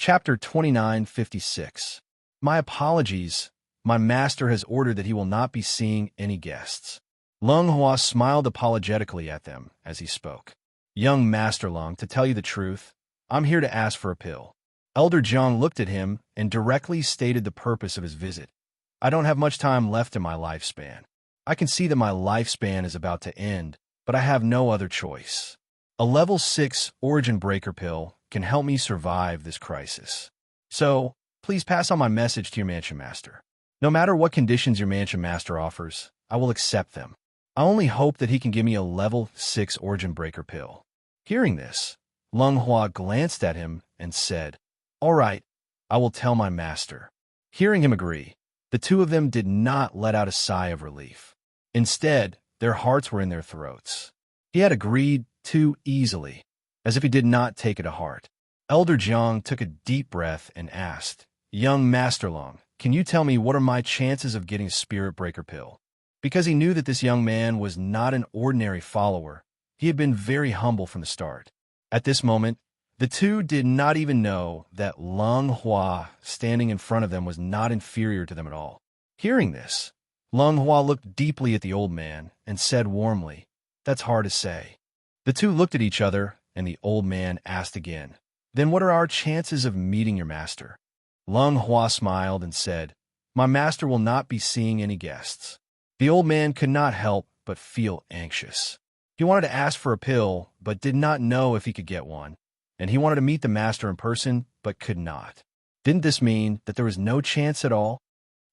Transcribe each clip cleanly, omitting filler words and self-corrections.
Chapter 2956. My apologies. My master has ordered that he will not be seeing any guests. Lung Hua smiled apologetically at them as he spoke. Young Master Lung, to tell you the truth, I'm here to ask for a pill. Elder Jiang looked at him and directly stated the purpose of his visit. I don't have much time left in my lifespan. I can see that my lifespan is about to end, but I have no other choice. A level 6 origin breaker pill can help me survive this crisis. So, please pass on my message to your mansion master. No matter what conditions your mansion master offers, I will accept them. I only hope that he can give me a level 6 origin breaker pill. Hearing this, Lung Hua glanced at him and said, All right, I will tell my master. Hearing him agree, the two of them did not let out a sigh of relief. Instead, their hearts were in their throats. He had agreed too easily, as if he did not take it to heart. Elder Jiang took a deep breath and asked, Young Master Long, can you tell me what are my chances of getting a spirit breaker pill? Because he knew that this young man was not an ordinary follower, he had been very humble from the start. At this moment, the two did not even know that Lung Hua standing in front of them was not inferior to them at all. Hearing this, Lung Hua looked deeply at the old man and said warmly, That's hard to say. The two looked at each other, and the old man asked again, Then what are our chances of meeting your master? Lung Hua smiled and said, My master will not be seeing any guests. The old man could not help but feel anxious. He wanted to ask for a pill, but did not know if he could get one, and he wanted to meet the master in person, but could not. Didn't this mean that there was no chance at all?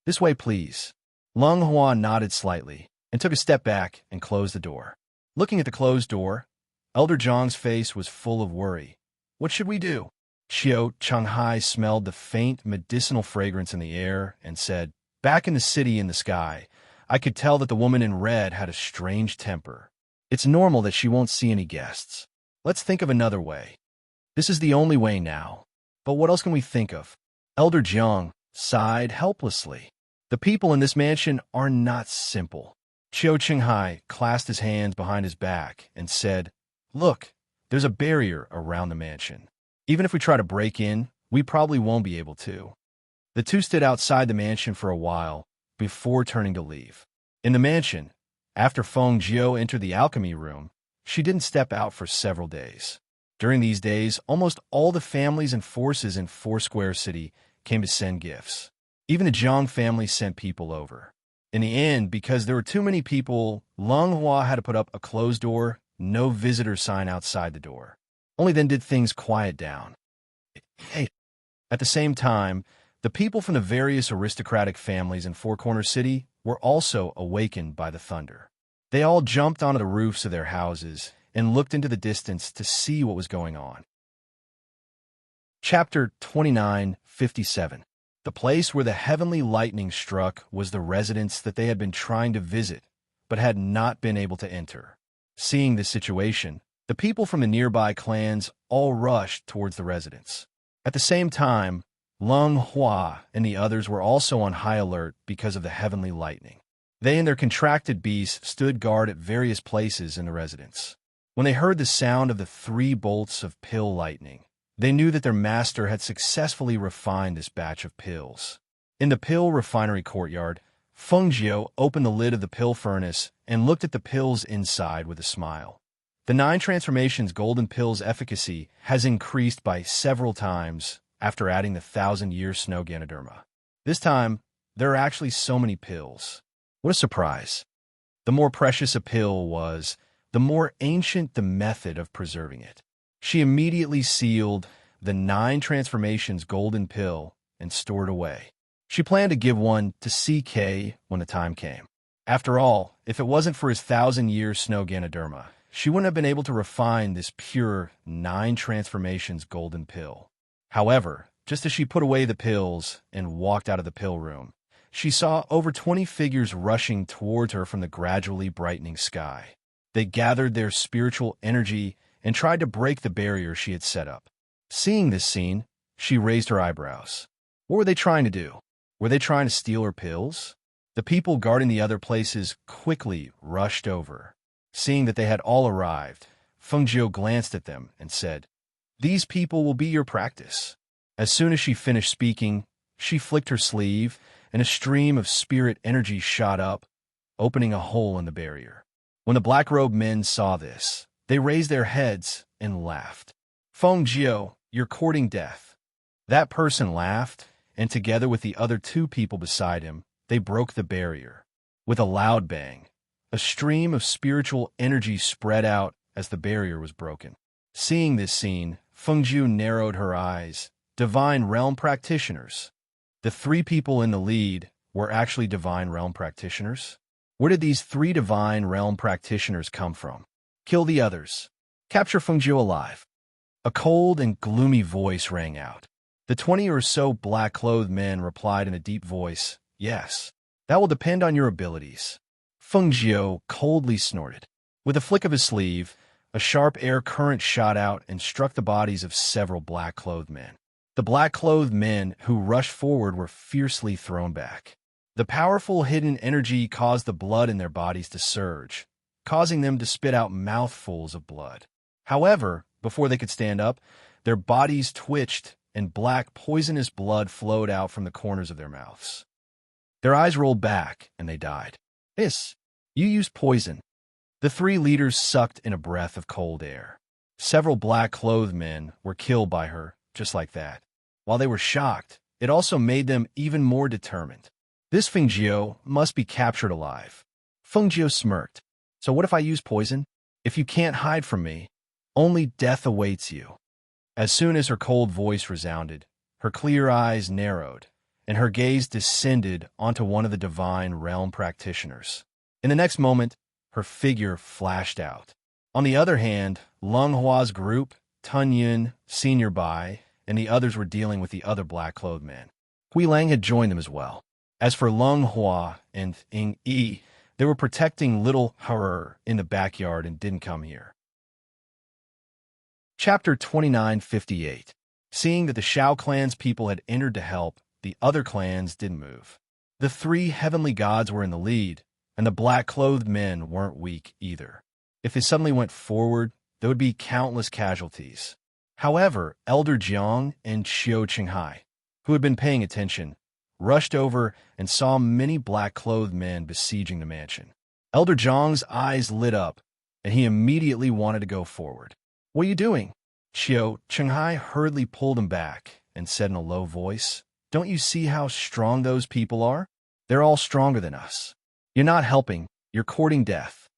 This way, please. Lung Hua nodded slightly and took a step back and closed the door. Looking at the closed door, Elder Zhang's face was full of worry. What should we do? Xiao Changhai smelled the faint medicinal fragrance in the air and said, Back in the city in the sky, I could tell that the woman in red had a strange temper. It's normal that she won't see any guests. Let's think of another way. This is the only way now. But what else can we think of? Elder Jiang sighed helplessly. The people in this mansion are not simple. Xiao Qinghai clasped his hands behind his back and said, Look, there's a barrier around the mansion. Even if we try to break in, we probably won't be able to. The two stood outside the mansion for a while before turning to leave. In the mansion, after Feng Jiao entered the alchemy room, she didn't step out for several days. During these days, almost all the families and forces in Foursquare City came to send gifts. Even the Zhang family sent people over. In the end, because there were too many people, Lung Hua had to put up a closed door, no visitor sign outside the door. Only then did things quiet down. Hey. At the same time, the people from the various aristocratic families in Four Corner City were also awakened by the thunder. They all jumped onto the roofs of their houses and looked into the distance to see what was going on. Chapter 2957. The place where the heavenly lightning struck was the residence that they had been trying to visit, but had not been able to enter. Seeing this situation, the people from the nearby clans all rushed towards the residence. At the same time, Lung Hua and the others were also on high alert because of the heavenly lightning. They and their contracted beasts stood guard at various places in the residence. When they heard the sound of the 3 bolts of pill lightning, they knew that their master had successfully refined this batch of pills. In the pill refinery courtyard, Feng Jiao opened the lid of the pill furnace and looked at the pills inside with a smile. The 9 transformations golden pill's efficacy has increased by several times after adding the 1,000-year snow Ganoderma. This time, there are actually so many pills. What a surprise. The more precious a pill was, the more ancient the method of preserving it. She immediately sealed the 9 transformations golden pill and stored away. She planned to give one to CK when the time came. After all, if it wasn't for his 1,000-year snow Ganoderma, she wouldn't have been able to refine this pure 9 transformations golden pill. However, just as she put away the pills and walked out of the pill room, she saw over 20 figures rushing towards her from the gradually brightening sky. They gathered their spiritual energy and tried to break the barrier she had set up. Seeing this scene, she raised her eyebrows. What were they trying to do? Were they trying to steal her pills? The people guarding the other places quickly rushed over. Seeing that they had all arrived, Feng Jiao glanced at them and said, These people will be your practice. As soon as she finished speaking, she flicked her sleeve, and a stream of spirit energy shot up, opening a hole in the barrier. When the black-robed men saw this, they raised their heads and laughed. Feng Jiu, you're courting death. That person laughed, and together with the other two people beside him, they broke the barrier. With a loud bang, a stream of spiritual energy spread out as the barrier was broken. Seeing this scene, Feng Jiu narrowed her eyes. Divine Realm practitioners. The three people in the lead were actually Divine Realm practitioners? Where did these three Divine Realm practitioners come from? Kill the others. Capture Feng Jiu alive. A cold and gloomy voice rang out. The 20 or so black-clothed men replied in a deep voice, yes. That will depend on your abilities. Feng Jiu coldly snorted. With a flick of his sleeve, a sharp air current shot out and struck the bodies of several black-clothed men. The black-clothed men who rushed forward were fiercely thrown back. The powerful hidden energy caused the blood in their bodies to surge, causing them to spit out mouthfuls of blood. However, before they could stand up, their bodies twitched and black, poisonous blood flowed out from the corners of their mouths. Their eyes rolled back, and they died. Hiss! You used poison. The three leaders sucked in a breath of cold air. Several black-clothed men were killed by her, just like that. While they were shocked, it also made them even more determined. This Feng Jiu must be captured alive. Feng Jiu smirked. So what if I use poison? If you can't hide from me, only death awaits you. As soon as her cold voice resounded, her clear eyes narrowed, and her gaze descended onto one of the Divine Realm practitioners. In the next moment, her figure flashed out. On the other hand, Lung Hua's group, Tun Yun, Senior Bai, and the others were dealing with the other black-clothed men. Hui Lang had joined them as well. As for Lung Hua and Ying Yi, they were protecting little Her in the backyard and didn't come here. Chapter 2958. Seeing that the Shao clan's people had entered to help, the other clans didn't move. The three heavenly gods were in the lead, and the black-clothed men weren't weak either. If they suddenly went forward, there would be countless casualties. However, Elder Jiang and Xiao Qinghai, who had been paying attention, rushed over and saw many black-clothed men besieging the mansion. Elder Jiang's eyes lit up, and he immediately wanted to go forward. What are you doing? Xiao Qinghai hurriedly pulled him back and said in a low voice, Don't you see how strong those people are? They're all stronger than us. You're not helping, you're courting death.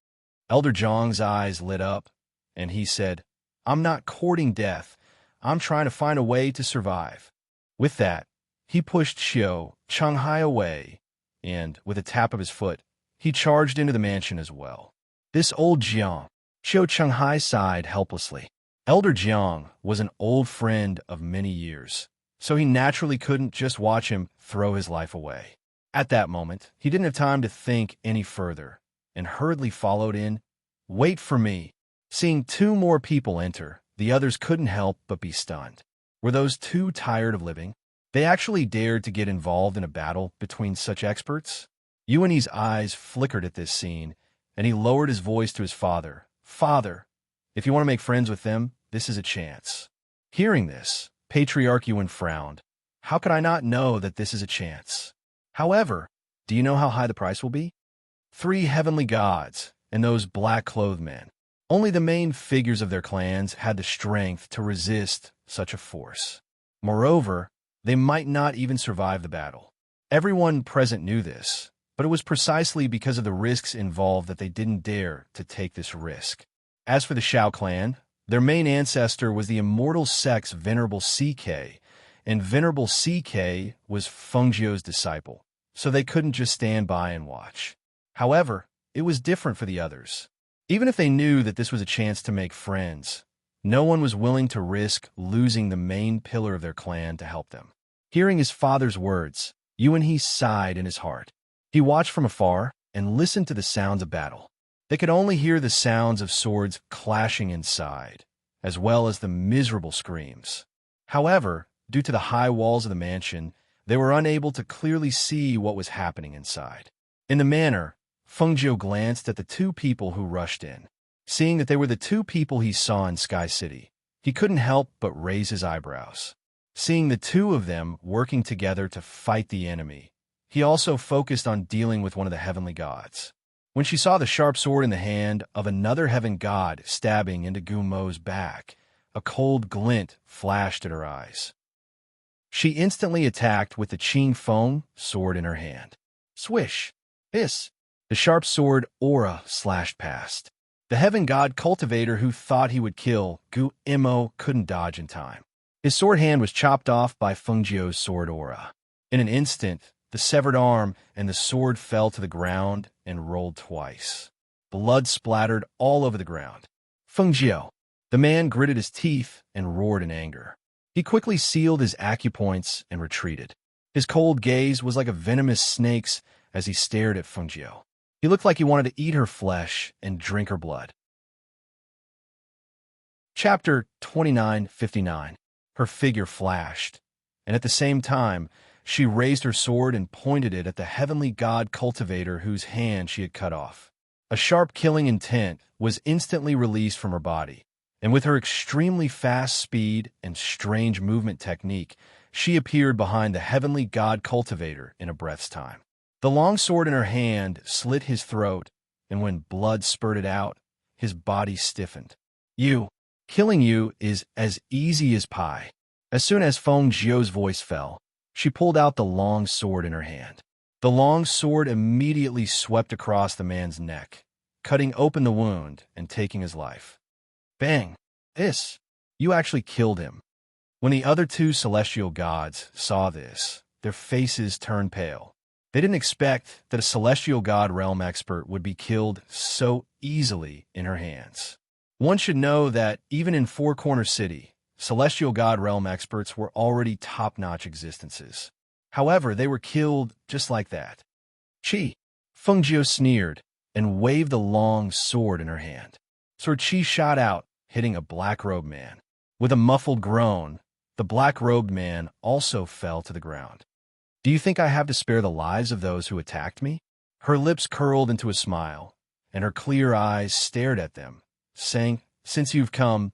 Elder Jiang's eyes lit up, and he said, I'm not courting death. I'm trying to find a way to survive. With that, he pushed Xiao Qinghai away, and, with a tap of his foot, he charged into the mansion as well. This old Jiang. Xiao Qinghai sighed helplessly. Elder Jiang was an old friend of many years, so he naturally couldn't just watch him throw his life away. At that moment, he didn't have time to think any further, and hurriedly followed in, Wait for me. Seeing two more people enter, the others couldn't help but be stunned. Were those two tired of living? They actually dared to get involved in a battle between such experts? Yuanyi's eyes flickered at this scene, and he lowered his voice to his father. Father, if you want to make friends with them, this is a chance. Hearing this, Patriarch Yuan frowned. How could I not know that this is a chance? However, do you know how high the price will be? 3 heavenly gods and those black-clothed men. Only the main figures of their clans had the strength to resist such a force. Moreover, they might not even survive the battle. Everyone present knew this, but it was precisely because of the risks involved that they didn't dare to take this risk. As for the Shao clan, their main ancestor was the immortal sex Venerable CK, and Venerable CK was Feng Jiu's disciple, so they couldn't just stand by and watch. However, it was different for the others. Even if they knew that this was a chance to make friends, no one was willing to risk losing the main pillar of their clan to help them. Hearing his father's words, Yuanyi sighed in his heart. He watched from afar and listened to the sounds of battle. They could only hear the sounds of swords clashing inside, as well as the miserable screams. However, due to the high walls of the mansion, they were unable to clearly see what was happening inside. In the manor, Feng Jiu glanced at the 2 people who rushed in. Seeing that they were the 2 people he saw in Sky City, he couldn't help but raise his eyebrows. Seeing the two of them working together to fight the enemy, he also focused on dealing with one of the heavenly gods. When she saw the sharp sword in the hand of another heaven god stabbing into Gu Mo's back, a cold glint flashed at her eyes. She instantly attacked with the Qing Feng sword in her hand. Swish! Hiss! The sharp sword aura slashed past. The heaven god cultivator who thought he would kill Gu Mo couldn't dodge in time. His sword hand was chopped off by Feng Jiu's sword aura. In an instant, the severed arm and the sword fell to the ground and rolled twice. Blood splattered all over the ground. Feng Jiu. The man gritted his teeth and roared in anger. He quickly sealed his acupoints and retreated. His cold gaze was like a venomous snake's as he stared at Feng Jiu. He looked like he wanted to eat her flesh and drink her blood. Chapter 29:59. Her figure flashed, and at the same time, she raised her sword and pointed it at the heavenly god cultivator whose hand she had cut off. A sharp killing intent was instantly released from her body, and with her extremely fast speed and strange movement technique, she appeared behind the heavenly god cultivator in a breath's time. The long sword in her hand slit his throat, and when blood spurted out, his body stiffened. Killing you is as easy as pie. As soon as Feng Jiu's voice fell, she pulled out the long sword in her hand. The long sword immediately swept across the man's neck, cutting open the wound and taking his life. Bang! You actually killed him. When the other two celestial gods saw this, their faces turned pale. They didn't expect that a celestial god realm expert would be killed so easily in her hands. One should know that even in Four Corner City, celestial god realm experts were already top-notch existences. However, they were killed just like that. Feng Jiu sneered and waved the long sword in her hand. Sword Qi shot out, hitting a black-robed man. With a muffled groan, the black-robed man also fell to the ground. Do you think I have to spare the lives of those who attacked me? Her lips curled into a smile, and her clear eyes stared at them, saying, Since you've come,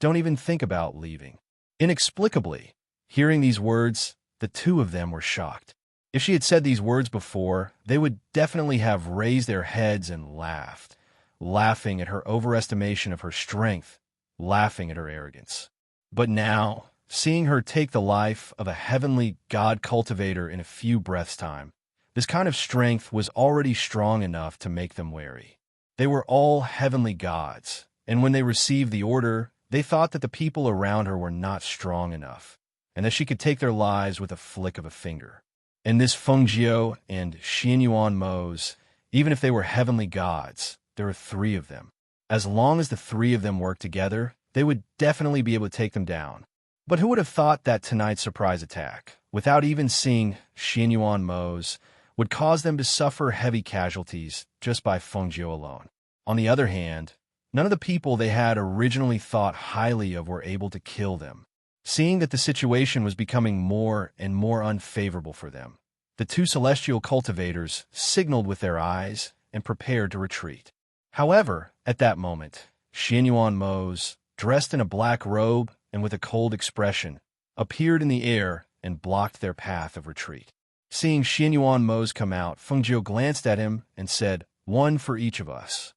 don't even think about leaving. Inexplicably, hearing these words, the two of them were shocked. If she had said these words before, they would definitely have raised their heads and laughed, laughing at her overestimation of her strength, laughing at her arrogance. But now, seeing her take the life of a heavenly god cultivator in a few breaths' time, this kind of strength was already strong enough to make them wary. They were all heavenly gods, and when they received the order, they thought that the people around her were not strong enough, and that she could take their lives with a flick of a finger. And this Feng Jiu and Xianyuan Mo's, even if they were heavenly gods, there were three of them. As long as the three of them worked together, they would definitely be able to take them down. But who would have thought that tonight's surprise attack, without even seeing Xianyuan Mo's, would cause them to suffer heavy casualties just by Feng Jiu alone? On the other hand, none of the people they had originally thought highly of were able to kill them. Seeing that the situation was becoming more and more unfavorable for them, the two celestial cultivators signaled with their eyes and prepared to retreat. However, at that moment, Xianyuan Mo's, dressed in a black robe and with a cold expression, appeared in the air and blocked their path of retreat. Seeing Xianyuan Mo's come out, Feng Jiu glanced at him and said, "One for each of us."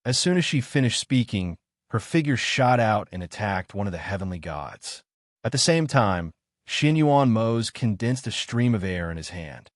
As soon as she finished speaking, her figure shot out and attacked one of the heavenly gods. At the same time, Xianyuan Mo's condensed a stream of air in his hand.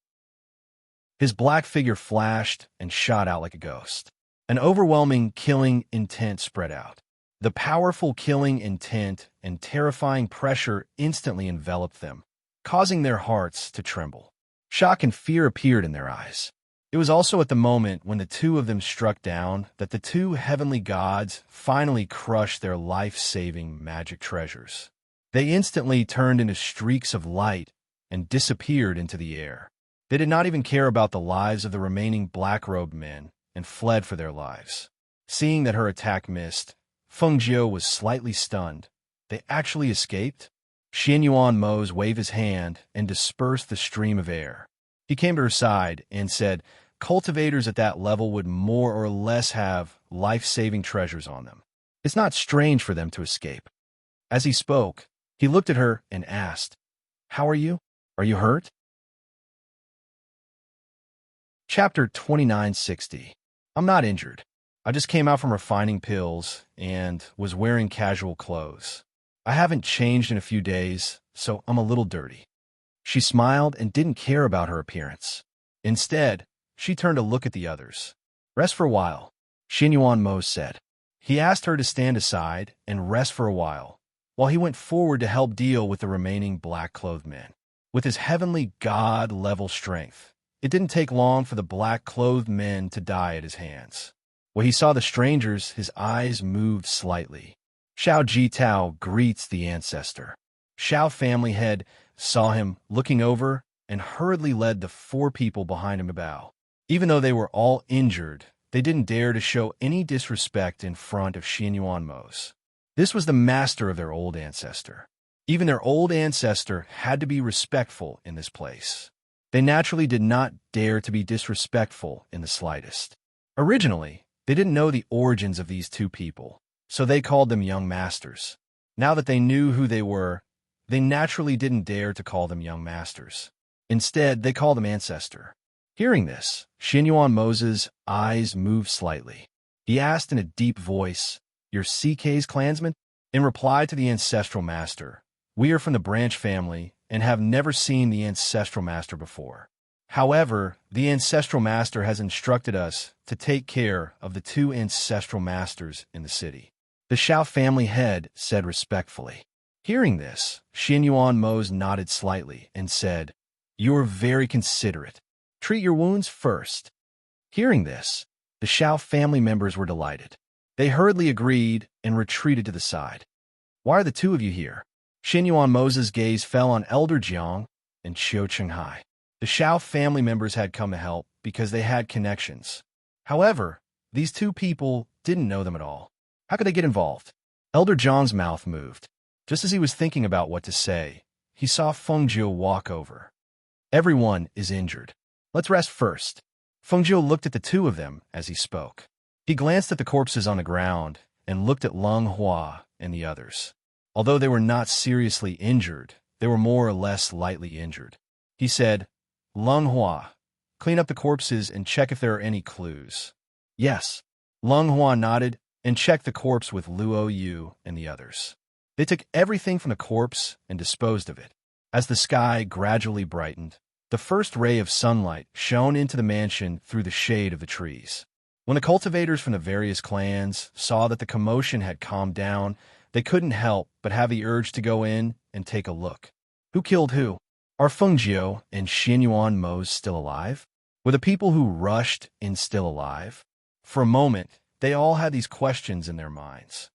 His black figure flashed and shot out like a ghost. An overwhelming killing intent spread out. The powerful killing intent and terrifying pressure instantly enveloped them, causing their hearts to tremble. Shock and fear appeared in their eyes. It was also at the moment when the two of them struck down that the two heavenly gods finally crushed their life-saving magic treasures. They instantly turned into streaks of light and disappeared into the air. They did not even care about the lives of the remaining black-robed men and fled for their lives. Seeing that her attack missed, Feng Jiu was slightly stunned. They actually escaped? Xianyuan Mo's waved his hand and dispersed the stream of air. He came to her side and said, "Cultivators at that level would more or less have life-saving treasures on them. It's not strange for them to escape." As he spoke, he looked at her and asked, How are you? Are you hurt? Chapter 2960. I'm not injured. I just came out from refining pills and was wearing casual clothes. I haven't changed in a few days, so I'm a little dirty. She smiled and didn't care about her appearance. Instead, she turned to look at the others. Rest for a while, Xinyuan Mo said. He asked her to stand aside and rest for a while he went forward to help deal with the remaining black-clothed men. With his heavenly god-level strength, it didn't take long for the black-clothed men to die at his hands. When he saw the strangers, his eyes moved slightly. Xiao Jitao greets the ancestor. Xiao family head saw him looking over and hurriedly led the 4 people behind him to bow. Even though they were all injured, they didn't dare to show any disrespect in front of Xinyuan Mo's. This was the master of their old ancestor. Even their old ancestor had to be respectful in this place. They naturally did not dare to be disrespectful in the slightest. Originally, they didn't know the origins of these 2 people, so they called them young masters. Now that they knew who they were, they naturally didn't dare to call them young masters. Instead, they called them ancestor. Hearing this, Xinyuan Mo's eyes moved slightly. He asked in a deep voice, "You're CK's clansman?" In reply to the ancestral master, "We are from the branch family and have never seen the ancestral master before. However, the ancestral master has instructed us to take care of the 2 ancestral masters in the city," the Xiao family head said respectfully. Hearing this, Xinyuan Mo nodded slightly and said, "You are very considerate. Treat your wounds first." Hearing this, the Xiao family members were delighted. They hurriedly agreed and retreated to the side. "Why are the 2 of you here?" Xinyuan Mo's gaze fell on Elder Jiang and Qiu Chenghai. The Xiao family members had come to help because they had connections. However, these 2 people didn't know them at all. How could they get involved? Elder Jiang's mouth moved. Just as he was thinking about what to say, he saw Feng Jiu walk over. "Everyone is injured. Let's rest first." Feng Jiu looked at the 2 of them as he spoke. He glanced at the corpses on the ground and looked at Lung Hua and the others. Although they were not seriously injured, they were more or less lightly injured. He said, "Lung Hua, clean up the corpses and check if there are any clues." "Yes." Lung Hua nodded and checked the corpse with Luo Yu and the others. They took everything from the corpse and disposed of it. As the sky gradually brightened, the first ray of sunlight shone into the mansion through the shade of the trees. When the cultivators from the various clans saw that the commotion had calmed down, they couldn't help but have the urge to go in and take a look. Who killed who? Are Feng Jiu and Xinyuan Mo still alive? Were the people who rushed in still alive? For a moment, they all had these questions in their minds.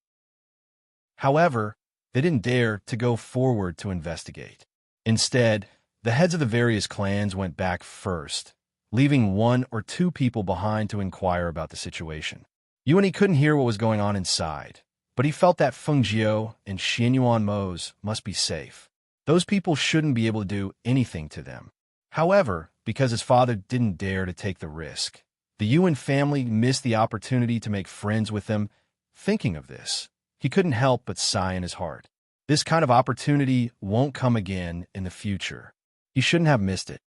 However, they didn't dare to go forward to investigate. Instead, the heads of the various clans went back first, leaving 1 or 2 people behind to inquire about the situation. Yuan couldn't hear what was going on inside, but he felt that Feng Jiu and Xinyuan Mo must be safe. Those people shouldn't be able to do anything to them. However, because his father didn't dare to take the risk, the Yuan family missed the opportunity to make friends with them. Thinking of this, he couldn't help but sigh in his heart. This kind of opportunity won't come again in the future. He shouldn't have missed it.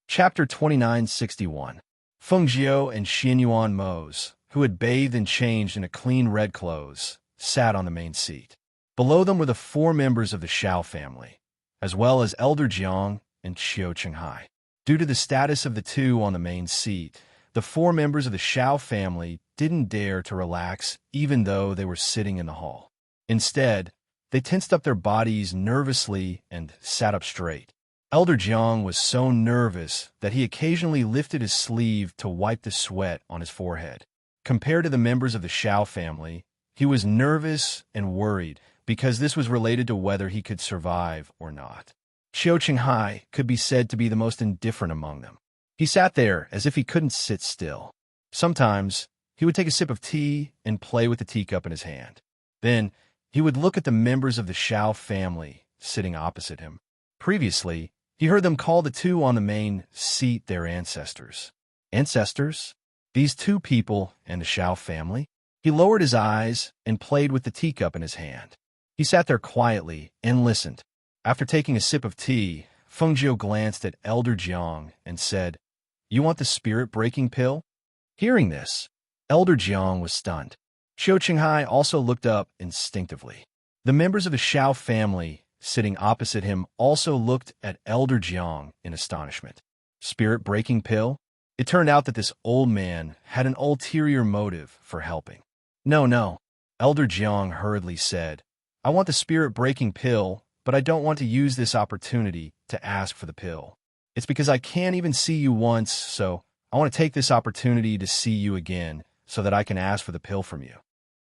Chapter 2961. Feng Jiu and Xinyuan Mo, who had bathed and changed into clean red clothes, sat on the main seat. Below them were the 4 members of the Xiao family, as well as Elder Jiang and Qiu Chenghai. Due to the status of the 2 on the main seat, the 4 members of the Xiao family didn't dare to relax even though they were sitting in the hall. Instead, they tensed up their bodies nervously and sat up straight. Elder Jiang was so nervous that he occasionally lifted his sleeve to wipe the sweat on his forehead. Compared to the members of the Xiao family, he was nervous and worried because this was related to whether he could survive or not. Qiu Chenghai could be said to be the most indifferent among them. He sat there as if he couldn't sit still. Sometimes, he would take a sip of tea and play with the teacup in his hand. Then, he would look at the members of the Xiao family sitting opposite him. Previously, he heard them call the 2 on the main seat their ancestors. Ancestors? These 2 people and the Xiao family? He lowered his eyes and played with the teacup in his hand. He sat there quietly and listened. After taking a sip of tea, Fengjiu glanced at Elder Jiang and said, "You want the spirit-breaking pill?" Hearing this, Elder Jiang was stunned. Qiu Qinghai also looked up instinctively. The members of the Xiao family, sitting opposite him, also looked at Elder Jiang in astonishment. Spirit-breaking pill? It turned out that this old man had an ulterior motive for helping. No, Elder Jiang hurriedly said, "I want the spirit-breaking pill, but I don't want to use this opportunity to ask for the pill. It's because I can't even see you once, so I want to take this opportunity to see you again so that I can ask for the pill from you."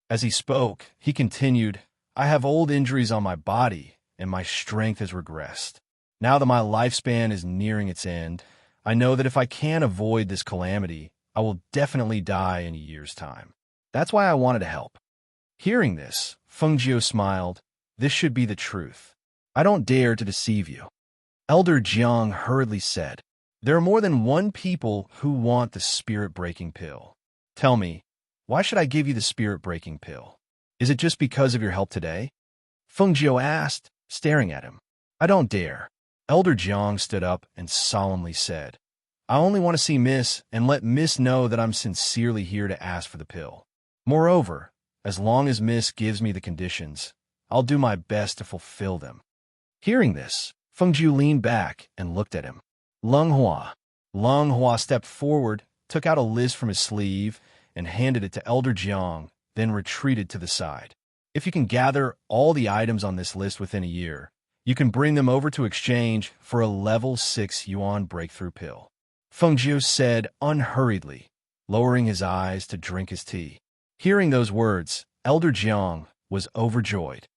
As he spoke, he continued, "I have old injuries on my body, and my strength has regressed. Now that my lifespan is nearing its end, I know that if I can't avoid this calamity, I will definitely die in a year's time. That's why I wanted to help." Hearing this, Fengjiu smiled. "This should be the truth. I don't dare to deceive you." Elder Jiang hurriedly said, "There are more than one people who want the spirit-breaking pill. Tell me, why should I give you the spirit-breaking pill? Is it just because of your help today?" Fengjiu asked, staring at him. "I don't dare." Elder Jiang stood up and solemnly said, "I only want to see Miss and let Miss know that I'm sincerely here to ask for the pill. Moreover, as long as Miss gives me the conditions, I'll do my best to fulfill them." Hearing this, Fengjiu leaned back and looked at him. Leng Hua stepped forward, took out a list from his sleeve, and handed it to Elder Jiang, then retreated to the side. "If you can gather all the items on this list within a year, you can bring them over to exchange for a level 6 yuan breakthrough pill," Fengjiu said unhurriedly, lowering his eyes to drink his tea. Hearing those words, Elder Jiang was overjoyed.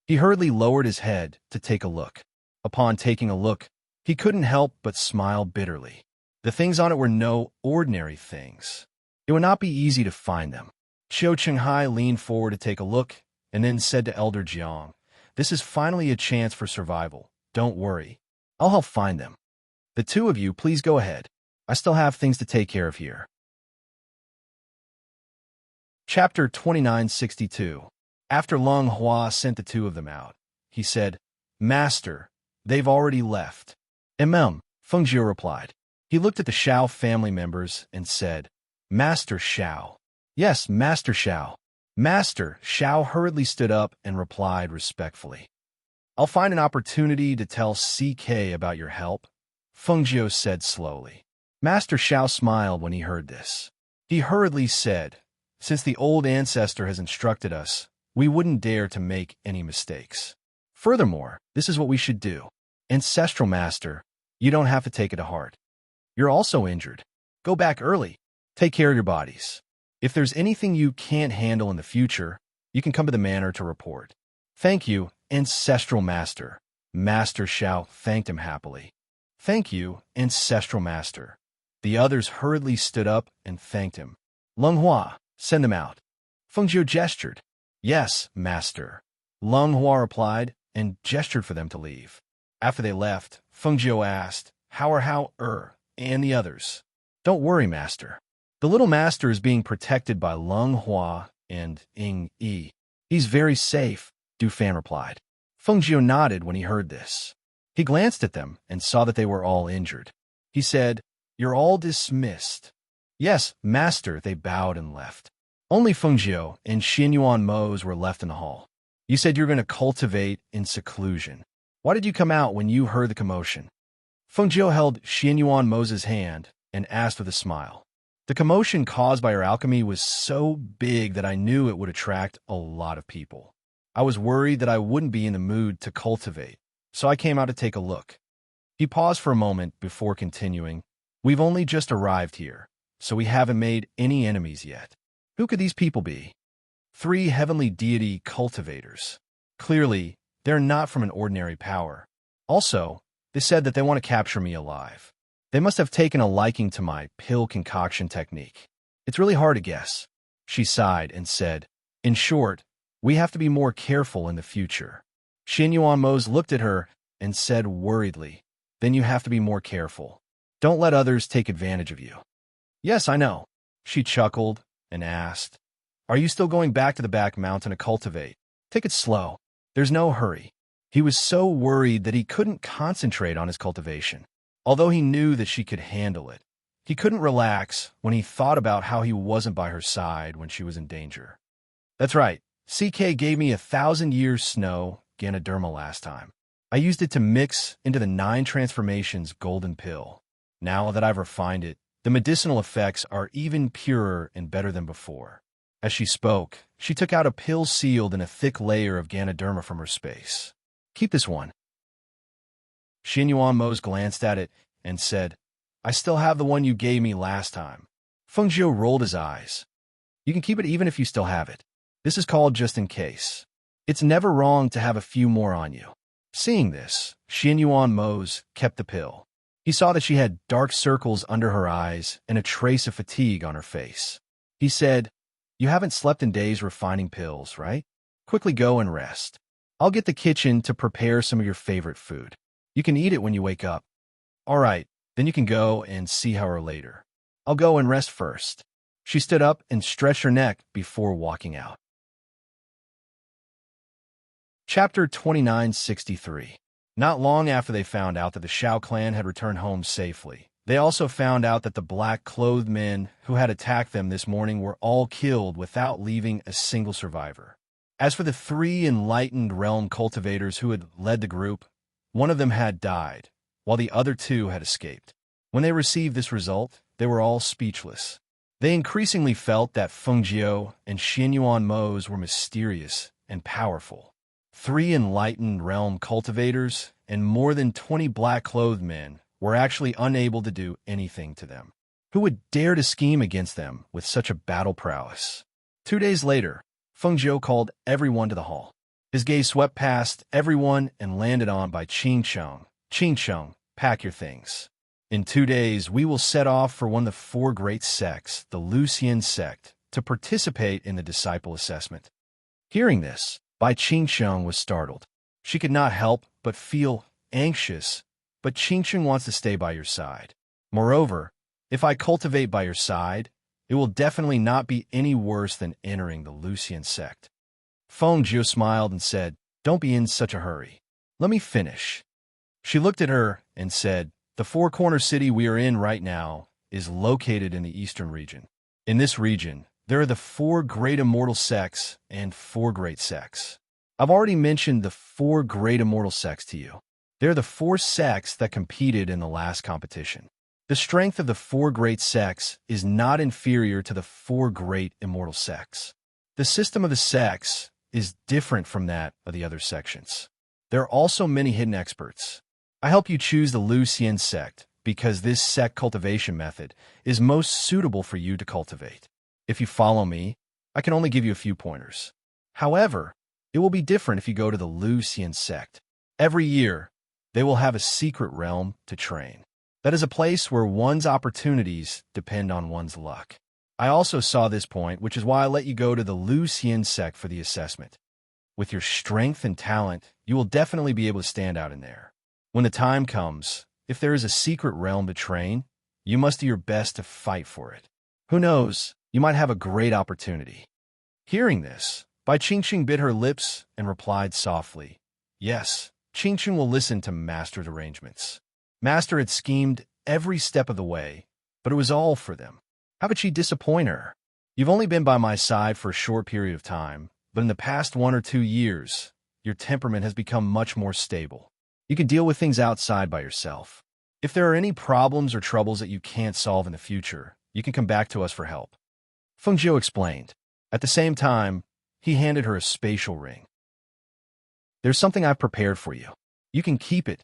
He hurriedly lowered his head to take a look. Upon taking a look, he couldn't help but smile bitterly. The things on it were no ordinary things. It would not be easy to find them. Qiu Qinghai leaned forward to take a look and then said to Elder Jiang, "This is finally a chance for survival. Don't worry. I'll help find them. The two of you, please go ahead. I still have things to take care of here." Chapter 2962. After Leng Hua sent the two of them out, he said, "Master, they've already left." Fengjiu replied. He looked at the Xiao family members and said, "Master Xiao." "Yes, Master Xiao." Master Xiao hurriedly stood up and replied respectfully, "I'll find an opportunity to tell CK about your help," Fengjiu said slowly. Master Xiao smiled when he heard this. He hurriedly said, "Since the old ancestor has instructed us, we wouldn't dare to make any mistakes. Furthermore, this is what we should do. Ancestral Master, you don't have to take it to heart. You're also injured. Go back early. Take care of your bodies. If there's anything you can't handle in the future, you can come to the manor to report." "Thank you, Ancestral Master." Master Xiao thanked him happily. "Thank you, Ancestral Master." The others hurriedly stood up and thanked him. "Leng Hua, send them out." Fengjiu gestured. "Yes, Master." Leng Hua replied and gestured for them to leave. After they left, Fengjiu asked, "How are and the others?" "Don't worry, Master. The little master is being protected by Leng Hua and Ying Yi. He's very safe," Du Fan replied. Fengjiu nodded when he heard this. He glanced at them and saw that they were all injured. He said, "You're all dismissed." "Yes, Master," they bowed and left. Only Fengjiu and Xianyuan Mose were left in the hall. "You said you're going to cultivate in seclusion. Why did you come out when you heard the commotion?" Fengjiu held Xianyuan Mose's hand and asked with a smile. "The commotion caused by your alchemy was so big that I knew it would attract a lot of people. I was worried that I wouldn't be in the mood to cultivate, so I came out to take a look." He paused for a moment before continuing, "We've only just arrived here, so we haven't made any enemies yet. Who could these people be?" 3 heavenly deity cultivators. Clearly, they're not from an ordinary power. Also, they said that they want to capture me alive. They must have taken a liking to my pill concoction technique. It's really hard to guess." She sighed and said, "In short, we have to be more careful in the future." Xianyuan Mose looked at her and said worriedly, "Then you have to be more careful. Don't let others take advantage of you." "Yes, I know." She chuckled and asked, "Are you still going back to the back mountain to cultivate? Take it slow. There's no hurry." He was so worried that he couldn't concentrate on his cultivation. Although he knew that she could handle it, he couldn't relax when he thought about how he wasn't by her side when she was in danger. That's right, CK gave me 1,000 years snow Ganoderma last time. I used it to mix into the 9 transformations golden pill. Now that I've refined it, the medicinal effects are even purer and better than before. As she spoke, she took out a pill sealed in a thick layer of Ganoderma from her space. Keep this one. Xinyuan Mose glanced at it and said, I still have the one you gave me last time. Feng Jiu rolled his eyes. You can keep it even if you still have it. This is called just in case. It's never wrong to have a few more on you. Seeing this, Xinyuan Mose kept the pill. He saw that she had dark circles under her eyes and a trace of fatigue on her face. He said, You haven't slept in days refining pills, right? Quickly go and rest. I'll get the kitchen to prepare some of your favorite food. You can eat it when you wake up. All right, then you can go and see her later. I'll go and rest first. She stood up and stretched her neck before walking out. Chapter 2963. Not long after they found out that the Shao clan had returned home safely, they also found out that the black-clothed men who had attacked them this morning were all killed without leaving a single survivor. As for the 3 enlightened realm cultivators who had led the group, one of them had died, while the other 2 had escaped. When they received this result, they were all speechless. They increasingly felt that Feng Jiu and Xinyuan Mose were mysterious and powerful. 3 enlightened realm cultivators and more than 20 black-clothed men were actually unable to do anything to them. Who would dare to scheme against them with such a battle prowess? 2 days later, Feng Jiu called everyone to the hall. His gaze swept past everyone and landed on by Qing Sheng. Qing Sheng, pack your things. In 2 days, we will set off for one of the 4 great sects, the Lucian sect, to participate in the disciple assessment. Hearing this, Bai Qingsheng was startled. She could not help but feel anxious, but Qingsheng wants to stay by your side. Moreover, if I cultivate by your side, it will definitely not be any worse than entering the Lucian sect. Feng Jiu smiled and said, Don't be in such a hurry. Let me finish. She looked at her and said, The 4-corner city we are in right now is located in the eastern region. In this region, there are the 4 great immortal sects and 4 great sects. I've already mentioned the 4 great immortal sects to you. They're the 4 sects that competed in the last competition. The strength of the 4 great sects is not inferior to the 4 great immortal sects. The system of the sects is different from that of the other sections. There are also many hidden experts. I help you choose the Lucian sect because this sect cultivation method is most suitable for you to cultivate. If you follow me, I can only give you a few pointers. However, it will be different if you go to the Lucian sect. Every year, they will have a secret realm to train. That is a place where one's opportunities depend on one's luck. I also saw this point, which is why I let you go to the Lucian sect for the assessment. With your strength and talent, you will definitely be able to stand out in there. When the time comes, if there is a secret realm to train, you must do your best to fight for it. Who knows? You might have a great opportunity. Hearing this, Bai Qingqing bit her lips and replied softly, Yes, Qingqing will listen to Master's arrangements. Master had schemed every step of the way, but it was all for them. How could she disappoint her? You've only been by my side for a short period of time, but in the past 1 or 2 years, your temperament has become much more stable. You can deal with things outside by yourself. If there are any problems or troubles that you can't solve in the future, you can come back to us for help. Feng Jiu explained. At the same time, he handed her a spatial ring. There's something I've prepared for you. You can keep it.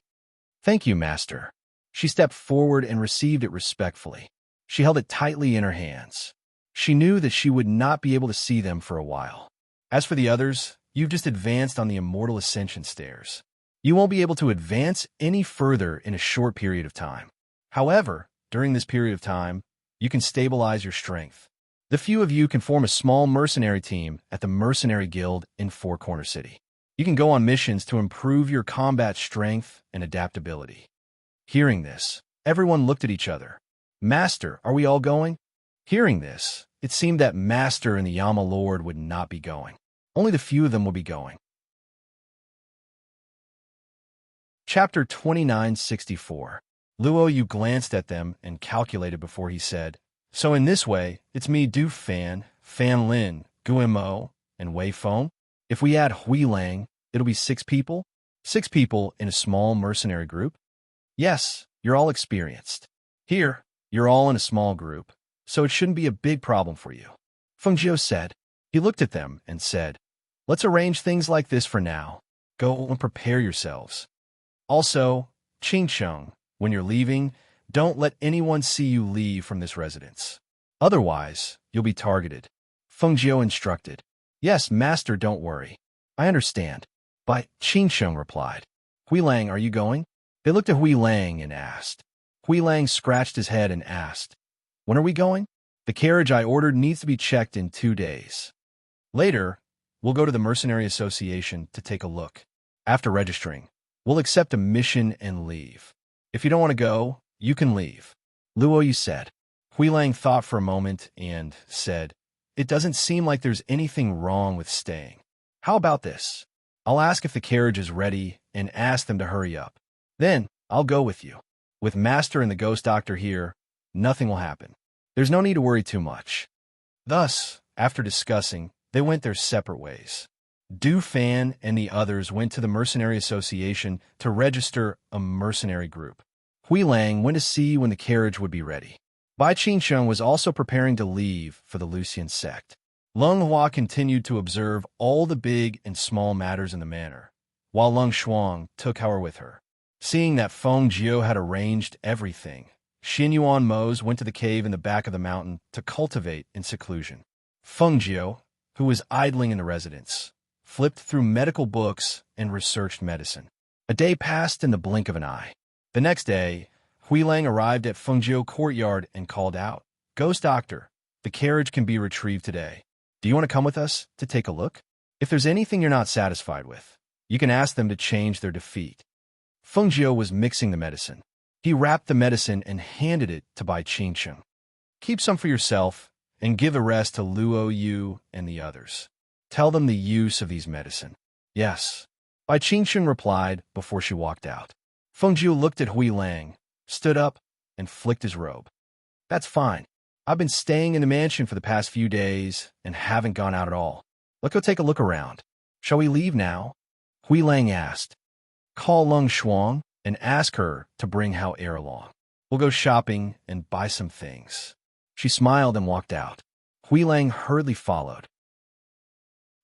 Thank you, Master. She stepped forward and received it respectfully. She held it tightly in her hands. She knew that she would not be able to see them for a while. As for the others, you've just advanced on the immortal ascension stairs. You won't be able to advance any further in a short period of time. However, during this period of time, you can stabilize your strength. The few of you can form a small mercenary team at the Mercenary Guild in 4 Corner City. You can go on missions to improve your combat strength and adaptability. Hearing this, everyone looked at each other. Master, are we all going? Hearing this, it seemed that Master and the Yama Lord would not be going. Only the few of them would be going. Chapter 2964. Luo Yu glanced at them and calculated before he said, "So in this way, it's me Du Fan, Fan Lin, Guimo, and Wei Feng. If we add Hui Lang, it'll be 6 people? 6 people in a small mercenary group? Yes, you're all experienced. Here, you're all in a small group, so it shouldn't be a big problem for you," Feng Jiu said. He looked at them and said, "Let's arrange things like this for now. Go and prepare yourselves. Also, Qing Sheng, when you're leaving, don't let anyone see you leave from this residence. Otherwise, you'll be targeted," Feng Jiu instructed. "Yes, master, don't worry. I understand." But Qing Sheng replied, "Hui Lang, are you going?" They looked at Hui Lang and asked. Hui Lang scratched his head and asked, "When are we going?" "The carriage I ordered needs to be checked in 2 days. Later, we'll go to the Mercenary Association to take a look. After registering, we'll accept a mission and leave. If you don't want to go, you can leave," Luo Yu said. Hui Lang thought for a moment and said, "It doesn't seem like there's anything wrong with staying. How about this? I'll ask if the carriage is ready and ask them to hurry up. Then, I'll go with you. With Master and the Ghost Doctor here, nothing will happen. There's no need to worry too much." Thus, after discussing, they went their separate ways. Du Fan and the others went to the Mercenary Association to register a mercenary group. Hui Lang went to see when the carriage would be ready. Bai Qingsheng was also preparing to leave for the Lucian sect. Leng Hua continued to observe all the big and small matters in the manor, while Leng Shuang took her with her. Seeing that Feng Jiu had arranged everything, Xin Yuan Mose went to the cave in the back of the mountain to cultivate in seclusion. Feng Jiu, who was idling in the residence, flipped through medical books and researched medicine. A day passed in the blink of an eye. The next day, Hui Lang arrived at Feng Jiu courtyard and called out, "Ghost Doctor, the carriage can be retrieved today. Do you want to come with us to take a look? If there's anything you're not satisfied with, you can ask them to change their defeat." Feng Jiu was mixing the medicine. He wrapped the medicine and handed it to Bai Qingsheng. "Keep some for yourself and give the rest to Luo Yu and the others. Tell them the use of these medicine." "Yes," Bai Qingsheng replied before she walked out. Feng Jiu looked at Hui Lang, stood up, and flicked his robe. "That's fine. I've been staying in the mansion for the past few days and haven't gone out at all. Let's go take a look around. Shall we leave now?" Hui Lang asked. "Call Leng Shuang and ask her to bring Hao Er along. We'll go shopping and buy some things." She smiled and walked out. Hui Lang hurriedly followed.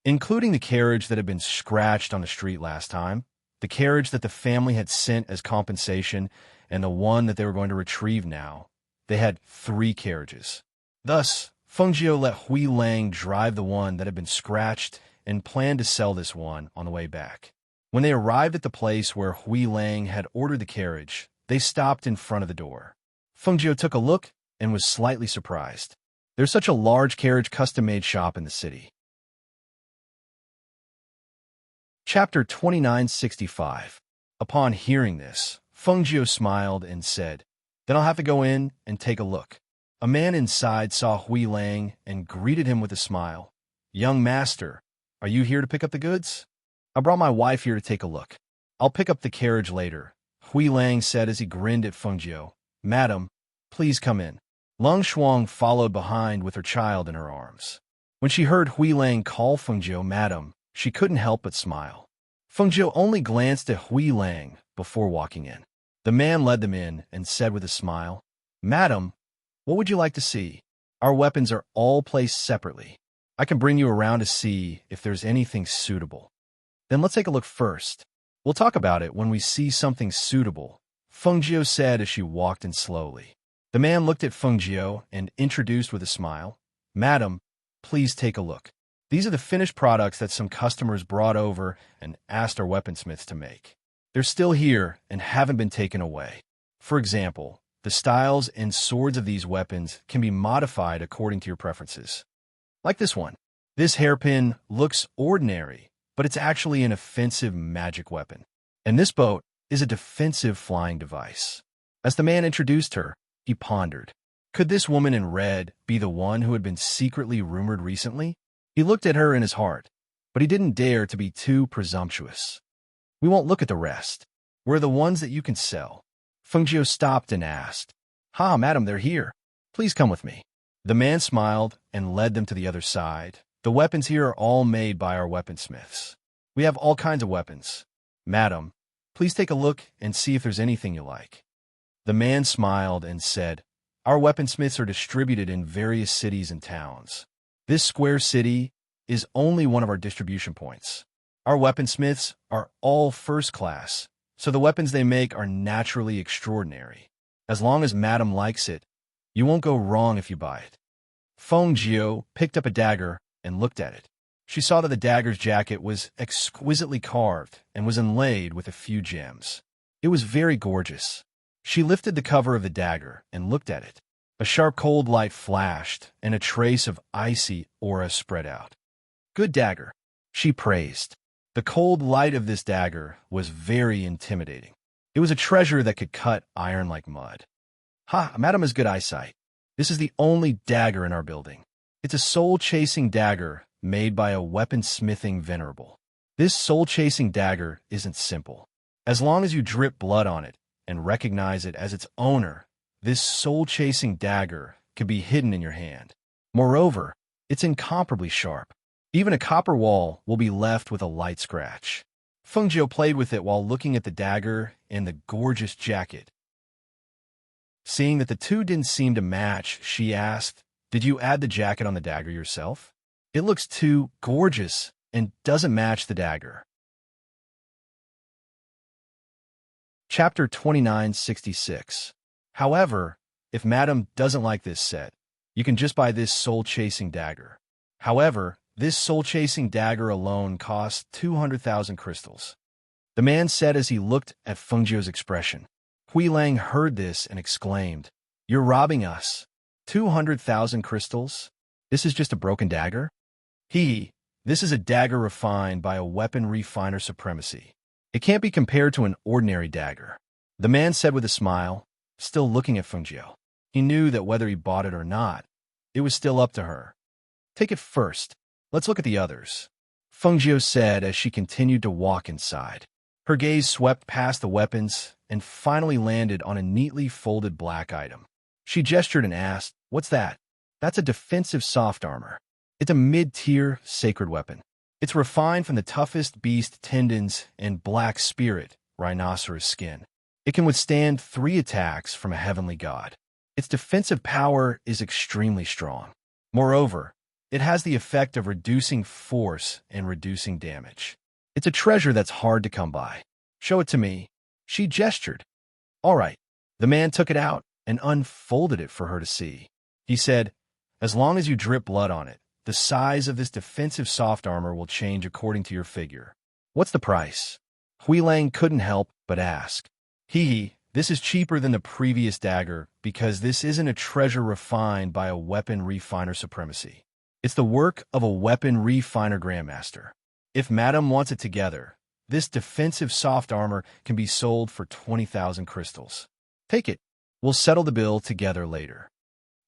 Including the carriage that had been scratched on the street last time, the carriage that the family had sent as compensation, and the one that they were going to retrieve now, they had 3 carriages. Thus, Feng Jiu let Hui Lang drive the one that had been scratched and planned to sell this one on the way back. When they arrived at the place where Hui Lang had ordered the carriage, they stopped in front of the door. Feng Jiu took a look and was slightly surprised. There's such a large carriage custom-made shop in the city. Chapter 2965. Upon hearing this, Feng Jiu smiled and said, "Then I'll have to go in and take a look." A man inside saw Hui Lang and greeted him with a smile. "Young master, are you here to pick up the goods?" "I brought my wife here to take a look. I'll pick up the carriage later," Hui Lang said as he grinned at Feng Jiu. "Madam, please come in." Leng Shuang followed behind with her child in her arms. When she heard Hui Lang call Feng Jiu madam, she couldn't help but smile. Feng Jiu only glanced at Hui Lang before walking in. The man led them in and said with a smile, "Madam, what would you like to see? Our weapons are all placed separately. I can bring you around to see if there's anything suitable." "Then let's take a look first. We'll talk about it when we see something suitable," Feng Jiu said as she walked in slowly. The man looked at Feng Jiu and introduced with a smile, "Madam, please take a look. These are the finished products that some customers brought over and asked our weaponsmiths to make. They're still here and haven't been taken away. For example, the styles and swords of these weapons can be modified according to your preferences. Like this one. This hairpin looks ordinary, but it's actually an offensive magic weapon. And this boat is a defensive flying device." As the man introduced her, he pondered. Could this woman in red be the one who had been secretly rumored recently? He looked at her in his heart, but he didn't dare to be too presumptuous. "We won't look at the rest. We're the ones that you can sell. Feng Jiu stopped and asked, "Ha, madam, they're here. Please come with me." The man smiled and led them to the other side. "The weapons here are all made by our weaponsmiths. We have all kinds of weapons. Madam, please take a look and see if there's anything you like." The man smiled and said, "Our weaponsmiths are distributed in various cities and towns. This square city is only one of our distribution points. Our weaponsmiths are all first class, so the weapons they make are naturally extraordinary. As long as madam likes it, you won't go wrong if you buy it." Feng Jiu picked up a dagger and looked at it. She saw that the dagger's jacket was exquisitely carved and was inlaid with a few gems. It was very gorgeous. She lifted the cover of the dagger and looked at it. A sharp cold light flashed, and a trace of icy aura spread out. "Good dagger," she praised. The cold light of this dagger was very intimidating. It was a treasure that could cut iron like mud. "Ha, madam has good eyesight. This is the only dagger in our building. It's a soul-chasing dagger made by a weaponsmithing venerable. This soul-chasing dagger isn't simple. As long as you drip blood on it and recognize it as its owner, this soul-chasing dagger can be hidden in your hand. Moreover, it's incomparably sharp. Even a copper wall will be left with a light scratch." Feng Jiu played with it while looking at the dagger and the gorgeous jacket. Seeing that the two didn't seem to match, she asked, "Did you add the jacket on the dagger yourself? It looks too gorgeous and doesn't match the dagger." Chapter 2966. However, if madam doesn't like this set, you can just buy this soul-chasing dagger. However, this soul-chasing dagger alone costs 200,000 crystals. The man said as he looked at Feng Jiu's expression. Hui Lang heard this and exclaimed, "You're robbing us. 200,000 crystals? This is just a broken dagger?" This is a dagger refined by a weapon refiner supremacy. It can't be compared to an ordinary dagger," the man said with a smile, still looking at Feng Jiu. He knew that whether he bought it or not, it was still up to her. "Take it first. Let's look at the others," Feng Jiu said as she continued to walk inside. Her gaze swept past the weapons and finally landed on a neatly folded black item. She gestured and asked, "What's that?" "That's a defensive soft armor. It's a mid-tier sacred weapon. It's refined from the toughest beast tendons and black spirit rhinoceros skin. It can withstand 3 attacks from a heavenly god. Its defensive power is extremely strong. Moreover, it has the effect of reducing force and reducing damage. It's a treasure that's hard to come by. Show it to me." She gestured. "All right." The man took it out and unfolded it for her to see. He said, "As long as you drip blood on it, the size of this defensive soft armor will change according to your figure." "What's the price?" Hui Lang couldn't help but ask. This is cheaper than the previous dagger because this isn't a treasure refined by a weapon refiner supremacy. It's the work of a weapon refiner grandmaster. If madam wants it together, this defensive soft armor can be sold for 20,000 crystals. Take it. We'll settle the bill together later."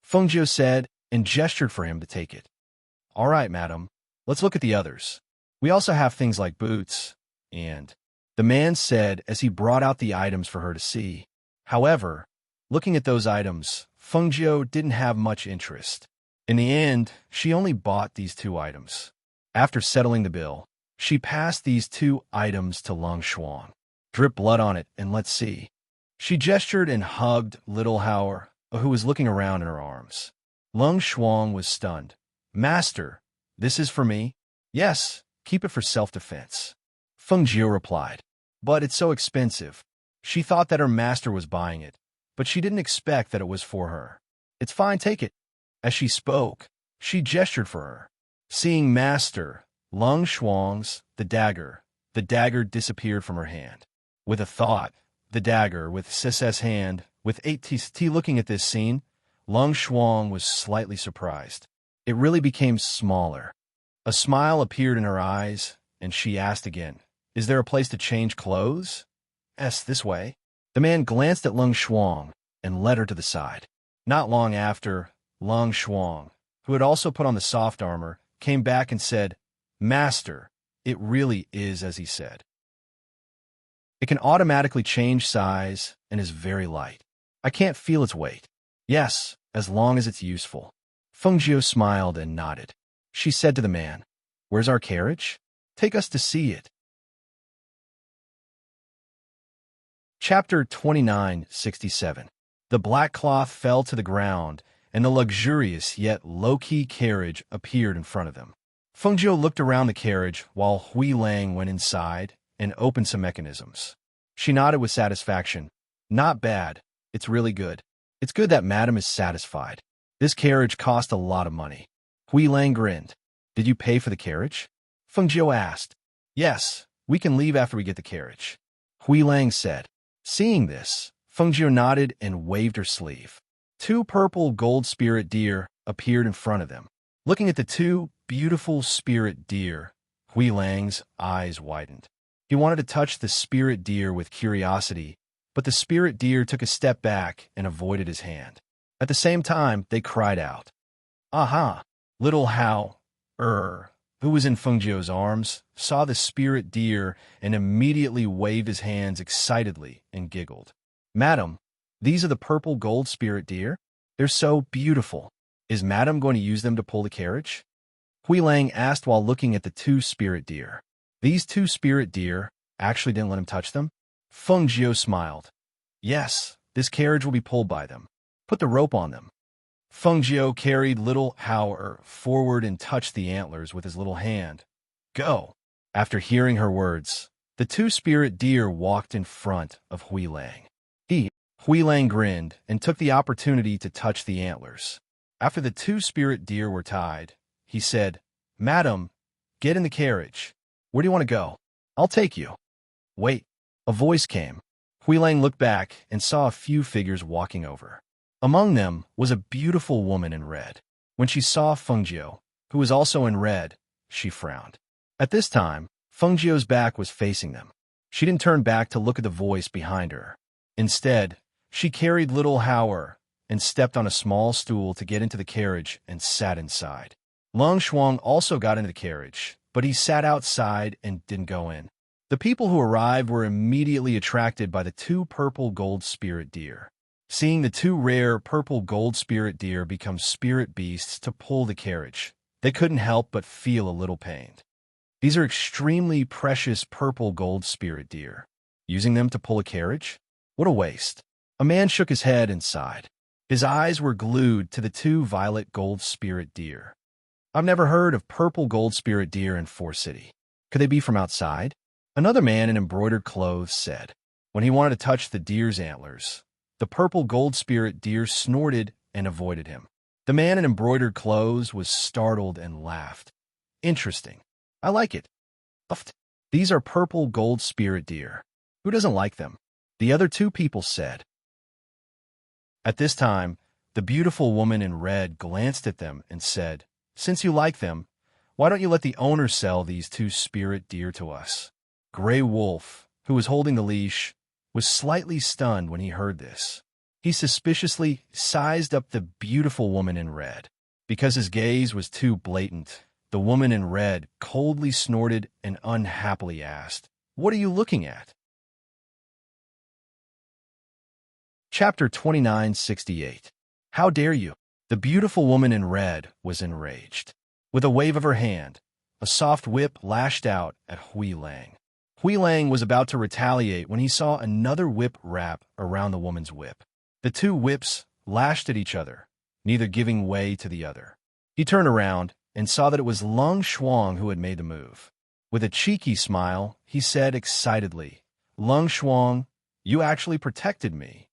Feng Jiu said and gestured for him to take it. "All right, madam. Let's look at the others. We also have things like boots, and..." the man said as he brought out the items for her to see. However, looking at those items, Feng Jiu didn't have much interest. In the end, she only bought these 2 items. After settling the bill, she passed these 2 items to Lung Shuang. "Drip blood on it and let's see." She gestured and hugged little Hauer, who was looking around in her arms. Lung Shuang was stunned. "Master, this is for me?" "Yes, keep it for self-defense," Feng Jiu replied. "But it's so expensive." She thought that her master was buying it, but she didn't expect that it was for her. "It's fine, take it." As she spoke, she gestured for her. Seeing Master Lung Shuang's the dagger disappeared from her hand. With a thought, the dagger with Sis's hand, with 8T looking at this scene, Lung Shuang was slightly surprised. It really became smaller. A smile appeared in her eyes, and she asked again, "Is there a place to change clothes?" "Yes, this way." The man glanced at Lung Shuang and led her to the side. Not long after, Lung Shuang, who had also put on the soft armor, came back and said, "Master, it really is as he said." It can automatically change size and is very light. I can't feel its weight. Yes, as long as it's useful. Fengjiu smiled and nodded. She said to the man, "Where's our carriage? Take us to see it." Chapter 2967. The black cloth fell to the ground, and the luxurious yet low-key carriage appeared in front of them. Fengjiu looked around the carriage while Hui Lang went inside and opened some mechanisms. She nodded with satisfaction. "Not bad. It's really good. It's good that Madam is satisfied. This carriage cost a lot of money." Hui Lang grinned. "Did you pay for the carriage?" Fengjiu asked. "Yes, we can leave after we get the carriage," Hui Lang said. Seeing this, Fengjiu nodded and waved her sleeve. Two purple gold spirit deer appeared in front of them. Looking at the two beautiful spirit deer, Hui Lang's eyes widened. He wanted to touch the spirit deer with curiosity, but the spirit deer took a step back and avoided his hand. At the same time, they cried out, "Aha!" Little Hao, who was in Fengjiu's arms, saw the spirit deer and immediately waved his hands excitedly and giggled. "Madam, these are the purple gold spirit deer? They're so beautiful. Is Madam going to use them to pull the carriage?" Hui Lang asked while looking at the two spirit deer. These two spirit deer actually didn't let him touch them? Fengjiu smiled. "Yes, this carriage will be pulled by them. Put the rope on them." Fengjiu carried little Hao forward and touched the antlers with his little hand. "Go." After hearing her words, the two spirit deer walked in front of Hui Lang. Hui Lang grinned and took the opportunity to touch the antlers. After the two spirit deer were tied, he said, "Madam, get in the carriage. Where do you want to go? I'll take you." "Wait." A voice came. Hui Lang looked back and saw a few figures walking over. Among them was a beautiful woman in red. When she saw Fengjiu, who was also in red, she frowned. At this time, Fengjiu's back was facing them. She didn't turn back to look at the voice behind her. Instead, she carried little Hao and stepped on a small stool to get into the carriage and sat inside. Lung Shuang also got into the carriage, but he sat outside and didn't go in. The people who arrived were immediately attracted by the two purple gold spirit deer. Seeing the two rare purple gold spirit deer become spirit beasts to pull the carriage, they couldn't help but feel a little pained. These are extremely precious purple gold spirit deer. Using them to pull a carriage? What a waste. A man shook his head and sighed. His eyes were glued to the two violet gold spirit deer. "I've never heard of purple gold spirit deer in Four City. Could they be from outside?" Another man in embroidered clothes said. When he wanted to touch the deer's antlers, the purple gold spirit deer snorted and avoided him. The man in embroidered clothes was startled and laughed. "Interesting. I like it. These are purple gold spirit deer. Who doesn't like them?" The other two people said. At this time, the beautiful woman in red glanced at them and said, "Since you like them, why don't you let the owner sell these two spirit deer to us?" Gray Wolf, who was holding the leash, was slightly stunned when he heard this. He suspiciously sized up the beautiful woman in red. Because his gaze was too blatant, the woman in red coldly snorted and unhappily asked, "What are you looking at?" Chapter 2968. How dare you? The beautiful woman in red was enraged. With a wave of her hand, a soft whip lashed out at Hui Lang. Hui Lang was about to retaliate when he saw another whip wrap around the woman's whip. The two whips lashed at each other, neither giving way to the other. He turned around and saw that it was Lung Shuang who had made the move. With a cheeky smile, he said excitedly, "Lung Shuang, you actually protected me."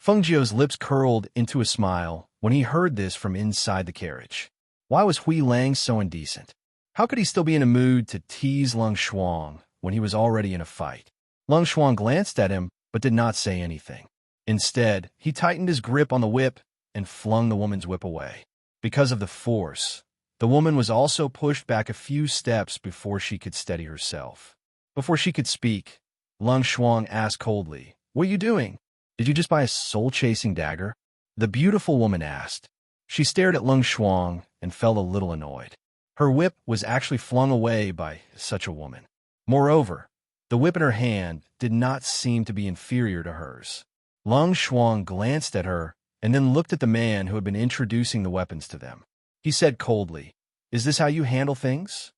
Fengjiu's lips curled into a smile when he heard this from inside the carriage. Why was Hui Lang so indecent? How could he still be in a mood to tease Lung Shuang when he was already in a fight? Lung Shuang glanced at him but did not say anything. Instead, he tightened his grip on the whip and flung the woman's whip away. Because of the force, the woman was also pushed back a few steps before she could steady herself. Before she could speak, Lung Shuang asked coldly, "What are you doing? Did you just buy a soul-chasing dagger?" The beautiful woman asked. She stared at Lung Shuang and felt a little annoyed. Her whip was actually flung away by such a woman. Moreover, The whip in her hand did not seem to be inferior to hers. Lung Shuang glanced at her and then looked at the man who had been introducing the weapons to them. He said coldly, "Is this how you handle things?"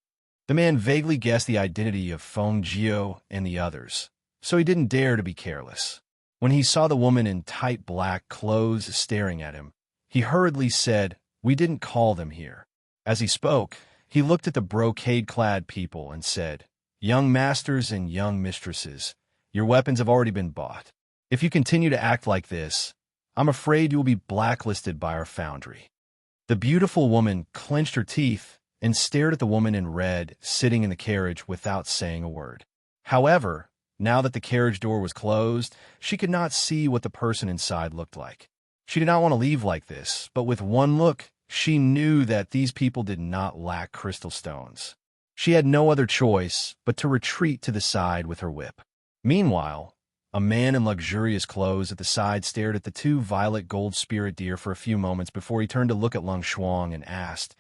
The man vaguely guessed the identity of Feng Jiao and the others, so he didn't dare to be careless. When he saw the woman in tight black clothes staring at him, he hurriedly said, "We didn't call them here." As he spoke, he looked at the brocade-clad people and said, "Young masters and young mistresses, your weapons have already been bought. If you continue to act like this, I'm afraid you will be blacklisted by our foundry." The beautiful woman clenched her teeth and stared at the woman in red sitting in the carriage without saying a word. However, now that the carriage door was closed, she could not see what the person inside looked like. She did not want to leave like this, but with one look, she knew that these people did not lack crystal stones. She had no other choice but to retreat to the side with her whip. Meanwhile, a man in luxurious clothes at the side stared at the two violet gold spirit deer for a few moments before he turned to look at Lung Shuang and asked,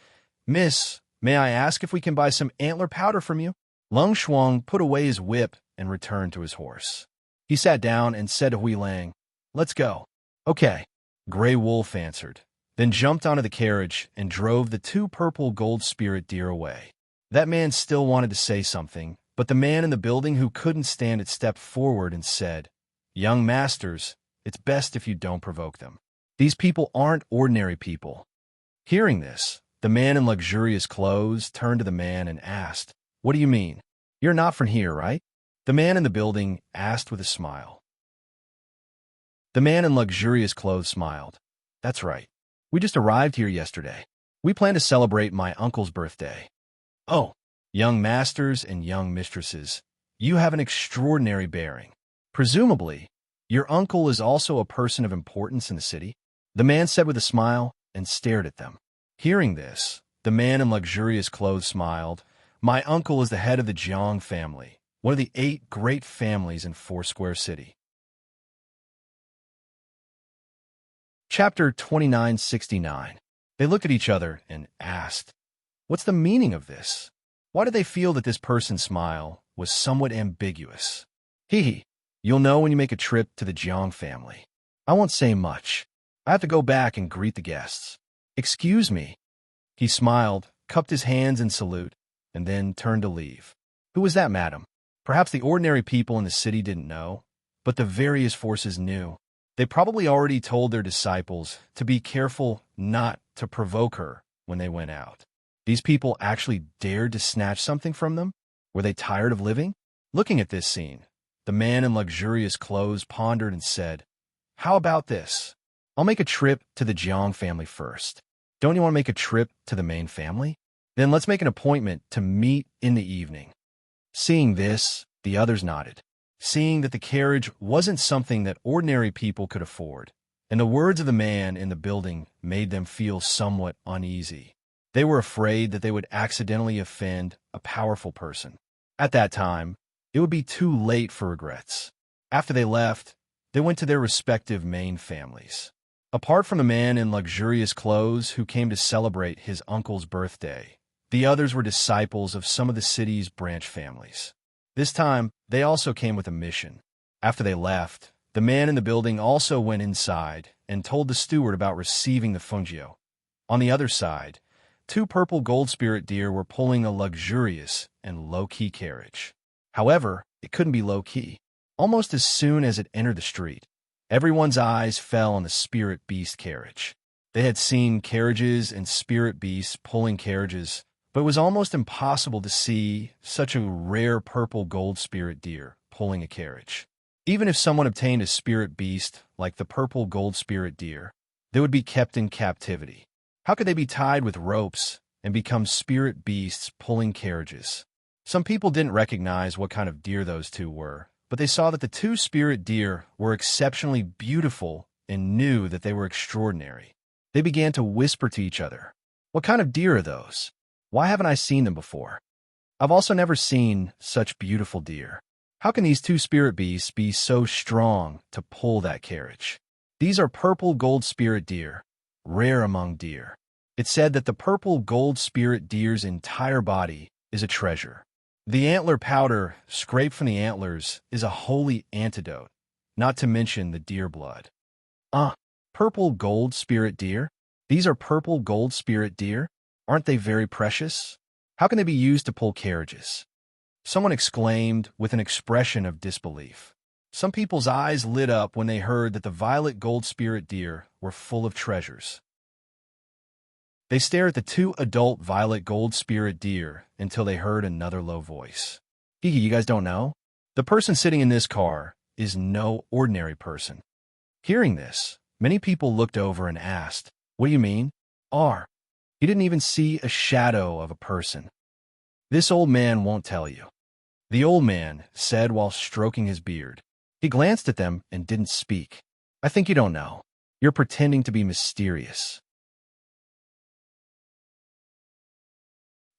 "Miss, may I ask if we can buy some antler powder from you?" Lung Shuang put away his whip and returned to his horse. He sat down and said to Hui Lang, "Let's go." "Okay," Gray Wolf answered, then jumped onto the carriage and drove the two purple gold spirit deer away. That man still wanted to say something, but the man in the building who couldn't stand it stepped forward and said, "Young masters, it's best if you don't provoke them. These people aren't ordinary people." Hearing this, the man in luxurious clothes turned to the man and asked, "What do you mean? You're not from here, right?" The man in the building asked with a smile. The man in luxurious clothes smiled. "That's right. We just arrived here yesterday. We plan to celebrate my uncle's birthday." "Oh, young masters and young mistresses, you have an extraordinary bearing. Presumably, your uncle is also a person of importance in the city?" the man said with a smile and stared at them. Hearing this, the man in luxurious clothes smiled. "My uncle is the head of the Jiang family, one of the 8 great families in Foursquare City." Chapter 2969. They looked at each other and asked, "What's the meaning of this?" Why did they feel that this person's smile was somewhat ambiguous? "Hee, you'll know when you make a trip to the Jiang family. I won't say much. I have to go back and greet the guests." "Excuse me." He smiled, cupped his hands in salute, and then turned to leave. Who was that, madam? Perhaps the ordinary people in the city didn't know, but the various forces knew. They probably already told their disciples to be careful not to provoke her when they went out. These people actually dared to snatch something from them? Were they tired of living? Looking at this scene, the man in luxurious clothes pondered and said, "How about this? I'll make a trip to the Jiang family first. Don't you want to make a trip to the main family? Then let's make an appointment to meet in the evening." Seeing this, the others nodded, seeing that the carriage wasn't something that ordinary people could afford, and the words of the man in the building made them feel somewhat uneasy. They were afraid that they would accidentally offend a powerful person. At that time, it would be too late for regrets. After they left, they went to their respective main families. Apart from the man in luxurious clothes who came to celebrate his uncle's birthday, the others were disciples of some of the city's branch families. This time, they also came with a mission. After they left, the man in the building also went inside and told the steward about receiving the fungio. On the other side, 2 purple gold spirit deer were pulling a luxurious and low-key carriage. However, it couldn't be low-key. Almost as soon as it entered the street, everyone's eyes fell on the spirit beast carriage. They had seen carriages and spirit beasts pulling carriages, but it was almost impossible to see such a rare purple gold spirit deer pulling a carriage. Even if someone obtained a spirit beast like the purple gold spirit deer, they would be kept in captivity. How could they be tied with ropes and become spirit beasts pulling carriages? Some people didn't recognize what kind of deer those 2 were, but they saw that the 2 spirit deer were exceptionally beautiful and knew that they were extraordinary. They began to whisper to each other, "What kind of deer are those? Why haven't I seen them before? I've also never seen such beautiful deer. How can these 2 spirit beasts be so strong to pull that carriage? These are purple gold spirit deer, rare among deer." It's said that the purple gold spirit deer's entire body is a treasure. The antler powder, scraped from the antlers, is a holy antidote, not to mention the deer blood. Purple gold spirit deer? These are purple gold spirit deer? Aren't they very precious? How can they be used to pull carriages? Someone exclaimed with an expression of disbelief. Some people's eyes lit up when they heard that the violet gold spirit deer were full of treasures. They stared at the two adult violet gold spirit deer until they heard another low voice. Kiki, you guys don't know? The person sitting in this car is no ordinary person. Hearing this, many people looked over and asked, "What do you mean?" He didn't even see a shadow of a person. "This old man won't tell you," the old man said while stroking his beard. He glanced at them and didn't speak. "I think you don't know. You're pretending to be mysterious."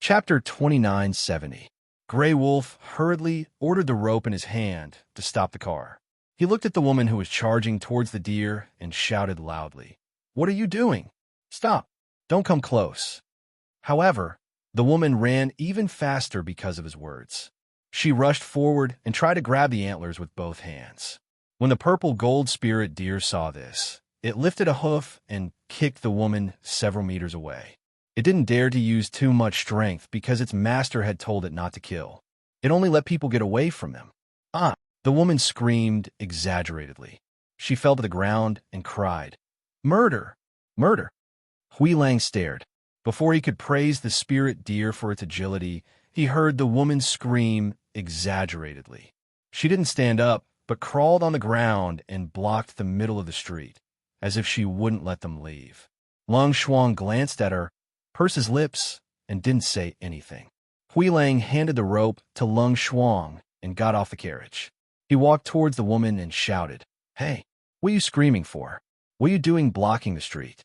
Chapter 2970. Grey Wolf hurriedly ordered the rope in his hand to stop the car. He looked at the woman who was charging towards the deer and shouted loudly, "What are you doing? Stop! Don't come close." However, the woman ran even faster because of his words. She rushed forward and tried to grab the antlers with both hands. When the purple gold spirit deer saw this, it lifted a hoof and kicked the woman several meters away. It didn't dare to use too much strength because its master had told it not to kill. It only let people get away from them. The woman screamed exaggeratedly. She fell to the ground and cried, "Murder! Murder!" Hui Lang stared. Before he could praise the spirit deer for its agility, he heard the woman scream exaggeratedly. She didn't stand up, but crawled on the ground and blocked the middle of the street, as if she wouldn't let them leave. Lung Shuang glanced at her, pursed his lips, and didn't say anything. Hui Lang handed the rope to Lung Shuang and got off the carriage. He walked towards the woman and shouted, "Hey, what are you screaming for? What are you doing blocking the street?"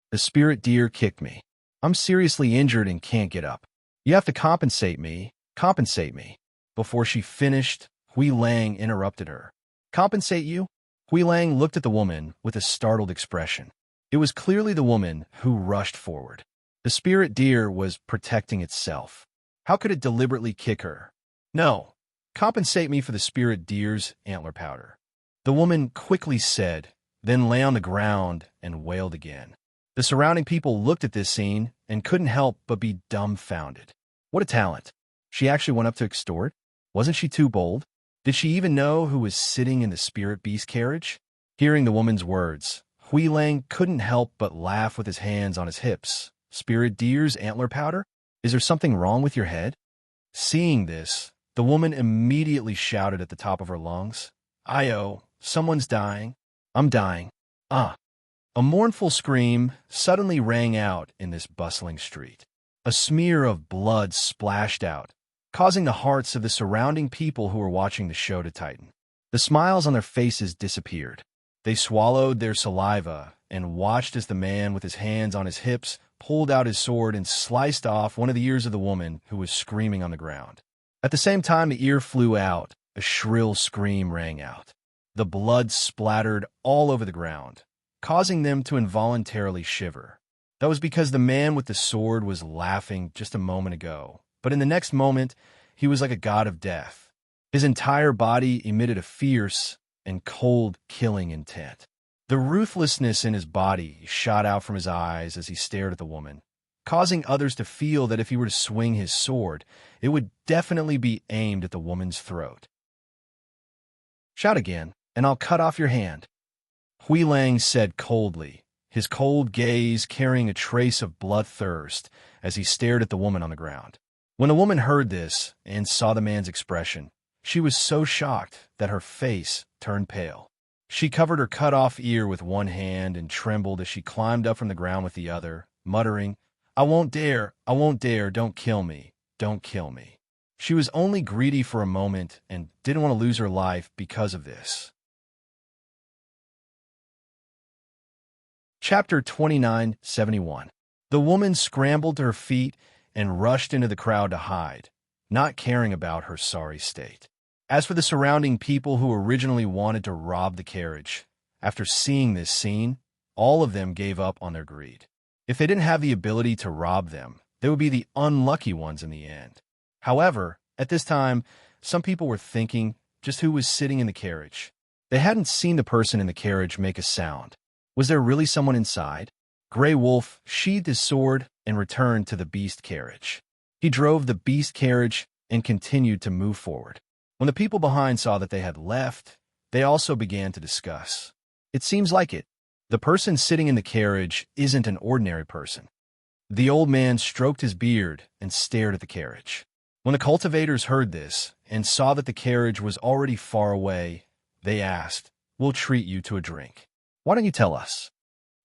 "The spirit deer kicked me. I'm seriously injured and can't get up. You have to compensate me. Compensate me." Before she finished, Hui Lang interrupted her. "Compensate you?" Hui Lang looked at the woman with a startled expression. It was clearly the woman who rushed forward. The spirit deer was protecting itself. How could it deliberately kick her? "No, compensate me for the spirit deer's antler powder," the woman quickly said, then lay on the ground and wailed again. The surrounding people looked at this scene and couldn't help but be dumbfounded. What a talent. She actually went up to extort? Wasn't she too bold? Did she even know who was sitting in the spirit beast carriage? Hearing the woman's words, Hui Lang couldn't help but laugh with his hands on his hips. "Spirit deer's antler powder? Is there something wrong with your head?" Seeing this, the woman immediately shouted at the top of her lungs, "Io, someone's dying. I'm dying." A mournful scream suddenly rang out in this bustling street. A smear of blood splashed out, causing the hearts of the surrounding people who were watching the show to tighten. The smiles on their faces disappeared. They swallowed their saliva and watched as the man with his hands on his hips pulled out his sword and sliced off one of the ears of the woman who was screaming on the ground. At the same time the ear flew out, a shrill scream rang out. The blood splattered all over the ground, causing them to involuntarily shiver. That was because the man with the sword was laughing just a moment ago, but in the next moment, he was like a god of death. His entire body emitted a fierce and cold killing intent. The ruthlessness in his body shot out from his eyes as he stared at the woman, causing others to feel that if he were to swing his sword, it would definitely be aimed at the woman's throat. "Shout again, and I'll cut off your hand," Hui Lang said coldly, his cold gaze carrying a trace of bloodthirst as he stared at the woman on the ground. When the woman heard this and saw the man's expression, she was so shocked that her face turned pale. She covered her cut-off ear with one hand and trembled as she climbed up from the ground with the other, muttering, I won't dare, don't kill me, don't kill me." She was only greedy for a moment and didn't want to lose her life because of this. Chapter 2971. The woman scrambled to her feet and rushed into the crowd to hide, not caring about her sorry state. As for the surrounding people who originally wanted to rob the carriage, after seeing this scene, all of them gave up on their greed. If they didn't have the ability to rob them, they would be the unlucky ones in the end. However, At this time, some people were thinking just who was sitting in the carriage. They hadn't seen the person in the carriage make a sound. Was there really someone inside? Grey Wolf sheathed his sword and returned to the beast carriage. He drove the beast carriage and continued to move forward. When the people behind saw that they had left, they also began to discuss. It seems like it. The person sitting in the carriage isn't an ordinary person. The old man stroked his beard and stared at the carriage. When the cultivators heard this and saw that the carriage was already far away, they asked, "We'll treat you to a drink. Why don't you tell us?"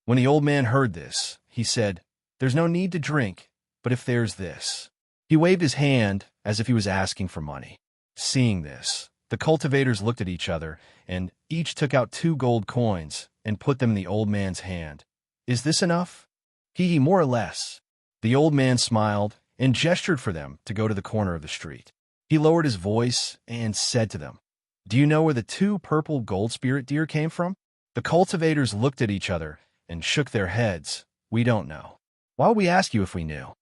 When the old man heard this, he said, "There's no need to drink, but if there's this." He waved his hand as if he was asking for money. Seeing this, the cultivators looked at each other, and each took out 2 gold coins and put them in the old man's hand. "Is this enough?" "Hee, more or less." The old man smiled and gestured for them to go to the corner of the street. He lowered his voice and said to them, "Do you know where the 2 purple gold spirit deer came from?" The cultivators looked at each other and shook their heads. "We don't know." "Why would we ask you if we knew?"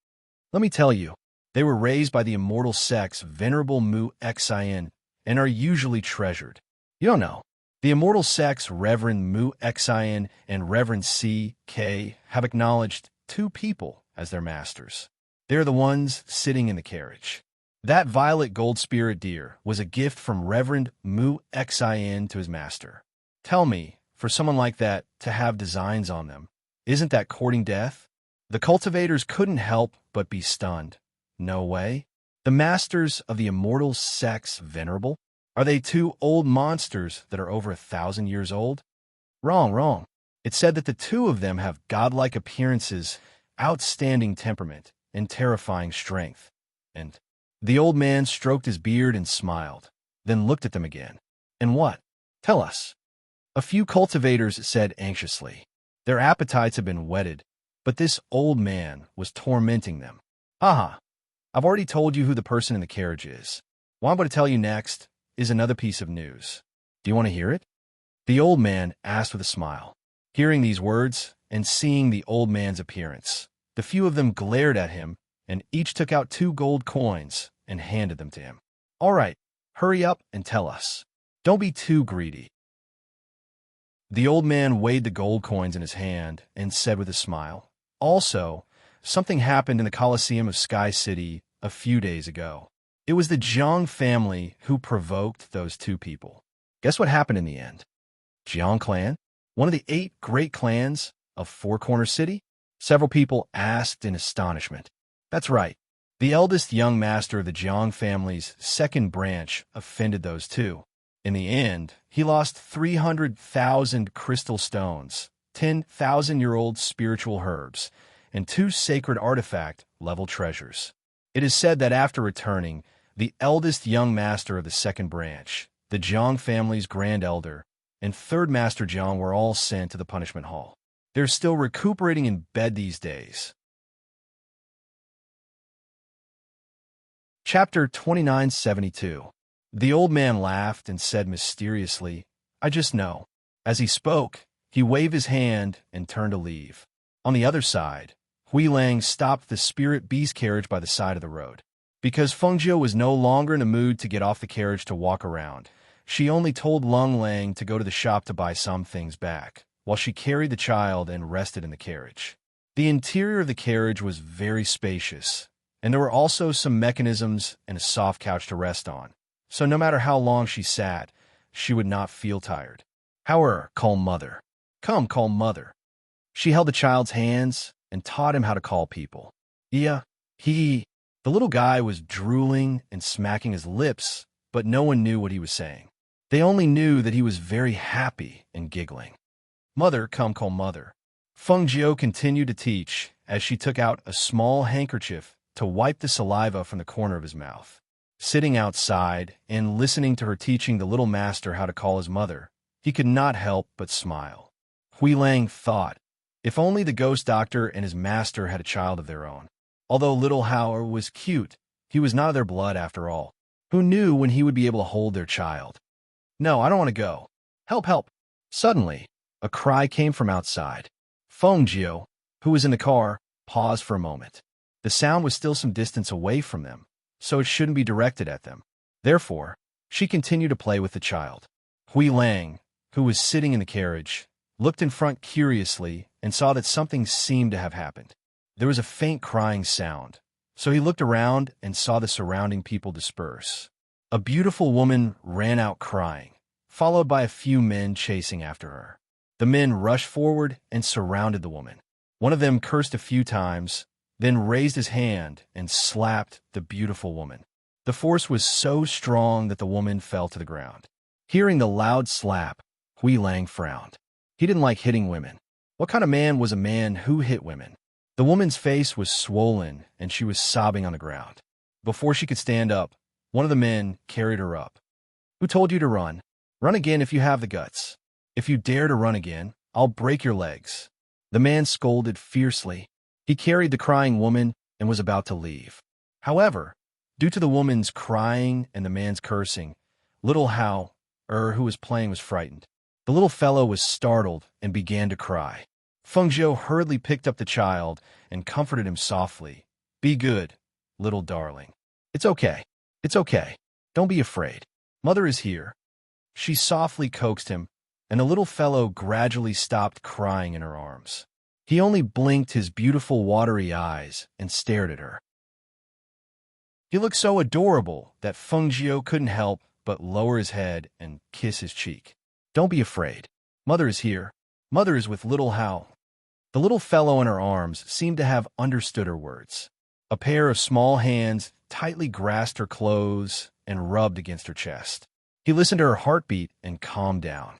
"Let me tell you. They were raised by the immortal sex Venerable Mu Xian and are usually treasured." "You don't know." "The immortal sex Reverend Mu Xian and Reverend C.K. have acknowledged 2 people as their masters. They're the ones sitting in the carriage. That violet gold spirit deer was a gift from Reverend Mu Xian to his master. Tell me, for someone like that to have designs on them, isn't that courting death?" The cultivators couldn't help but be stunned. "No way. The masters of the immortal sex Venerable? Are they 2 old monsters that are over 1,000 years old?" Wrong. It said that the 2 of them have godlike appearances, outstanding temperament, and terrifying strength. And the old man stroked his beard and smiled, then looked at them again. "And what? Tell us." A few cultivators said anxiously. Their appetites had been whetted, but this old man was tormenting them. "Haha. I've already told you who the person in the carriage is. What I'm going to tell you next is another piece of news. Do you want to hear it?" The old man asked with a smile. Hearing these words and seeing the old man's appearance, the few of them glared at him, and each took out 2 gold coins and handed them to him. "All right, hurry up and tell us. Don't be too greedy." The old man weighed the gold coins in his hand and said with a smile, "Also, something happened in the Colosseum of Sky City a few days ago. It was the Jiang family who provoked those 2 people. Guess what happened in the end?" "Jiang clan? One of the 8 great clans of Four Corner City?" Several people asked in astonishment. "That's right. The eldest young master of the Jiang family's 2nd branch offended those 2. In the end, he lost 300,000 crystal stones, 10,000-year-old spiritual herbs, and 2 sacred artifact-level treasures. It is said that after returning, the eldest young master of the 2nd branch, the Jiang family's grand elder, and 3rd Master Jiang were all sent to the punishment hall. They're still recuperating in bed these days." Chapter 2972. The old man laughed and said mysteriously, "I just know." As he spoke, he waved his hand and turned to leave. On the other side, Hui Lang stopped the spirit beast carriage by the side of the road. Because Feng Jiu was no longer in a mood to get off the carriage to walk around, she only told Lung Lang to go to the shop to buy some things back, while she carried the child and rested in the carriage. The interior of the carriage was very spacious, and there were also some mechanisms and a soft couch to rest on, so no matter how long she sat, she would not feel tired. "However, calm mother. Come, calm mother." She held the child's hands and taught him how to call people. "Yeah, he." The little guy was drooling and smacking his lips, but no one knew what he was saying. They only knew that he was very happy and giggling. "Mother, come, calm mother." Feng Jiu continued to teach as she took out a small handkerchief to wipe the saliva from the corner of his mouth. Sitting outside and listening to her teaching the little master how to call his mother, he could not help but smile. Hui Lang thought, if only the ghost doctor and his master had a child of their own. Although little Hauer was cute, he was not of their blood after all. Who knew when he would be able to hold their child? "No, I don't want to go. Help, help." Suddenly, a cry came from outside. Feng Jiu, who was in the car, paused for a moment. The sound was still some distance away from them, so it shouldn't be directed at them. Therefore, she continued to play with the child. Hui Lang, who was sitting in the carriage, looked in front curiously and saw that something seemed to have happened. There was a faint crying sound, so he looked around and saw the surrounding people disperse. A beautiful woman ran out crying, followed by a few men chasing after her. The men rushed forward and surrounded the woman. One of them cursed a few times, then raised his hand and slapped the beautiful woman. The force was so strong that the woman fell to the ground. Hearing the loud slap, Hui Lang frowned. He didn't like hitting women. What kind of man was a man who hit women? The woman's face was swollen and she was sobbing on the ground. Before she could stand up, one of the men carried her up. Who told you to run? Run again if you have the guts. If you dare to run again, I'll break your legs. The man scolded fiercely. He carried the crying woman and was about to leave. However, due to the woman's crying and the man's cursing, little Hao, who was playing, was frightened. The little fellow was startled and began to cry. Feng Zhou hurriedly picked up the child and comforted him softly. Be good, little darling. It's okay. It's okay. Don't be afraid. Mother is here. She softly coaxed him, and the little fellow gradually stopped crying in her arms. He only blinked his beautiful watery eyes and stared at her. He looked so adorable that Feng Zhou couldn't help but lower his head and kiss his cheek. Don't be afraid. Mother is here. Mother is with little Hao. The little fellow in her arms seemed to have understood her words. A pair of small hands tightly grasped her clothes and rubbed against her chest. He listened to her heartbeat and calmed down.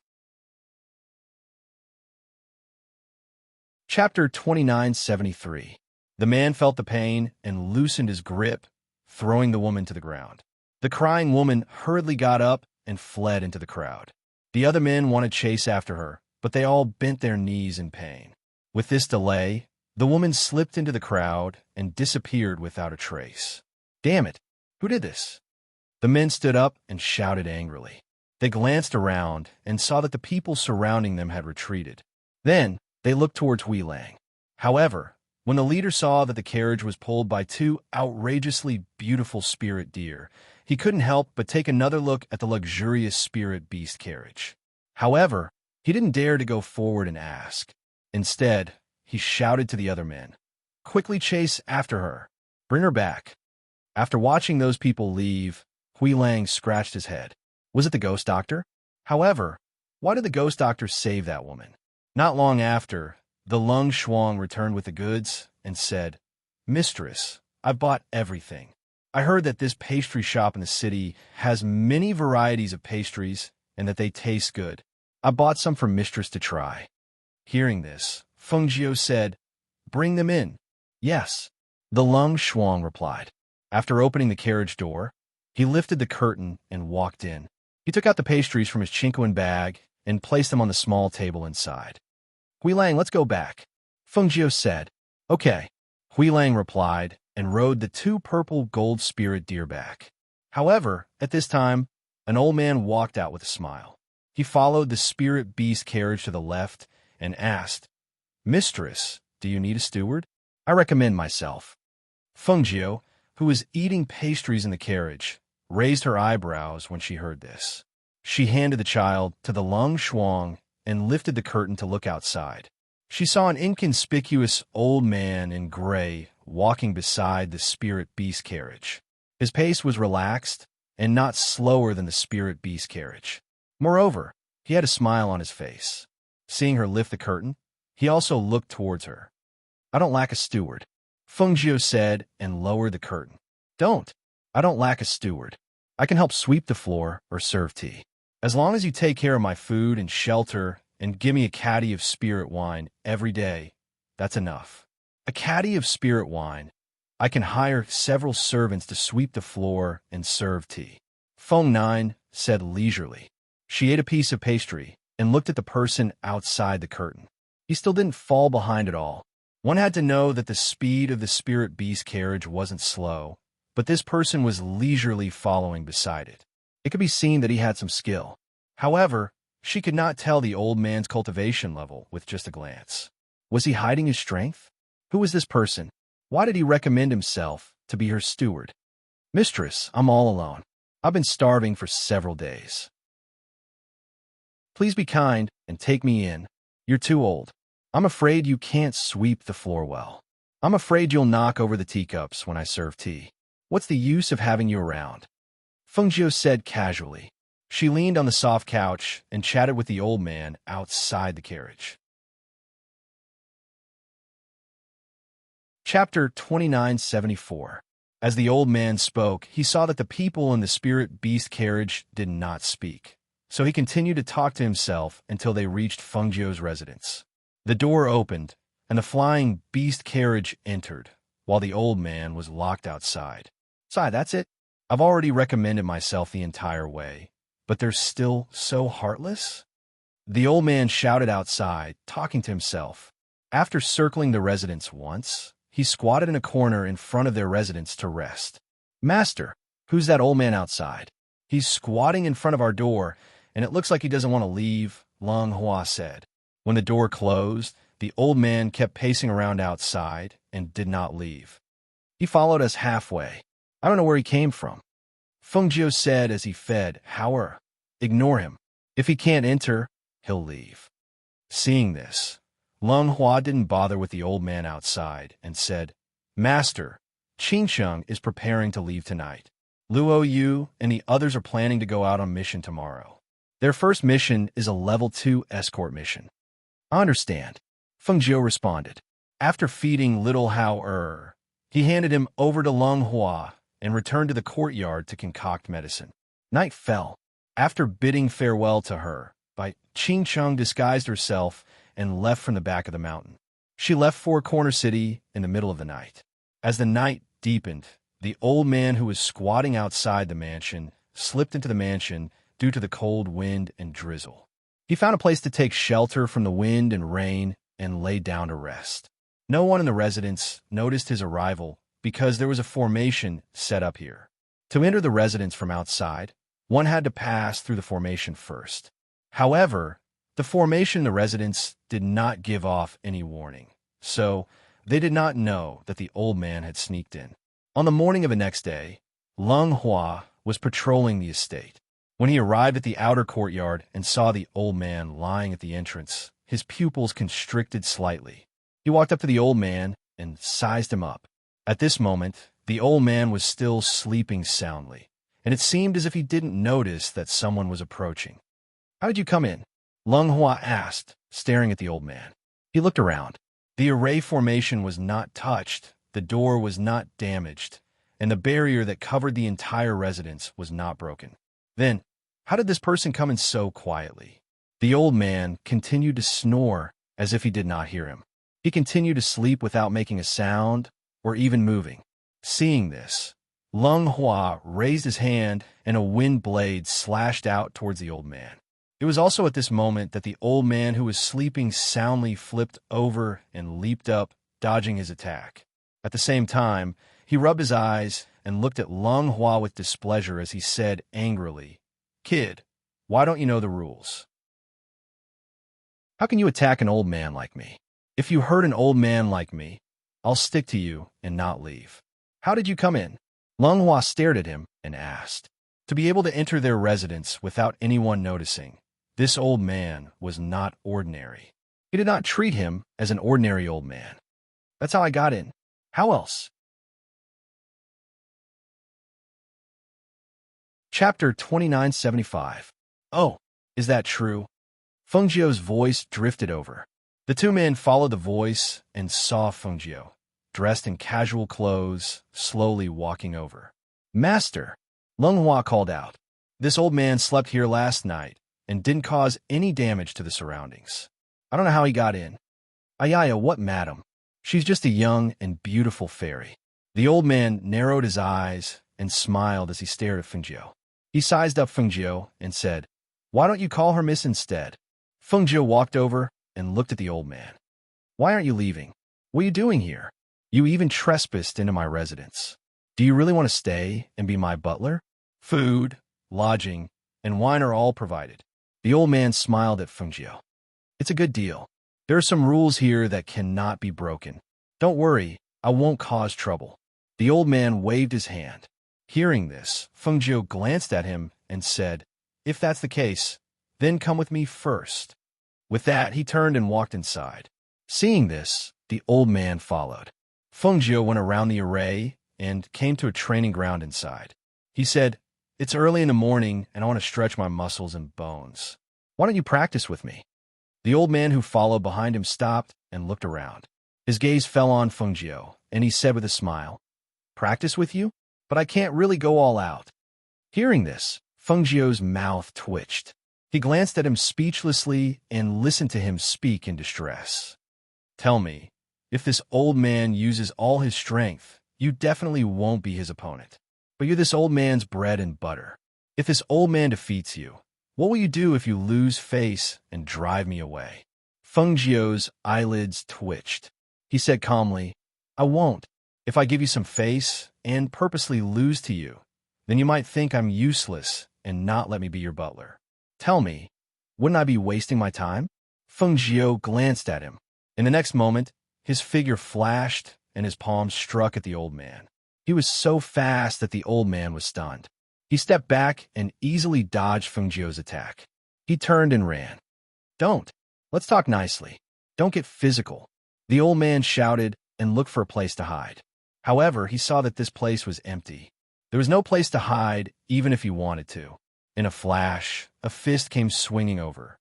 Chapter 2973. The man felt the pain and loosened his grip, throwing the woman to the ground. The crying woman hurriedly got up and fled into the crowd. The other men wanted to chase after her, but they all bent their knees in pain. With this delay, the woman slipped into the crowd and disappeared without a trace. Damn it! Who did this? The men stood up and shouted angrily. They glanced around and saw that the people surrounding them had retreated. Then, they looked towards Hui Lang. However, when the leader saw that the carriage was pulled by two outrageously beautiful spirit deer, he couldn't help but take another look at the luxurious spirit beast carriage. However, he didn't dare to go forward and ask. Instead, he shouted to the other men, "Quickly chase after her. Bring her back." After watching those people leave, Hui Lang scratched his head. Was it the ghost doctor? However, why did the ghost doctor save that woman? Not long after, the Lung Shuang returned with the goods and said, "Mistress, I bought everything. I heard that this pastry shop in the city has many varieties of pastries and that they taste good. I bought some for mistress to try." Hearing this, Feng Zhou said, "Bring them in." "Yes," the Lung Shuang replied. After opening the carriage door, he lifted the curtain and walked in. He took out the pastries from his chinquan bag and placed them on the small table inside. "Hui Lang, let's go back," Feng Zhou said. "Okay," Hui Lang replied and rode the two purple gold spirit deer back. However, at this time, an old man walked out with a smile. He followed the spirit beast carriage to the left and asked, "Mistress, do you need a steward? I recommend myself." Feng Zhou, who was eating pastries in the carriage, raised her eyebrows when she heard this. She handed the child to the Lung Shuang and lifted the curtain to look outside. She saw an inconspicuous old man in gray walking beside the spirit beast carriage. His pace was relaxed and not slower than the spirit beast carriage. Moreover, he had a smile on his face. Seeing her lift the curtain, he also looked towards her. "I don't lack a steward," Feng Zhou said and lowered the curtain. I don't lack a steward. I can help sweep the floor or serve tea. As long as you take care of my food and shelter and give me a caddy of spirit wine every day, that's enough." A caddy of spirit wine. I can hire several servants to sweep the floor and serve tea, Feng Nine said leisurely. She ate a piece of pastry and looked at the person outside the curtain. He still didn't fall behind at all. One had to know that the speed of the spirit beast carriage wasn't slow, but this person was leisurely following beside it. It could be seen that he had some skill. However, she could not tell the old man's cultivation level with just a glance. Was he hiding his strength? Who was this person? Why did he recommend himself to be her steward? Mistress, I'm all alone. I've been starving for several days. Please be kind and take me in. You're too old. I'm afraid you can't sweep the floor well. I'm afraid you'll knock over the teacups when I serve tea. What's the use of having you around? Fengjiu said casually. She leaned on the soft couch and chatted with the old man outside the carriage. Chapter 2974. As the old man spoke, he saw that the people in the spirit beast carriage did not speak. So he continued to talk to himself until they reached Fengjiu's residence. The door opened, and the flying beast carriage entered, while the old man was locked outside. "Sai, that's it. I've already recommended myself the entire way, but they're still so heartless?" The old man shouted outside, talking to himself. After circling the residence once, he squatted in a corner in front of their residence to rest. "Master, who's that old man outside? He's squatting in front of our door, and it looks like he doesn't want to leave," Lung Hua said. When the door closed, the old man kept pacing around outside and did not leave. "He followed us halfway. I don't know where he came from," Fengjiu said as he fed. "However, ignore him. If he can't enter, he'll leave." Seeing this, Lung Hua didn't bother with the old man outside and said, "Master, Qingsheng is preparing to leave tonight. Luo Yu and the others are planning to go out on mission tomorrow. Their first mission is a level 2 escort mission." "I understand," Fengjiu responded. After feeding little Hao he handed him over to Lung Hua and returned to the courtyard to concoct medicine. Night fell. After bidding farewell to her, Qingsheng disguised herself and left from the back of the mountain. She left Four Corner City in the middle of the night. As the night deepened, the old man who was squatting outside the mansion slipped into the mansion due to the cold wind and drizzle. He found a place to take shelter from the wind and rain and lay down to rest. No one in the residence noticed his arrival because there was a formation set up here. To enter the residence from outside, one had to pass through the formation first. However, the formation in the residence did not give off any warning, so they did not know that the old man had sneaked in. On the morning of the next day, Lung Hua was patrolling the estate. When he arrived at the outer courtyard and saw the old man lying at the entrance, his pupils constricted slightly. He walked up to the old man and sized him up. At this moment, the old man was still sleeping soundly, and it seemed as if he didn't notice that someone was approaching. "How did you come in?" Lung Hua asked, staring at the old man. He looked around. The array formation was not touched, the door was not damaged, and the barrier that covered the entire residence was not broken. Then, how did this person come in so quietly? The old man continued to snore as if he did not hear him. He continued to sleep without making a sound or even moving. Seeing this, Lung Hua raised his hand and a wind blade slashed out towards the old man. It was also at this moment that the old man who was sleeping soundly flipped over and leaped up, dodging his attack. At the same time, he rubbed his eyes and looked at Lung Hua with displeasure as he said angrily, "Kid, why don't you know the rules? How can you attack an old man like me? If you hurt an old man like me, I'll stick to you and not leave. How did you come in?" Lung Hua stared at him and asked. To be able to enter their residence without anyone noticing, this old man was not ordinary. He did not treat him as an ordinary old man. "That's how I got in. How else?" Chapter 2975. "Oh, is that true?" Fengjiu's voice drifted over. The two men followed the voice and saw Fengjiu, dressed in casual clothes, slowly walking over. "Master," Lung Hua called out. "This old man slept here last night and didn't cause any damage to the surroundings. I don't know how he got in." "Ayaya, what madam? She's just a young and beautiful fairy." The old man narrowed his eyes and smiled as he stared at Fengjiu. He sized up Fengjiu and said, "Why don't you call her Miss instead?" Fengjiu walked over and looked at the old man. "Why aren't you leaving? What are you doing here? You even trespassed into my residence. Do you really want to stay and be my butler? Food, lodging, and wine are all provided." The old man smiled at Fengjiu. "It's a good deal. There are some rules here that cannot be broken. Don't worry, I won't cause trouble." The old man waved his hand. Hearing this, Feng Jiu glanced at him and said, "If that's the case, then come with me first." With that, he turned and walked inside. Seeing this, the old man followed. Feng Jiu went around the array and came to a training ground inside. He said, "It's early in the morning and I want to stretch my muscles and bones. Why don't you practice with me?" The old man who followed behind him stopped and looked around. His gaze fell on Feng Jiu, and he said with a smile, "Practice with you? But I can't really go all out." Hearing this, Feng Jiu's mouth twitched. He glanced at him speechlessly and listened to him speak in distress. "Tell me, if this old man uses all his strength, you definitely won't be his opponent. But you're this old man's bread and butter. If this old man defeats you, what will you do if you lose face and drive me away?" Feng Jiu's eyelids twitched. He said calmly, "I won't. If I give you some face and purposely lose to you, then you might think I'm useless and not let me be your butler. Tell me, wouldn't I be wasting my time?" Feng Jiu glanced at him. In the next moment, his figure flashed and his palm struck at the old man. He was so fast that the old man was stunned. He stepped back and easily dodged Feng Jiu's attack. He turned and ran. "Don't. Let's talk nicely. Don't get physical." The old man shouted and looked for a place to hide. However, he saw that this place was empty. There was no place to hide, even if he wanted to. In a flash, a fist came swinging over.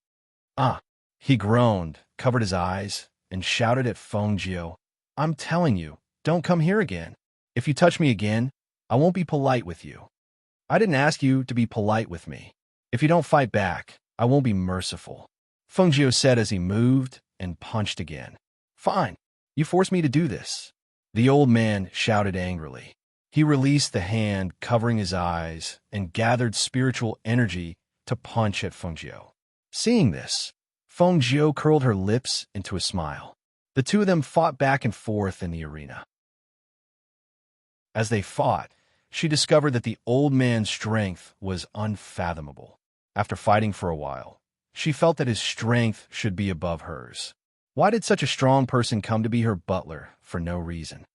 "Ah!" He groaned, covered his eyes, and shouted at Feng Jiu, "I'm telling you, don't come here again. If you touch me again, I won't be polite with you. I didn't ask you to be polite with me. If you don't fight back, I won't be merciful." Feng Jiu said as he moved and punched again. "Fine. You forced me to do this." The old man shouted angrily. He released the hand covering his eyes and gathered spiritual energy to punch at Feng Jiu. Seeing this, Feng Jiu curled her lips into a smile. The two of them fought back and forth in the arena. As they fought, she discovered that the old man's strength was unfathomable. After fighting for a while, she felt that his strength should be above hers. Why did such a strong person come to be her butler for no reason?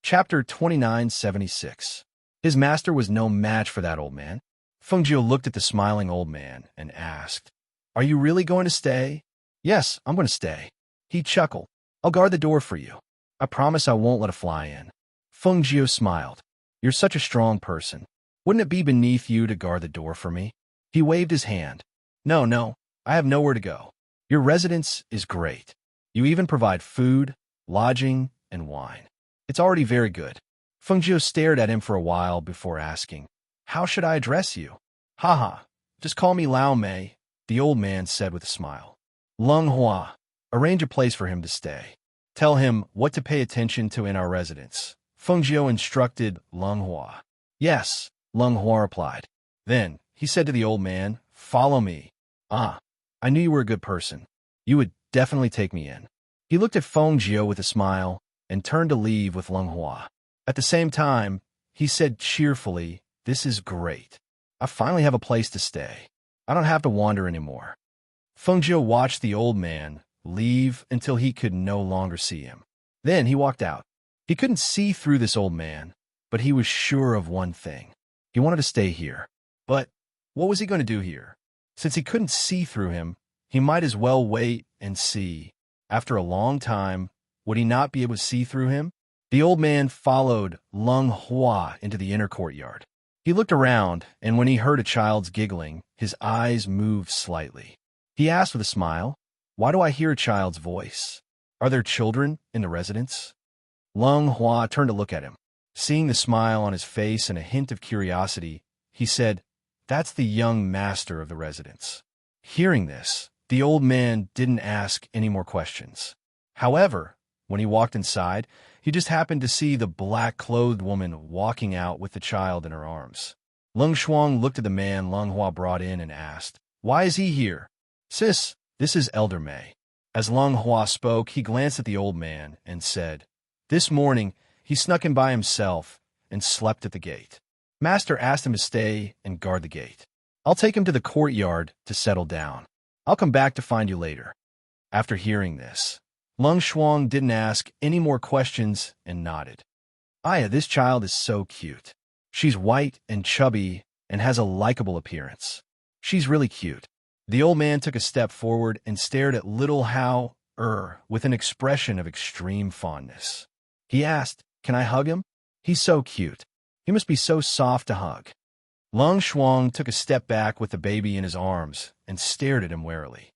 Chapter 2976. His master was no match for that old man. Feng Jiu looked at the smiling old man and asked, "Are you really going to stay?" "Yes, I'm going to stay." He chuckled. "I'll guard the door for you. I promise I won't let a fly in." Feng Jiu smiled. "You're such a strong person. Wouldn't it be beneath you to guard the door for me?" He waved his hand. No, I have nowhere to go. Your residence is great. You even provide food, lodging, and wine. It's already very good." Feng Jiu stared at him for a while before asking, "How should I address you?" "Haha, just call me Lao Mei," the old man said with a smile. "Lung Hua, arrange a place for him to stay. Tell him what to pay attention to in our residence." Feng Jiu instructed Lung Hua. "Yes," Lung Hua replied. Then he said to the old man, "Follow me." "Ah, I knew you were a good person. You would definitely take me in." He looked at Feng Jiu with a smile and turned to leave with Lung Hua. At the same time, he said cheerfully, "This is great. I finally have a place to stay. I don't have to wander anymore." Feng Jiu watched the old man leave until he could no longer see him. Then he walked out. He couldn't see through this old man, but he was sure of one thing. He wanted to stay here. But what was he going to do here? Since he couldn't see through him, he might as well wait and see. After a long time, would he not be able to see through him? The old man followed Lung Hua into the inner courtyard. He looked around, and when he heard a child's giggling, his eyes moved slightly. He asked with a smile, "Why do I hear a child's voice? Are there children in the residence?" Lung Hua turned to look at him. Seeing the smile on his face and a hint of curiosity, he said, "That's the young master of the residence." Hearing this, the old man didn't ask any more questions. However, when he walked inside, he just happened to see the black-clothed woman walking out with the child in her arms. Lung Shuang looked at the man Lung Hua brought in and asked, "Why is he here?" "Sis, this is Elder Mei." As Lung Hua spoke, he glanced at the old man and said, "This morning, he snuck in by himself and slept at the gate. Master asked him to stay and guard the gate. I'll take him to the courtyard to settle down. I'll come back to find you later." After hearing this, Lung Shuang didn't ask any more questions and nodded. Aya, this child is so cute. She's white and chubby and has a likable appearance. She's really cute. The old man took a step forward and stared at little Hao with an expression of extreme fondness. He asked, "Can I hug him? He's so cute. He must be so soft to hug." Lung Shuang took a step back with the baby in his arms and stared at him warily.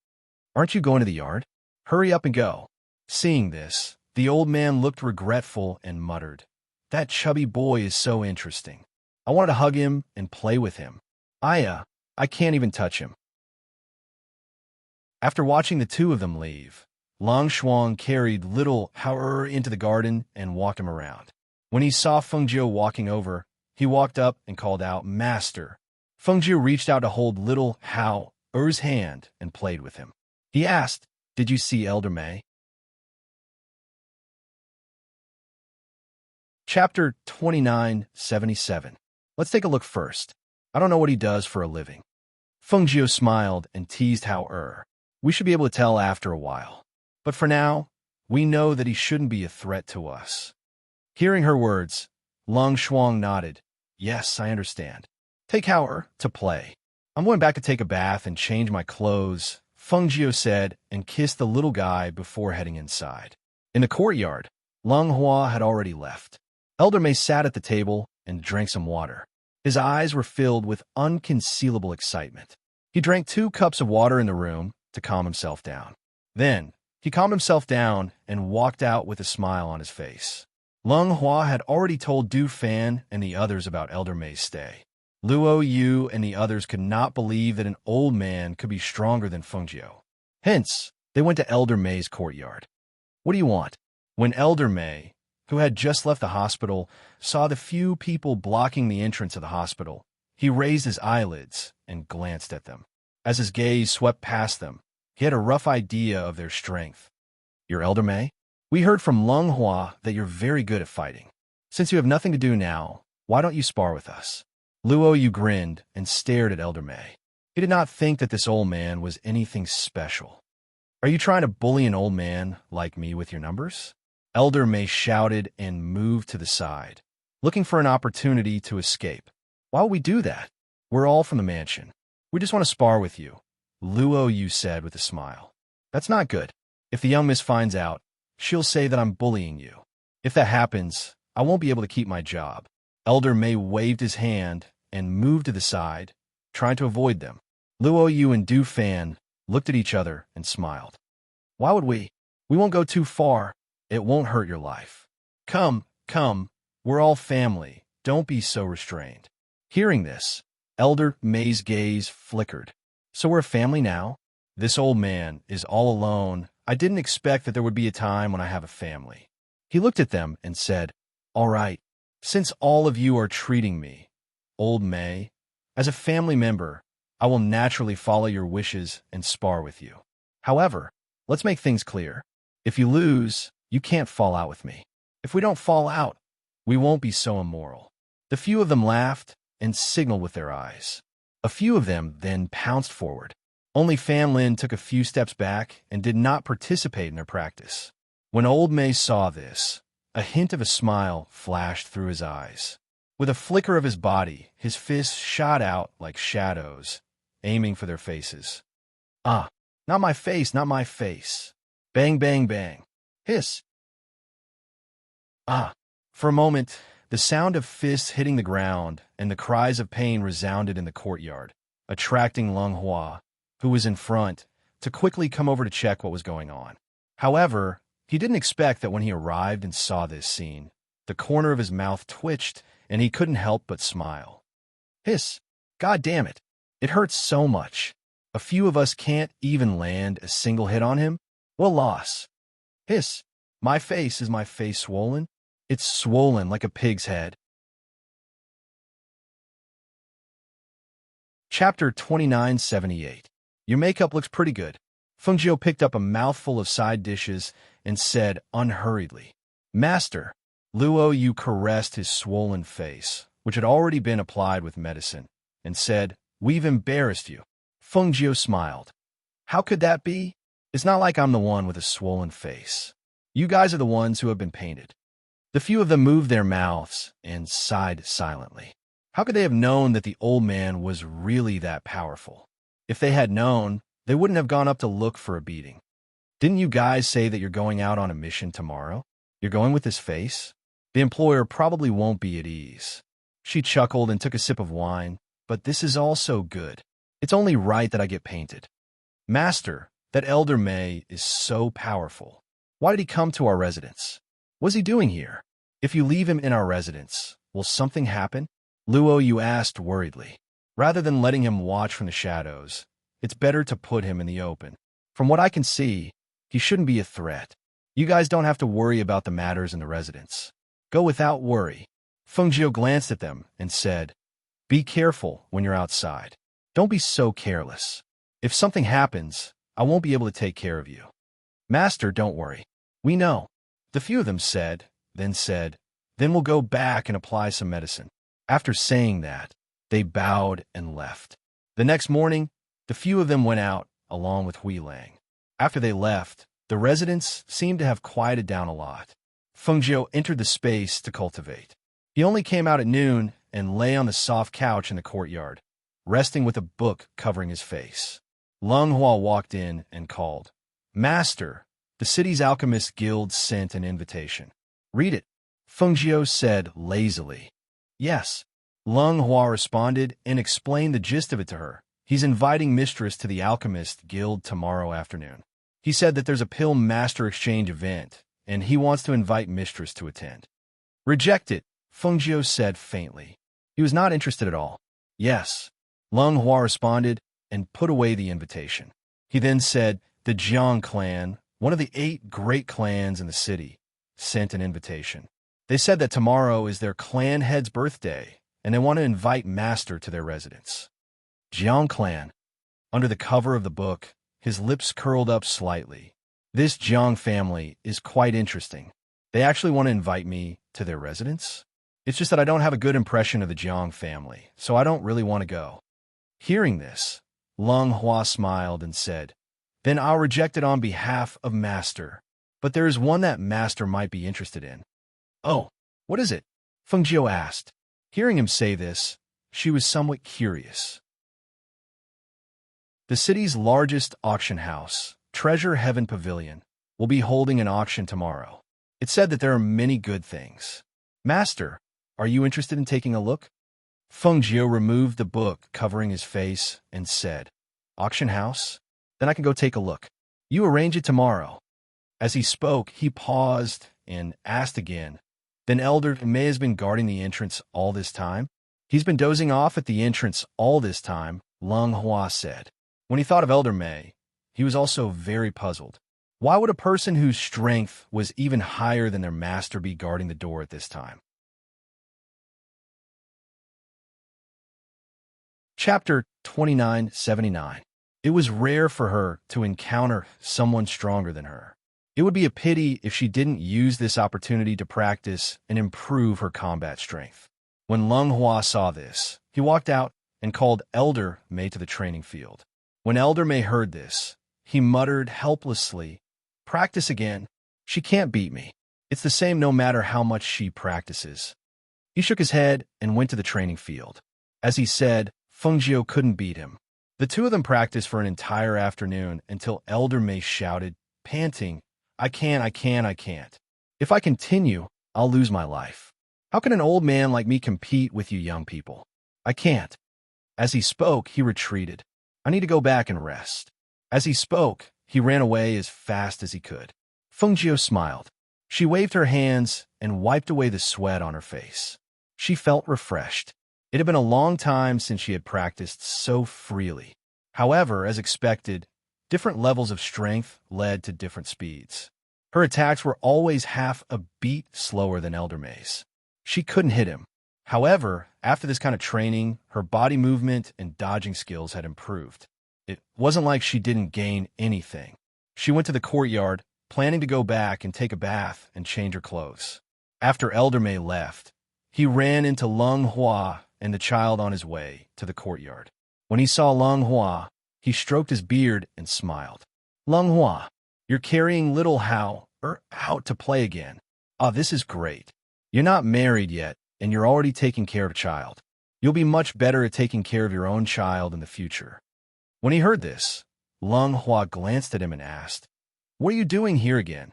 "Aren't you going to the yard? Hurry up and go." Seeing this, the old man looked regretful and muttered, "That chubby boy is so interesting. I wanted to hug him and play with him. I can't even touch him." After watching the two of them leave, Lang Shuang carried little Hao into the garden and walked him around. When he saw Fengjiu walking over, he walked up and called out, "Master." Fengjiu reached out to hold little Hao's hand and played with him. He asked, "Did you see Elder Mei?" Chapter 2977. Let's take a look first. I don't know what he does for a living. Fengjiu smiled and teased Hao. We should be able to tell after a while. But for now, we know that he shouldn't be a threat to us. Hearing her words, Lang Shuang nodded. Yes, I understand. Take Hao to play. I'm going back to take a bath and change my clothes, Fengjiu said, and kissed the little guy before heading inside. In the courtyard, Lung Hua had already left. Elder Mei sat at the table and drank some water. His eyes were filled with unconcealable excitement. He drank 2 cups of water in the room to calm himself down. Then, he calmed himself down and walked out with a smile on his face. Lung Hua had already told Du Fan and the others about Elder Mei's stay. Luo Yu and the others could not believe that an old man could be stronger than Fengjiu. Hence, they went to Elder Mei's courtyard. What do you want? When Elder Mei, who had just left the hospital, saw the few people blocking the entrance of the hospital, he raised his eyelids and glanced at them. As his gaze swept past them, he had a rough idea of their strength. You're Elder Mei? We heard from Lung Hua that you're very good at fighting. Since you have nothing to do now, why don't you spar with us? Luo Yu grinned and stared at Elder Mei. He did not think that this old man was anything special. Are you trying to bully an old man like me with your numbers? Elder Mei shouted and moved to the side, looking for an opportunity to escape. Why would we do that? We're all from the mansion. We just want to spar with you, Luo Yu said with a smile. That's not good. If the young miss finds out, she'll say that I'm bullying you. If that happens, I won't be able to keep my job. Elder Mei waved his hand and moved to the side, trying to avoid them. Luo Yu and Du Fan looked at each other and smiled. Why would we? We won't go too far. It won't hurt your life. Come, we're all family. Don't be so restrained. Hearing this, Elder Mei's gaze flickered. So we're a family now? This old man is all alone. I didn't expect that there would be a time when I have a family. He looked at them and said, All right, since all of you are treating me, Old Mei, as a family member, I will naturally follow your wishes and spar with you. However, let's make things clear. If you lose, you can't fall out with me. If we don't fall out, we won't be so immoral. The few of them laughed and signaled with their eyes. A few of them then pounced forward. Only Fan Lin took a few steps back and did not participate in their practice. When Old Mei saw this, a hint of a smile flashed through his eyes. With a flicker of his body, his fists shot out like shadows, aiming for their faces. Ah, not my face, not my face. Bang, bang, bang. Hiss. Ah. For a moment, the sound of fists hitting the ground and the cries of pain resounded in the courtyard, attracting Lung Hua, who was in front, to quickly come over to check what was going on. However, he didn't expect that when he arrived and saw this scene, the corner of his mouth twitched and he couldn't help but smile. Hiss. God damn it. It hurts so much. A few of us can't even land a single hit on him? What a loss. Hiss. My face, is my face swollen? It's swollen like a pig's head. Chapter 2978. Your makeup looks pretty good. Fengjiu picked up a mouthful of side dishes and said unhurriedly, Master. Luo Yu caressed his swollen face, which had already been applied with medicine, and said, We've embarrassed you. Fengjiu smiled. How could that be? It's not like I'm the one with a swollen face. You guys are the ones who have been painted." The few of them moved their mouths and sighed silently. How could they have known that the old man was really that powerful? If they had known, they wouldn't have gone up to look for a beating. "Didn't you guys say that you're going out on a mission tomorrow? You're going with this face? The employer probably won't be at ease." She chuckled and took a sip of wine. "But this is all so good. It's only right that I get painted." "Master, that elder May is so powerful. Why did he come to our residence? What's he doing here? If you leave him in our residence, will something happen?" Luo Yu asked worriedly. "Rather than letting him watch from the shadows, it's better to put him in the open. From what I can see, he shouldn't be a threat. You guys don't have to worry about the matters in the residence. Go without worry." Feng Jiu glanced at them and said, "Be careful when you're outside. Don't be so careless. If something happens, I won't be able to take care of you." "Master, don't worry. We know." The few of them said, "Then we'll go back and apply some medicine." After saying that, they bowed and left. The next morning, the few of them went out, along with Hui Lang. After they left, the residents seemed to have quieted down a lot. Feng Jiu entered the space to cultivate. He only came out at noon and lay on the soft couch in the courtyard, resting with a book covering his face. Lung Hua walked in and called, "Master, the city's alchemist guild sent an invitation." "Read it," Feng Jiu said lazily. "Yes." Lung Hua responded and explained the gist of it to her. "He's inviting Mistress to the Alchemist Guild tomorrow afternoon. He said that there's a pill master exchange event, and he wants to invite Mistress to attend." "Reject it," Feng Jiu said faintly. He was not interested at all. "Yes," Lung Hua responded and put away the invitation. He then said, "The Jiang clan, one of the 8 great clans in the city, sent an invitation. They said that tomorrow is their clan head's birthday, and they want to invite Master to their residence." Jiang clan. Under the cover of the book, his lips curled up slightly. "This Jiang family is quite interesting. They actually want to invite me to their residence? It's just that I don't have a good impression of the Jiang family, so I don't really want to go." Hearing this, Lung Hua smiled and said, "Then I'll reject it on behalf of Master. But there is one that Master might be interested in." "Oh, what is it?" Feng Jiu asked. Hearing him say this, she was somewhat curious. The city's largest auction house, Treasure Heaven Pavilion, will be holding an auction tomorrow. It said that there are many good things. "Master, are you interested in taking a look?" Feng Jiu removed the book covering his face and said, "Auction house? Then I can go take a look. You arrange it tomorrow." As he spoke, he paused and asked again, "Then Elder May has been guarding the entrance all this time?" "He's been dozing off at the entrance all this time," Lung Hua said. When he thought of Elder May, he was also very puzzled. Why would a person whose strength was even higher than their master be guarding the door at this time? Chapter 2979. It was rare for her to encounter someone stronger than her. It would be a pity if she didn't use this opportunity to practice and improve her combat strength. When Lung Hua saw this, he walked out and called Elder May to the training field. When Elder May heard this, he muttered helplessly, "Practice again. She can't beat me. It's the same no matter how much she practices." He shook his head and went to the training field. As he said, Feng Jiu couldn't beat him. The two of them practiced for an entire afternoon until Elder May shouted, panting, I can't. If I continue, I'll lose my life. How can an old man like me compete with you young people? I can't." As he spoke, he retreated. "I need to go back and rest." As he spoke, he ran away as fast as he could. Feng Jiu smiled. She waved her hands and wiped away the sweat on her face. She felt refreshed. It had been a long time since she had practiced so freely. However, as expected, different levels of strength led to different speeds. Her attacks were always half a beat slower than Elder May's. She couldn't hit him. However, after this kind of training, her body movement and dodging skills had improved. It wasn't like she didn't gain anything. She went to the courtyard, planning to go back and take a bath and change her clothes. After Elder May left, he ran into Lung Hua and the child on his way to the courtyard. When he saw Lung Hua, he stroked his beard and smiled. Lung Hua, you're carrying little Hao out to play again. Ah, this is great. You're not married yet, and you're already taking care of a child. You'll be much better at taking care of your own child in the future. When he heard this, Lung Hua glanced at him and asked, "What are you doing here again?"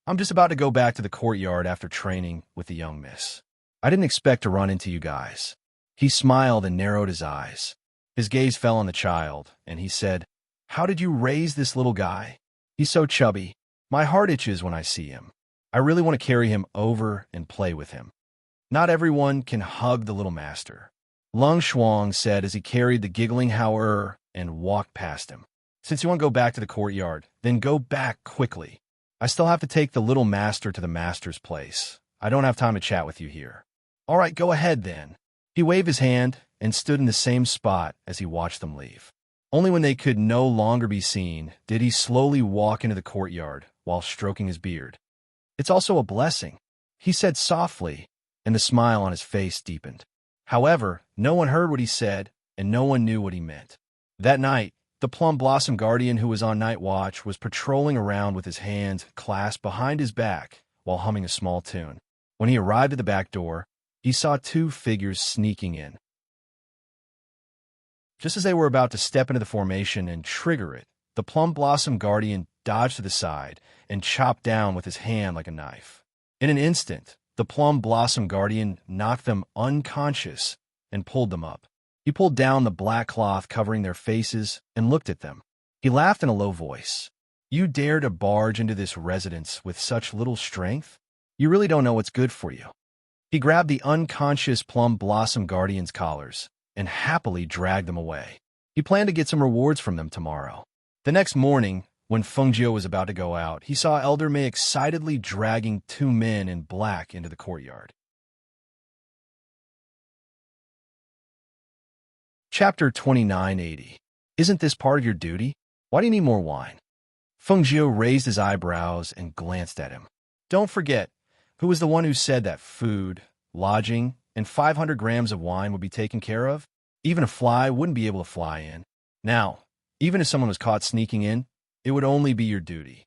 I'm just about to go back to the courtyard after training with the young miss. I didn't expect to run into you guys. He smiled and narrowed his eyes. His gaze fell on the child, and he said, "How did you raise this little guy? He's so chubby. My heart itches when I see him. I really want to carry him over and play with him." Not everyone can hug the little master, Lung Shuang said as he carried the giggling Hao and walked past him. "Since you want to go back to the courtyard, then go back quickly. I still have to take the little master to the master's place. I don't have time to chat with you here." "All right, go ahead then." He waved his hand and stood in the same spot as he watched them leave. Only when they could no longer be seen did he slowly walk into the courtyard while stroking his beard. "It's also a blessing," he said softly, and the smile on his face deepened. However, no one heard what he said, and no one knew what he meant. That night, the Plum Blossom Guardian who was on night watch was patrolling around with his hands clasped behind his back while humming a small tune. When he arrived at the back door, he saw two figures sneaking in. Just as they were about to step into the formation and trigger it, the Plum Blossom Guardian dodged to the side and chopped down with his hand like a knife. In an instant, the Plum Blossom Guardian knocked them unconscious and pulled them up. He pulled down the black cloth covering their faces and looked at them. He laughed in a low voice. "You dare to barge into this residence with such little strength? You really don't know what's good for you." He grabbed the unconscious Plum Blossom Guardian's collars and happily dragged them away. He planned to get some rewards from them tomorrow. The next morning, when Feng Jiu was about to go out, he saw Elder Mei excitedly dragging two men in black into the courtyard. Chapter 2980. Isn't this part of your duty? Why do you need more wine? Feng Jiu raised his eyebrows and glanced at him. Don't forget, who was the one who said that food, lodging, and 500 grams of wine would be taken care of? Even a fly wouldn't be able to fly in. Now, even if someone was caught sneaking in, it would only be your duty.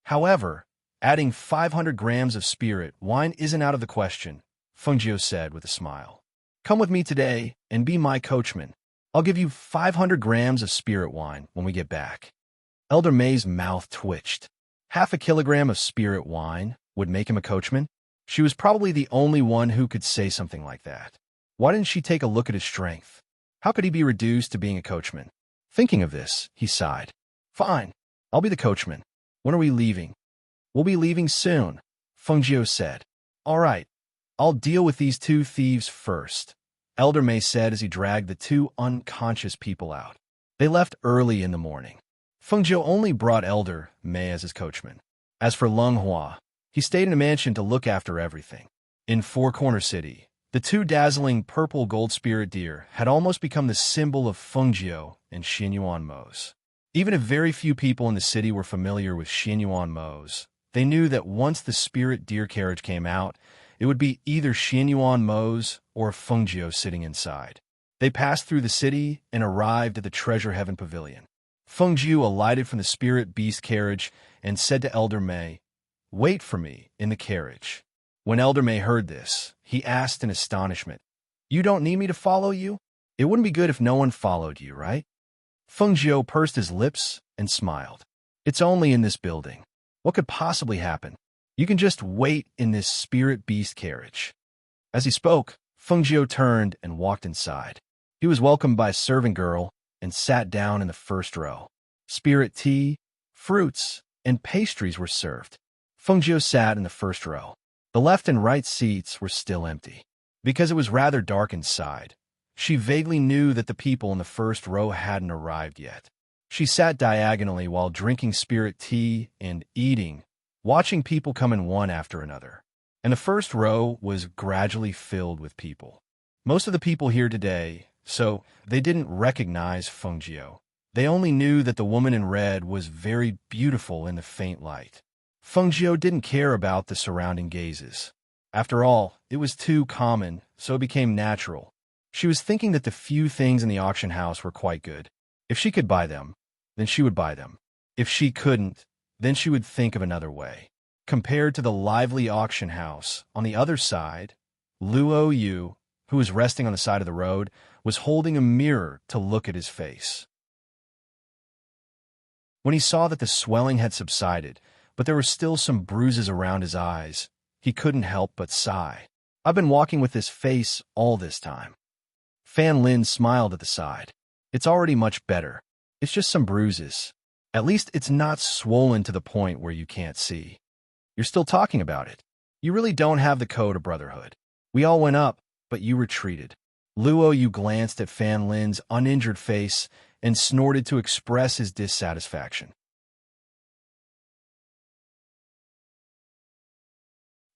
However, adding 500 grams of spirit wine isn't out of the question, Feng Jiu said with a smile. Come with me today and be my coachman. I'll give you 500 grams of spirit wine when we get back. Elder Mei's mouth twitched. Half a kilogram of spirit wine would make him a coachman? She was probably the only one who could say something like that. Why didn't she take a look at his strength? How could he be reduced to being a coachman? Thinking of this, he sighed. Fine, I'll be the coachman. When are we leaving? We'll be leaving soon, Feng Jiu said. All right, I'll deal with these two thieves first, Elder Mei said as he dragged the two unconscious people out. They left early in the morning. Feng Jiu only brought Elder Mei as his coachman. As for Lung Hua, he stayed in a mansion to look after everything. In Four Corner City, the two dazzling purple gold spirit deer had almost become the symbol of Feng Jiu and Xianyuan Mo's. Even if very few people in the city were familiar with Xianyuan Mo's, they knew that once the spirit deer carriage came out, it would be either Xianyuan Mo's or Feng Jiu sitting inside. They passed through the city and arrived at the Treasure Heaven Pavilion. Feng Jiu alighted from the spirit beast carriage and said to Elder Mei, Wait for me in the carriage. When Elder Mei heard this, he asked in astonishment, You don't need me to follow you? It wouldn't be good if no one followed you, right? Feng Jiu pursed his lips and smiled. It's only in this building. What could possibly happen? You can just wait in this spirit beast carriage. As he spoke, Feng Jiu turned and walked inside. He was welcomed by a servant girl and sat down in the first row. Spirit tea, fruits, and pastries were served. Feng Jiu sat in the first row. The left and right seats were still empty. Because it was rather dark inside, she vaguely knew that the people in the first row hadn't arrived yet. She sat diagonally while drinking spirit tea and eating, watching people come in one after another. And the first row was gradually filled with people. Most of the people here today, so they didn't recognize Feng Jiu. They only knew that the woman in red was very beautiful in the faint light. Feng Jiu didn't care about the surrounding gazes. After all, it was too common, so it became natural. She was thinking that the few things in the auction house were quite good. If she could buy them, then she would buy them. If she couldn't, then she would think of another way. Compared to the lively auction house, on the other side, Luo Yu, who was resting on the side of the road, was holding a mirror to look at his face. When he saw that the swelling had subsided, but there were still some bruises around his eyes, he couldn't help but sigh. I've been walking with this face all this time. Fan Lin smiled at the side. It's already much better. It's just some bruises. At least it's not swollen to the point where you can't see. You're still talking about it. You really don't have the code of brotherhood. We all went up, but you retreated. Luo Yu glanced at Fan Lin's uninjured face and snorted to express his dissatisfaction.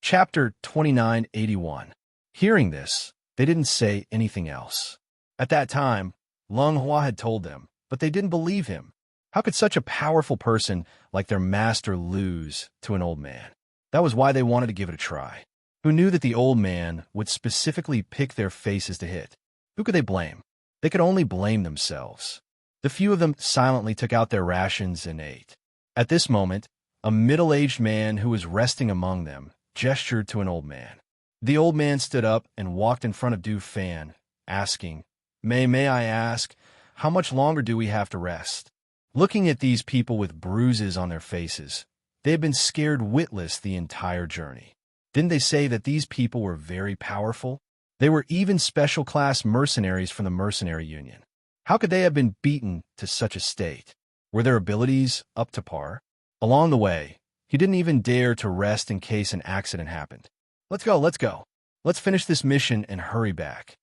Chapter 2981. Hearing this, they didn't say anything else. At that time, Lung Hua had told them, but they didn't believe him. How could such a powerful person like their master lose to an old man? That was why they wanted to give it a try. Who knew that the old man would specifically pick their faces to hit? Who could they blame? They could only blame themselves. The few of them silently took out their rations and ate. At this moment, a middle-aged man who was resting among them gestured to an old man. The old man stood up and walked in front of Du Fan, asking, May I ask, how much longer do we have to rest? Looking at these people with bruises on their faces, they had been scared witless the entire journey. Didn't they say that these people were very powerful? They were even special-class mercenaries from the Mercenary Union. How could they have been beaten to such a state? Were their abilities up to par? Along the way, he didn't even dare to rest in case an accident happened. Let's go. Let's finish this mission and hurry back.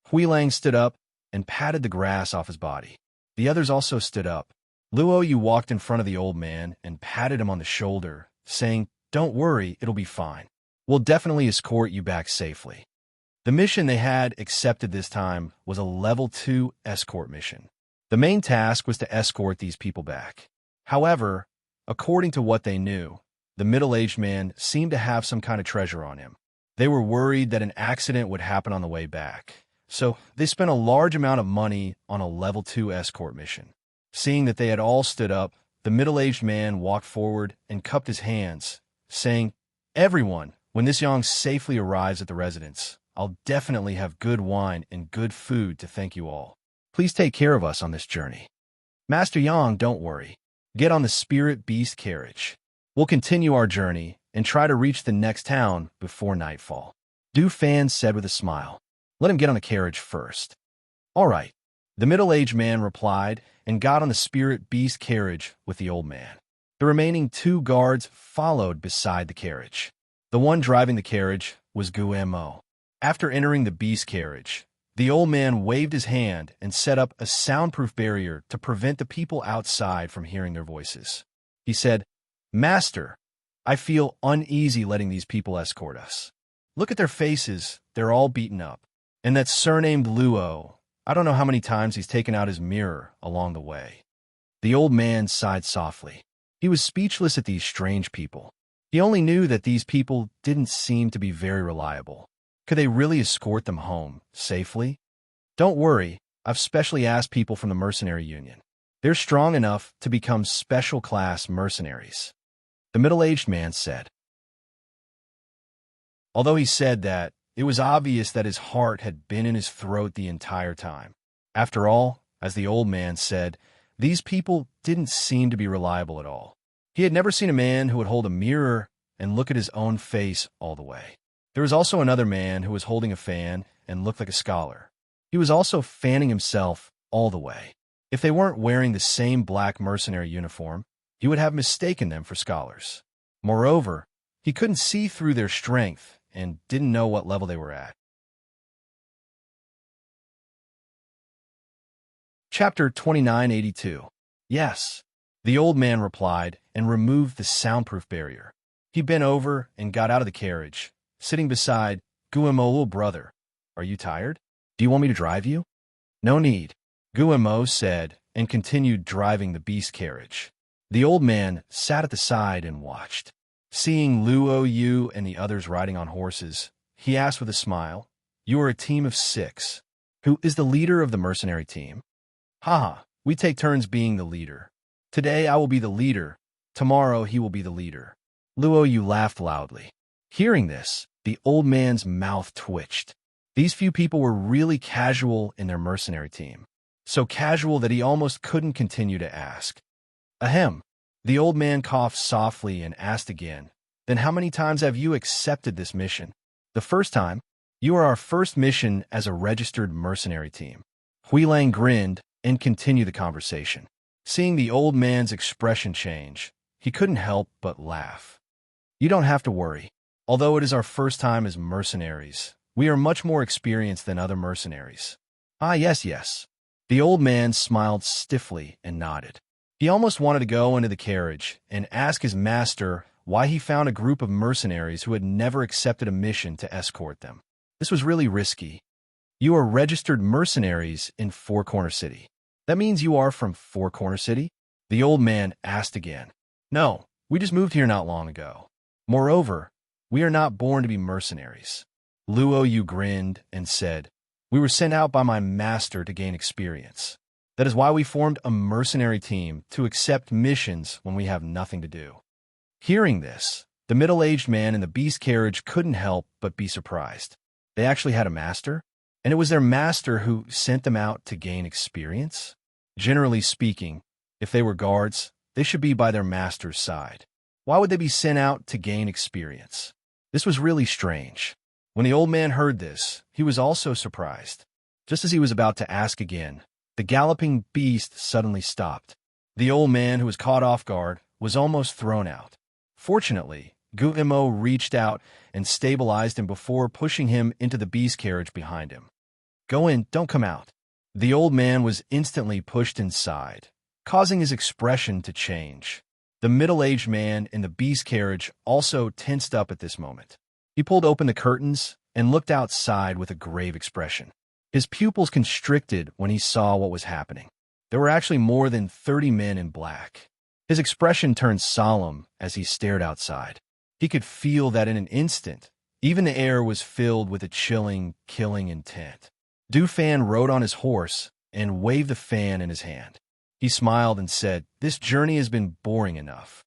Hui Lang stood up and patted the grass off his body. The others also stood up. Luo Yu walked in front of the old man and patted him on the shoulder, saying, Don't worry, it'll be fine. We'll definitely escort you back safely. The mission they had accepted this time was a level 2 escort mission. The main task was to escort these people back. However, according to what they knew, the middle-aged man seemed to have some kind of treasure on him. They were worried that an accident would happen on the way back, so they spent a large amount of money on a level 2 escort mission. Seeing that they had all stood up, the middle-aged man walked forward and cupped his hands, saying, Everyone, when this Yang safely arrives at the residence, I'll definitely have good wine and good food to thank you all. Please take care of us on this journey. Master Yang, don't worry. Get on the Spirit Beast carriage. We'll continue our journey and try to reach the next town before nightfall. Du Fan said with a smile. Let him get on the carriage first. All right. The middle-aged man replied and got on the Spirit Beast carriage with the old man. The remaining 2 guards followed beside the carriage. The one driving the carriage was Guemo. After entering the beast carriage, the old man waved his hand and set up a soundproof barrier to prevent the people outside from hearing their voices. He said, Master, I feel uneasy letting these people escort us. Look at their faces, they're all beaten up. And that surnamed Luo, I don't know how many times he's taken out his mirror along the way. The old man sighed softly. He was speechless at these strange people. He only knew that these people didn't seem to be very reliable. Could they really escort them home safely? Don't worry, I've specially asked people from the Mercenary Union. They're strong enough to become special-class mercenaries. The middle-aged man said. Although he said that, it was obvious that his heart had been in his throat the entire time. After all, as the old man said, these people didn't seem to be reliable at all. He had never seen a man who would hold a mirror and look at his own face all the way. There was also another man who was holding a fan and looked like a scholar. He was also fanning himself all the way. If they weren't wearing the same black mercenary uniform, he would have mistaken them for scholars. Moreover, he couldn't see through their strength and didn't know what level they were at. Chapter 2982. Yes, the old man replied and removed the soundproof barrier. He bent over and got out of the carriage, sitting beside Guemo. Little brother, are you tired? Do you want me to drive you? No need, Guemo said and continued driving the beast carriage. The old man sat at the side and watched. Seeing Luo Yu and the others riding on horses, he asked with a smile, You are a team of 6. Who is the leader of the mercenary team? Haha, we take turns being the leader. Today I will be the leader. Tomorrow he will be the leader. Luo Yu laughed loudly. Hearing this, the old man's mouth twitched. These few people were really casual in their mercenary team. So casual that he almost couldn't continue to ask. Ahem. The old man coughed softly and asked again, Then how many times have you accepted this mission? The first time. You are our first mission as a registered mercenary team. Huilang grinned and continued the conversation. Seeing the old man's expression change, he couldn't help but laugh. You don't have to worry. Although it is our first time as mercenaries, we are much more experienced than other mercenaries. Ah, yes. The old man smiled stiffly and nodded. He almost wanted to go into the carriage and ask his master why he found a group of mercenaries who had never accepted a mission to escort them. This was really risky. You are registered mercenaries in Four Corner City. That means you are from Four Corner City? The old man asked again. No, we just moved here not long ago. Moreover, we are not born to be mercenaries. Luo Yu grinned and said, We were sent out by my master to gain experience. That is why we formed a mercenary team to accept missions when we have nothing to do. Hearing this, the middle-aged man in the beast carriage couldn't help but be surprised. They actually had a master? And it was their master who sent them out to gain experience? Generally speaking, if they were guards, they should be by their master's side. Why would they be sent out to gain experience? This was really strange. When the old man heard this, he was also surprised. Just as he was about to ask again, the galloping beast suddenly stopped. The old man, who was caught off guard, was almost thrown out. Fortunately, Guillermo reached out and stabilized him before pushing him into the beast carriage behind him. Go in, don't come out. The old man was instantly pushed inside, causing his expression to change. The middle-aged man in the beast carriage also tensed up at this moment. He pulled open the curtains and looked outside with a grave expression. His pupils constricted when he saw what was happening. There were actually more than 30 men in black. His expression turned solemn as he stared outside. He could feel that in an instant, even the air was filled with a chilling, killing intent. Du Fan rode on his horse and waved the fan in his hand. He smiled and said, This journey has been boring enough.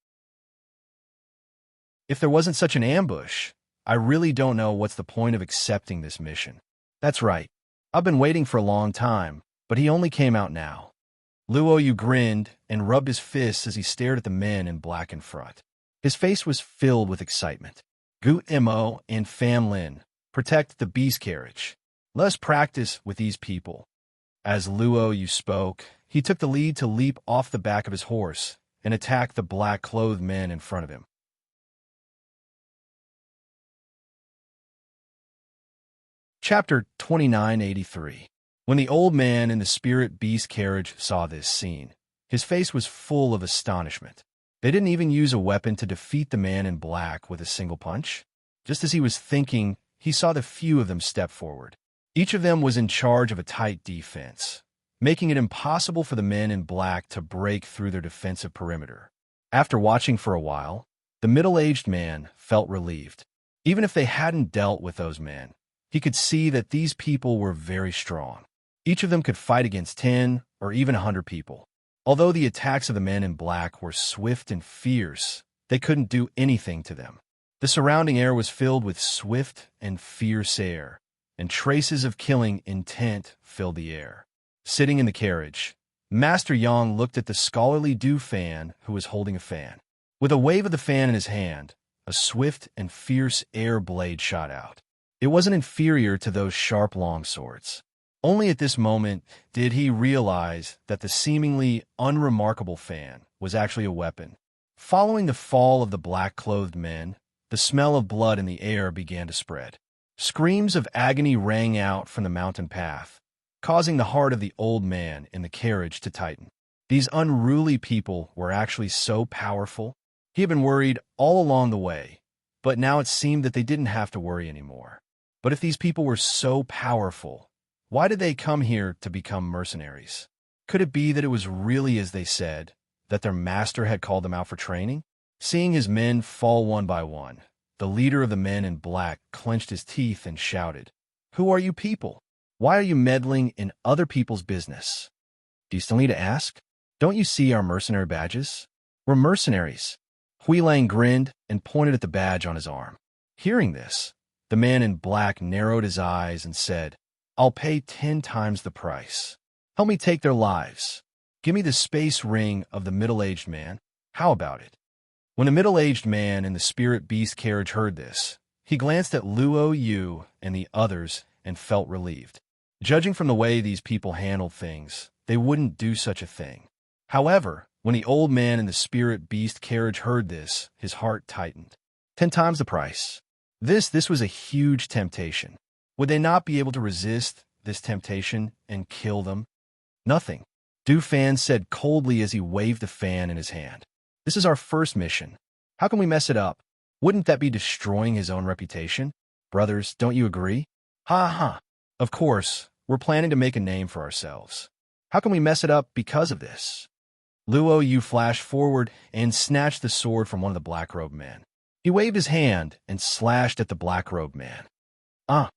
If there wasn't such an ambush, I really don't know what's the point of accepting this mission. That's right. I've been waiting for a long time, but he only came out now. Luo Yu grinned and rubbed his fists as he stared at the men in black in front. His face was filled with excitement. Gu Mo and Fan Lin, protect the beast carriage. Let us practice with these people. As Luo Yu spoke, he took the lead to leap off the back of his horse and attack the black-clothed men in front of him. Chapter 2983. When the old man in the spirit beast carriage saw this scene, his face was full of astonishment. They didn't even use a weapon to defeat the man in black with a single punch. Just as he was thinking, he saw the few of them step forward. Each of them was in charge of a tight defense, making it impossible for the men in black to break through their defensive perimeter. After watching for a while, the middle-aged man felt relieved. Even if they hadn't dealt with those men, he could see that these people were very strong. Each of them could fight against 10 or even 100 people. Although the attacks of the men in black were swift and fierce, they couldn't do anything to them. The surrounding air was filled with swift and fierce air, and traces of killing intent filled the air. Sitting in the carriage, Master Yang looked at the scholarly Du Fan who was holding a fan. With a wave of the fan in his hand, a swift and fierce air blade shot out. It wasn't inferior to those sharp long swords. Only at this moment did he realize that the seemingly unremarkable fan was actually a weapon. Following the fall of the black-clothed men, the smell of blood in the air began to spread. Screams of agony rang out from the mountain path, causing the heart of the old man in the carriage to tighten. These unruly people were actually so powerful. He had been worried all along the way, but now it seemed that they didn't have to worry anymore. But if these people were so powerful, why did they come here to become mercenaries? Could it be that it was really as they said, that their master had called them out for training? Seeing his men fall one by one, the leader of the men in black clenched his teeth and shouted, Who are you people? Why are you meddling in other people's business? Do you still need to ask? Don't you see our mercenary badges? We're mercenaries. Hui Lang grinned and pointed at the badge on his arm. Hearing this, the man in black narrowed his eyes and said, I'll pay 10 times the price. Help me take their lives. Give me the space ring of the middle-aged man. How about it? When the middle-aged man in the spirit beast carriage heard this, he glanced at Luo Yu and the others and felt relieved. Judging from the way these people handled things, they wouldn't do such a thing. However, when the old man in the spirit beast carriage heard this, his heart tightened. 10 times the price. This was a huge temptation. Would they not be able to resist this temptation and kill them? Nothing. Du Fan said coldly as he waved the fan in his hand. This is our first mission. How can we mess it up? Wouldn't that be destroying his own reputation? Brothers, don't you agree? Ha ha. Of course, we're planning to make a name for ourselves. How can we mess it up because of this? Luo Yu flashed forward and snatched the sword from one of the black-robed men. He waved his hand and slashed at the black-robed man. Ah!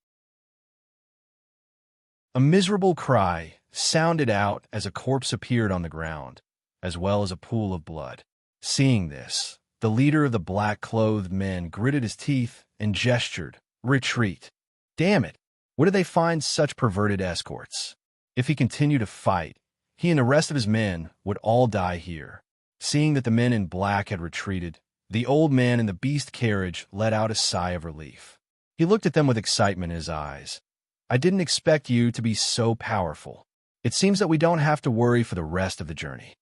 A miserable cry sounded out as a corpse appeared on the ground, as well as a pool of blood. Seeing this, the leader of the black-clothed men gritted his teeth and gestured, retreat. Damn it! Where did they find such perverted escorts? If he continued to fight, he and the rest of his men would all die here. Seeing that the men in black had retreated, the old man in the beast carriage let out a sigh of relief. He looked at them with excitement in his eyes. I didn't expect you to be so powerful. It seems that we don't have to worry for the rest of the journey.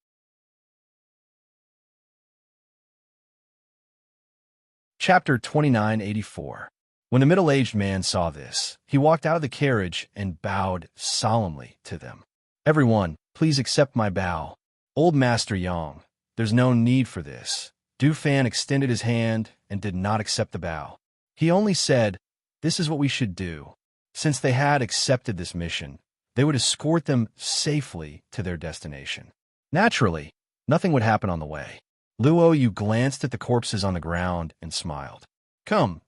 Chapter 2984. When the middle-aged man saw this, he walked out of the carriage and bowed solemnly to them. Everyone, please accept my bow. Old Master Yang, there's no need for this. Du Fan extended his hand and did not accept the bow. He only said, this is what we should do. Since they had accepted this mission, they would escort them safely to their destination. Naturally, nothing would happen on the way. Luo Yu glanced at the corpses on the ground and smiled. Come,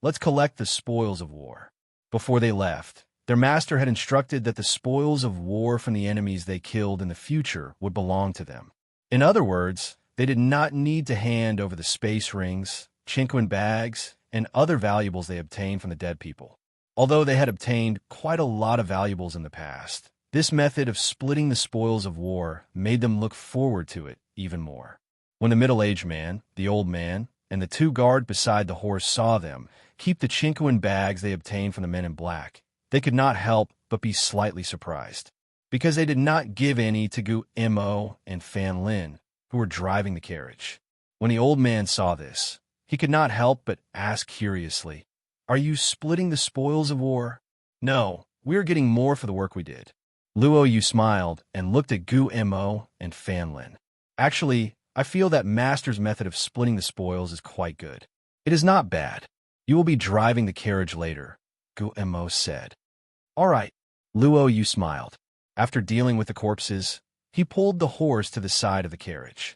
let's collect the spoils of war. Before they left, their master had instructed that the spoils of war from the enemies they killed in the future would belong to them. In other words, they did not need to hand over the space rings, Chinquan bags, and other valuables they obtained from the dead people. Although they had obtained quite a lot of valuables in the past, this method of splitting the spoils of war made them look forward to it even more. When the middle-aged man, the old man, and the 2 guards beside the horse saw them keep the Chinquan bags they obtained from the men in black, they could not help but be slightly surprised, because they did not give any to Gu Mo and Fan Lin, who were driving the carriage. When the old man saw this, he could not help but ask curiously, Are you splitting the spoils of war? No, we are getting more for the work we did. Luo Yu smiled and looked at Gu Mo and Fan Lin. Actually, I feel that Master's method of splitting the spoils is quite good. It is not bad. You will be driving the carriage later, Gu Mo said. All right, Luo Yu smiled. After dealing with the corpses, he pulled the horse to the side of the carriage.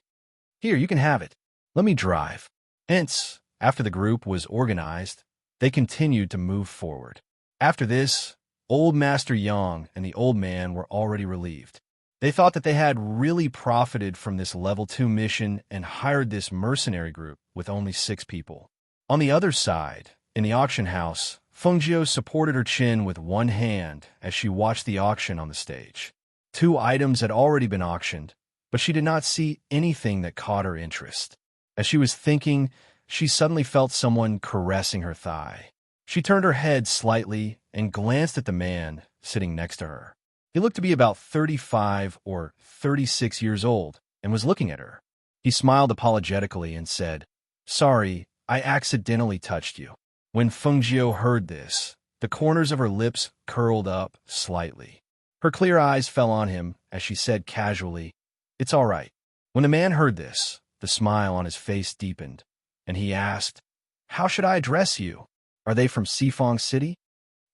Here, you can have it. Let me drive. Hence, after the group was organized, they continued to move forward. After this, Old Master Yang and the old man were already relieved. They thought that they had really profited from this level 2 mission and hired this mercenary group with only 6 people. On the other side, in the auction house, Fengjio supported her chin with one hand as she watched the auction on the stage. 2 items had already been auctioned, but she did not see anything that caught her interest. As she was thinking, she suddenly felt someone caressing her thigh. She turned her head slightly and glanced at the man sitting next to her. He looked to be about 35 or 36 years old and was looking at her. He smiled apologetically and said, Sorry, I accidentally touched you. When Fengjio heard this, the corners of her lips curled up slightly. Her clear eyes fell on him as she said casually, It's all right. When the man heard this, the smile on his face deepened, and he asked, How should I address you? Are they from Sifong City?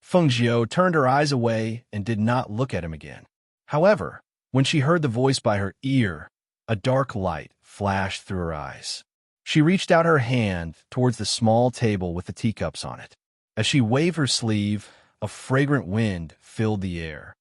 Fengjio turned her eyes away and did not look at him again. However, when she heard the voice by her ear, a dark light flashed through her eyes. She reached out her hand towards the small table with the teacups on it. As she waved her sleeve, a fragrant wind filled the air.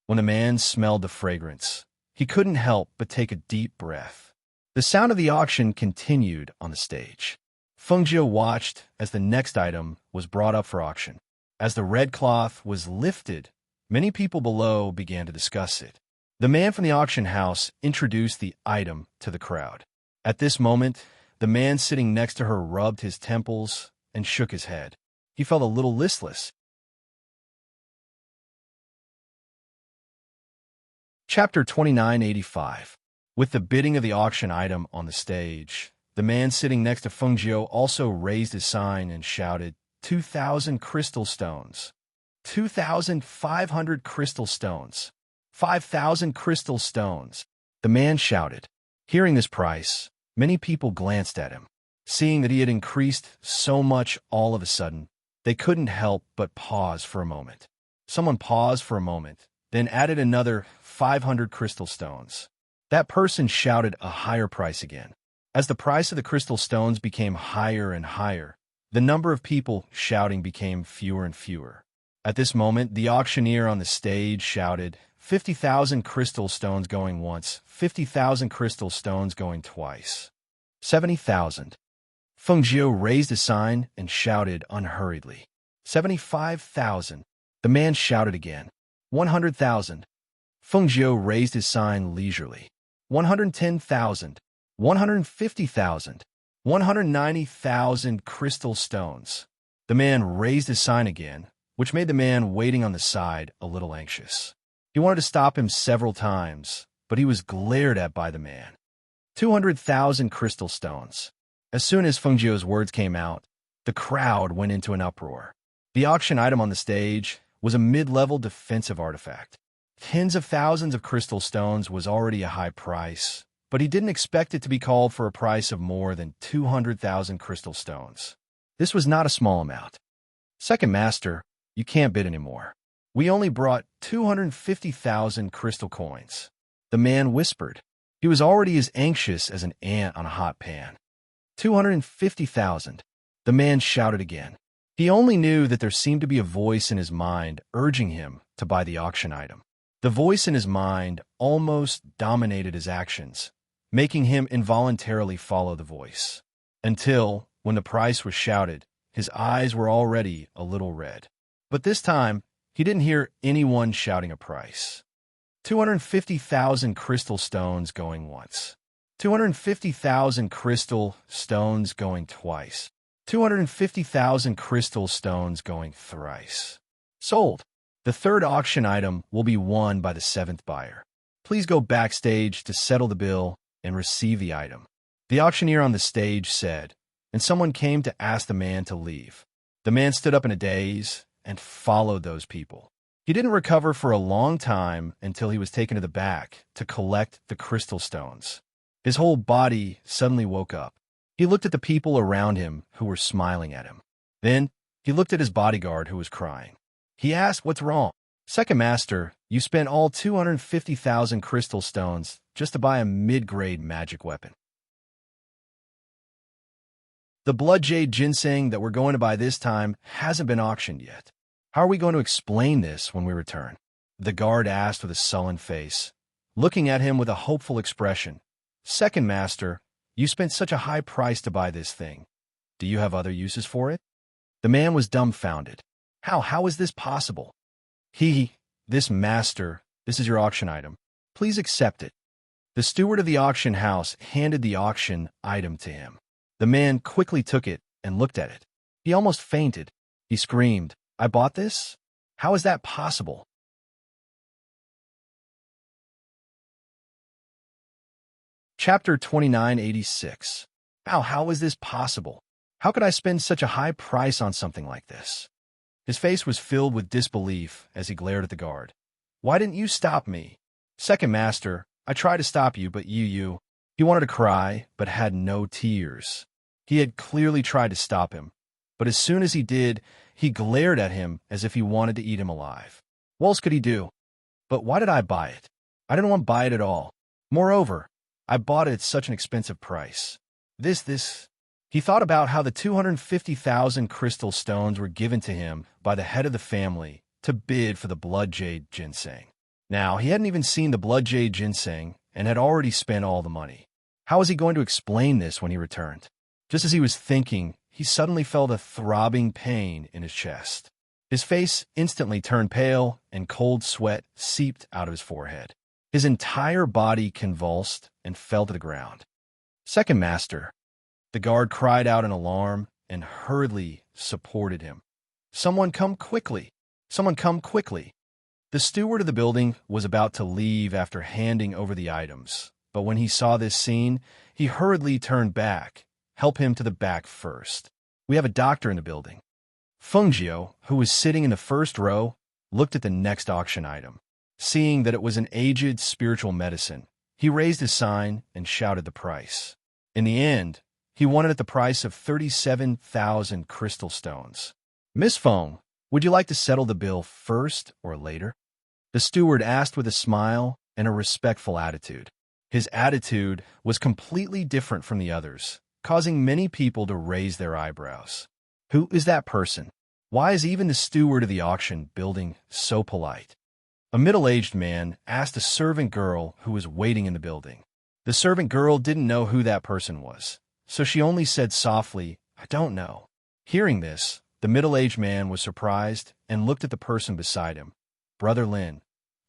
When the man smelled the fragrance, he couldn't help but take a deep breath. The sound of the auction continued on the stage. Feng Jiu watched as the next item was brought up for auction. As the red cloth was lifted, many people below began to discuss it. The man from the auction house introduced the item to the crowd. At this moment, the man sitting next to her rubbed his temples and shook his head. He felt a little listless. Chapter 2985. With the bidding of the auction item on the stage, the man sitting next to Feng Jiu also raised his sign and shouted, 2,000 crystal stones. 2,500 crystal stones. 5,000 crystal stones. The man shouted. Hearing this price, many people glanced at him. Seeing that he had increased so much all of a sudden, they couldn't help but pause for a moment. Someone paused for a moment, then added another 500 crystal stones. That person shouted a higher price again. As the price of the crystal stones became higher and higher, the number of people shouting became fewer and fewer. At this moment, the auctioneer on the stage shouted, 50,000 crystal stones going once, 50,000 crystal stones going twice. 70,000. Feng Jiu raised a sign and shouted unhurriedly. 75,000. The man shouted again. 100,000. Feng Jiu raised his sign leisurely. 110,000. 150,000. 190,000 crystal stones. The man raised his sign again, which made the man waiting on the side a little anxious. He wanted to stop him several times, but he was glared at by the man. 200,000 crystal stones. As soon as Feng Jiu's words came out, the crowd went into an uproar. The auction item on the stage was a mid-level defensive artifact. Tens of thousands of crystal stones was already a high price, but he didn't expect it to be called for a price of more than 200,000 crystal stones. This was not a small amount. Second Master, you can't bid anymore. We only brought 250,000 crystal coins. The man whispered. He was already as anxious as an ant on a hot pan. 250,000. The man shouted again. He only knew that there seemed to be a voice in his mind urging him to buy the auction item. The voice in his mind almost dominated his actions, making him involuntarily follow the voice. Until, when the price was shouted, his eyes were already a little red. But this time, he didn't hear anyone shouting a price. 250,000 crystal stones going once. 250,000 crystal stones going twice. 250,000 crystal stones going thrice. Sold. The third auction item will be won by the seventh buyer. Please go backstage to settle the bill and receive the item. The auctioneer on the stage said, and someone came to ask the man to leave. The man stood up in a daze and followed those people. He didn't recover for a long time until he was taken to the back to collect the crystal stones. His whole body suddenly woke up. He looked at the people around him who were smiling at him. Then he looked at his bodyguard who was crying. He asked, "What's wrong?" "Second Master, you spent all 250,000 crystal stones just to buy a mid-grade magic weapon. The blood jade ginseng that we're going to buy this time hasn't been auctioned yet. How are we going to explain this when we return?" The guard asked with a sullen face, looking at him with a hopeful expression. "Second Master, you spent such a high price to buy this thing. Do you have other uses for it?" The man was dumbfounded. How is this possible? This master, this is your auction item. Please accept it." The steward of the auction house handed the auction item to him. The man quickly took it and looked at it. He almost fainted. He screamed, "I bought this? How is that possible?" Chapter 2986. How is this possible? How could I spend such a high price on something like this? His face was filled with disbelief as he glared at the guard. "Why didn't you stop me?" "Second Master, I tried to stop you, but you—" He wanted to cry, but had no tears. He had clearly tried to stop him, but as soon as he did, he glared at him as if he wanted to eat him alive. What else could he do? "But why did I buy it? I didn't want to buy it at all. Moreover, I bought it at such an expensive price. This... He thought about how the 250,000 crystal stones were given to him by the head of the family to bid for the blood jade ginseng. Now, he hadn't even seen the blood jade ginseng and had already spent all the money. How was he going to explain this when he returned? Just as he was thinking, he suddenly felt a throbbing pain in his chest. His face instantly turned pale, and cold sweat seeped out of his forehead. His entire body convulsed and fell to the ground. Second Master. The guard cried out in alarm and hurriedly supported him. Someone come quickly! Someone come quickly! The steward of the building was about to leave after handing over the items, but when he saw this scene, he hurriedly turned back. Help him to the back first. We have a doctor in the building. Fungio, who was sitting in the first row, looked at the next auction item. Seeing that it was an aged spiritual medicine, he raised his sign and shouted the price. In the end, he won it at the price of 37,000 crystal stones. Miss Fong, would you like to settle the bill first or later? The steward asked with a smile and a respectful attitude. His attitude was completely different from the others, causing many people to raise their eyebrows. Who is that person? Why is even the steward of the auction building so polite? A middle-aged man asked a servant girl who was waiting in the building. The servant girl didn't know who that person was, so she only said softly, "I don't know." Hearing this, the middle-aged man was surprised and looked at the person beside him. Brother Lin,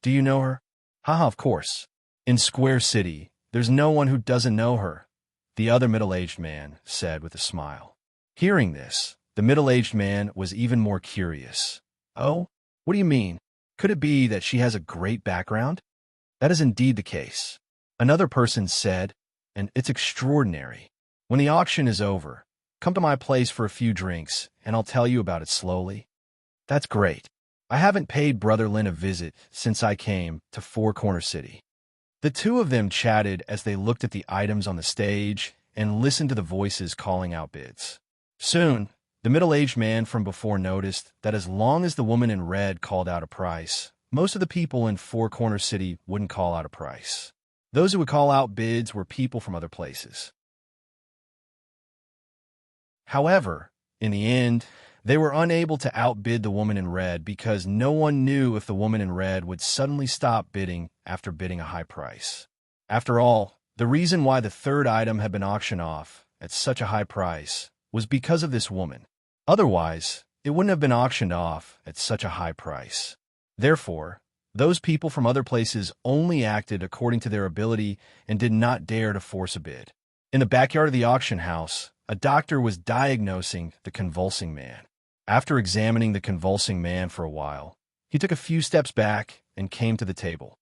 do you know her? Haha, of course. In Square City, there's no one who doesn't know her, the other middle-aged man said with a smile. Hearing this, the middle-aged man was even more curious. Oh, what do you mean? Could it be that she has a great background? That is indeed the case. Another person said, and it's extraordinary. When the auction is over, come to my place for a few drinks, and I'll tell you about it slowly. That's great. I haven't paid Brother Lin a visit since I came to Four Corner City. The two of them chatted as they looked at the items on the stage and listened to the voices calling out bids. Soon, the middle-aged man from before noticed that as long as the woman in red called out a price, most of the people in Four Corner City wouldn't call out a price. Those who would call out bids were people from other places. However, in the end, they were unable to outbid the woman in red because no one knew if the woman in red would suddenly stop bidding after bidding a high price. After all, the reason why the third item had been auctioned off at such a high price was because of this woman. Otherwise, it wouldn't have been auctioned off at such a high price. Therefore, those people from other places only acted according to their ability and did not dare to force a bid. In the backyard of the auction house, a doctor was diagnosing the convulsing man. After examining the convulsing man for a while, he took a few steps back and came to the table.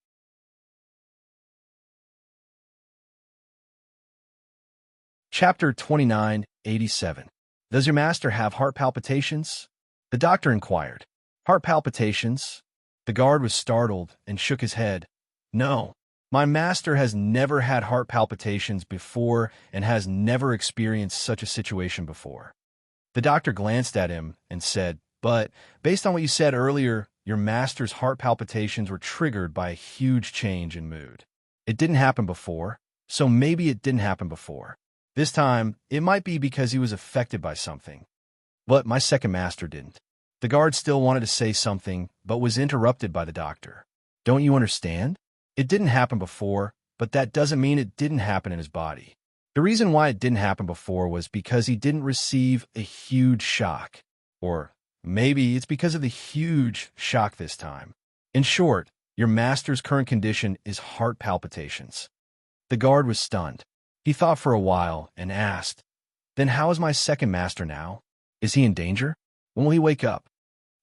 Chapter 2987. Does your master have heart palpitations? The doctor inquired. Heart palpitations? The guard was startled and shook his head. No, my master has never had heart palpitations before and has never experienced such a situation before. The doctor glanced at him and said, but based on what you said earlier, your master's heart palpitations were triggered by a huge change in mood. It didn't happen before, so maybe it didn't happen before. This time, it might be because he was affected by something. But my second master didn't. The guard still wanted to say something, but was interrupted by the doctor. Don't you understand? It didn't happen before, but that doesn't mean it didn't happen in his body. The reason why it didn't happen before was because he didn't receive a huge shock. Or maybe it's because of the huge shock this time. In short, your master's current condition is heart palpitations. The guard was stunned. He thought for a while and asked, then how is my second master now? Is he in danger? When will he wake up?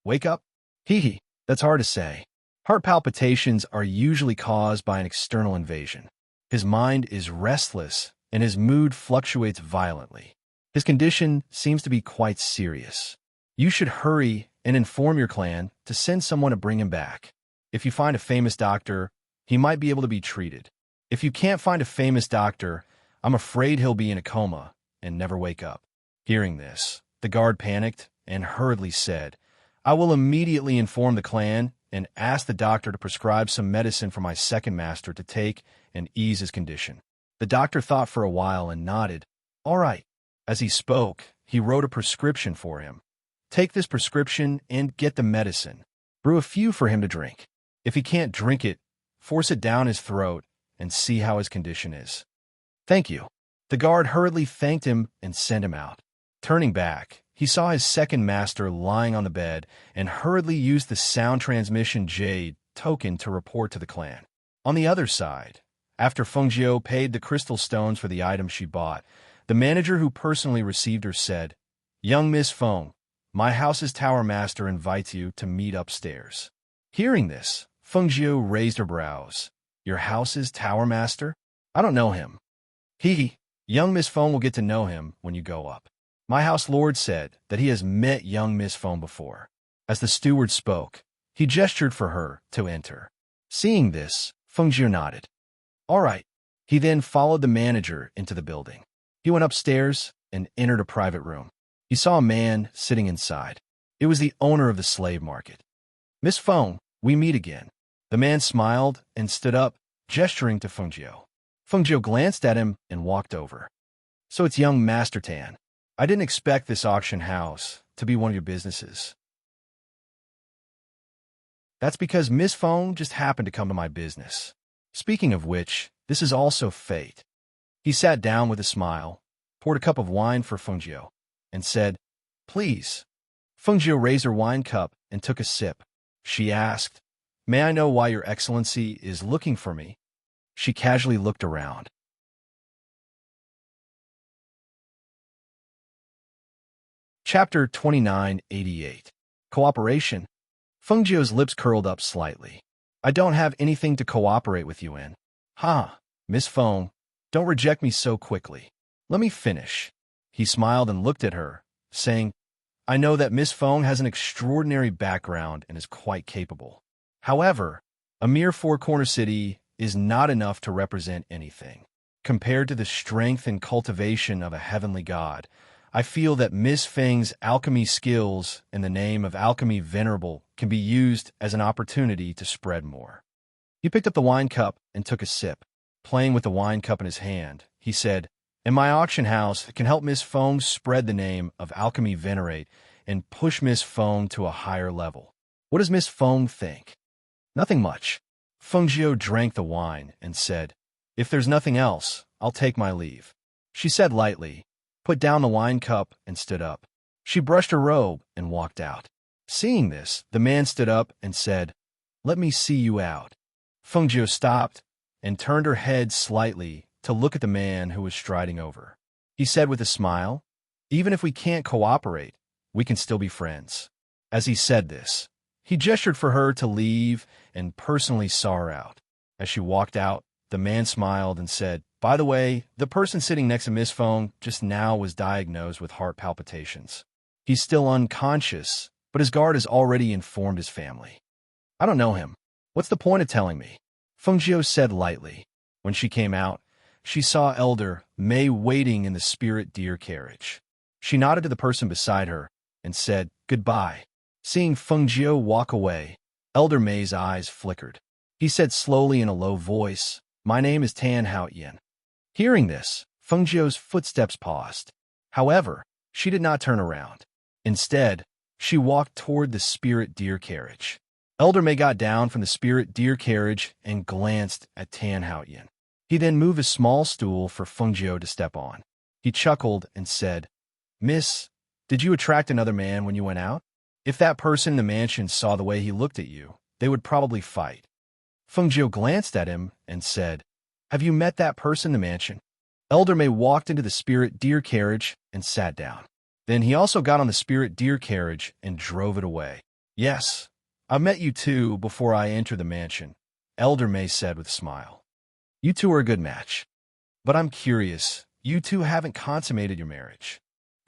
Wake up? Hee, that's hard to say. Heart palpitations are usually caused by an external invasion. His mind is restless and his mood fluctuates violently. His condition seems to be quite serious. You should hurry and inform your clan to send someone to bring him back. If you find a famous doctor, he might be able to be treated. If you can't find a famous doctor, I'm afraid he'll be in a coma and never wake up. Hearing this, the guard panicked and hurriedly said, I will immediately inform the clan and ask the doctor to prescribe some medicine for my second master to take and ease his condition. The doctor thought for a while and nodded. All right. As he spoke, he wrote a prescription for him. Take this prescription and get the medicine. Brew a few for him to drink. If he can't drink it, force it down his throat, and see how his condition is. Thank you. The guard hurriedly thanked him and sent him out. Turning back, he saw his second master lying on the bed and hurriedly used the sound transmission jade token to report to the clan. On the other side, after Fengjiu paid the crystal stones for the items she bought, the manager who personally received her said, "Young Miss Feng, my house's tower master invites you to meet upstairs." Hearing this, Fengjiu raised her brows. Your house's tower master? I don't know him. Young Miss Feng will get to know him when you go up. My house lord said that he has met young Miss Feng before. As the steward spoke, he gestured for her to enter. Seeing this, Fengjiu nodded. All right. He then followed the manager into the building. He went upstairs and entered a private room. He saw a man sitting inside. It was the owner of the slave market. Miss Feng, we meet again. The man smiled and stood up, gesturing to Fengjiu. Fengjiu glanced at him and walked over. So it's young Master Tan. I didn't expect this auction house to be one of your businesses. That's because Miss Feng just happened to come to my business. Speaking of which, this is also fate. He sat down with a smile, poured a cup of wine for Fengjiu, and said, Please. Fengjiu raised her wine cup and took a sip. She asked, May I know why your excellency is looking for me? She casually looked around. Chapter 2988. Cooperation. Fengjiu's lips curled up slightly. I don't have anything to cooperate with you in. Miss Feng, don't reject me so quickly. Let me finish. He smiled and looked at her, saying, I know that Miss Feng has an extraordinary background and is quite capable. However, a mere four-corner city is not enough to represent anything. Compared to the strength and cultivation of a heavenly god, I feel that Miss Feng's alchemy skills in the name of alchemy venerable can be used as an opportunity to spread more. He picked up the wine cup and took a sip. Playing with the wine cup in his hand, he said, In my auction house can help Miss Feng spread the name of alchemy venerate and push Miss Feng to a higher level. What does Miss Feng think? Nothing much. Fengjiu drank the wine and said, If there's nothing else, I'll take my leave. She said lightly, put down the wine cup and stood up. She brushed her robe and walked out. Seeing this, the man stood up and said, Let me see you out. Fengjiu stopped and turned her head slightly to look at the man who was striding over. He said with a smile, Even if we can't cooperate, we can still be friends. As he said this, he gestured for her to leave and personally saw her out. As she walked out, the man smiled and said, By the way, the person sitting next to Miss Feng just now was diagnosed with heart palpitations. He's still unconscious, but his guard has already informed his family. I don't know him. What's the point of telling me? Fengjiu said lightly. When she came out, she saw Elder May waiting in the spirit deer carriage. She nodded to the person beside her and said, Goodbye. Seeing Fengjiu walk away, Elder May's eyes flickered. He said slowly in a low voice, My name is Tan Haoyan. Hearing this, Fengjiu's footsteps paused. However, she did not turn around. Instead, she walked toward the spirit deer carriage. Elder May got down from the spirit deer carriage and glanced at Tan Haoyan. He then moved a small stool for Fengjiu to step on. He chuckled and said, Miss, did you attract another man when you went out? If that person in the mansion saw the way he looked at you, they would probably fight. Fengjiu glanced at him and said, Have you met that person in the mansion? Elder May walked into the spirit deer carriage and sat down. Then he also got on the spirit deer carriage and drove it away. Yes, I met you two before I entered the mansion, Elder May said with a smile. You two are a good match. But I'm curious, you two haven't consummated your marriage.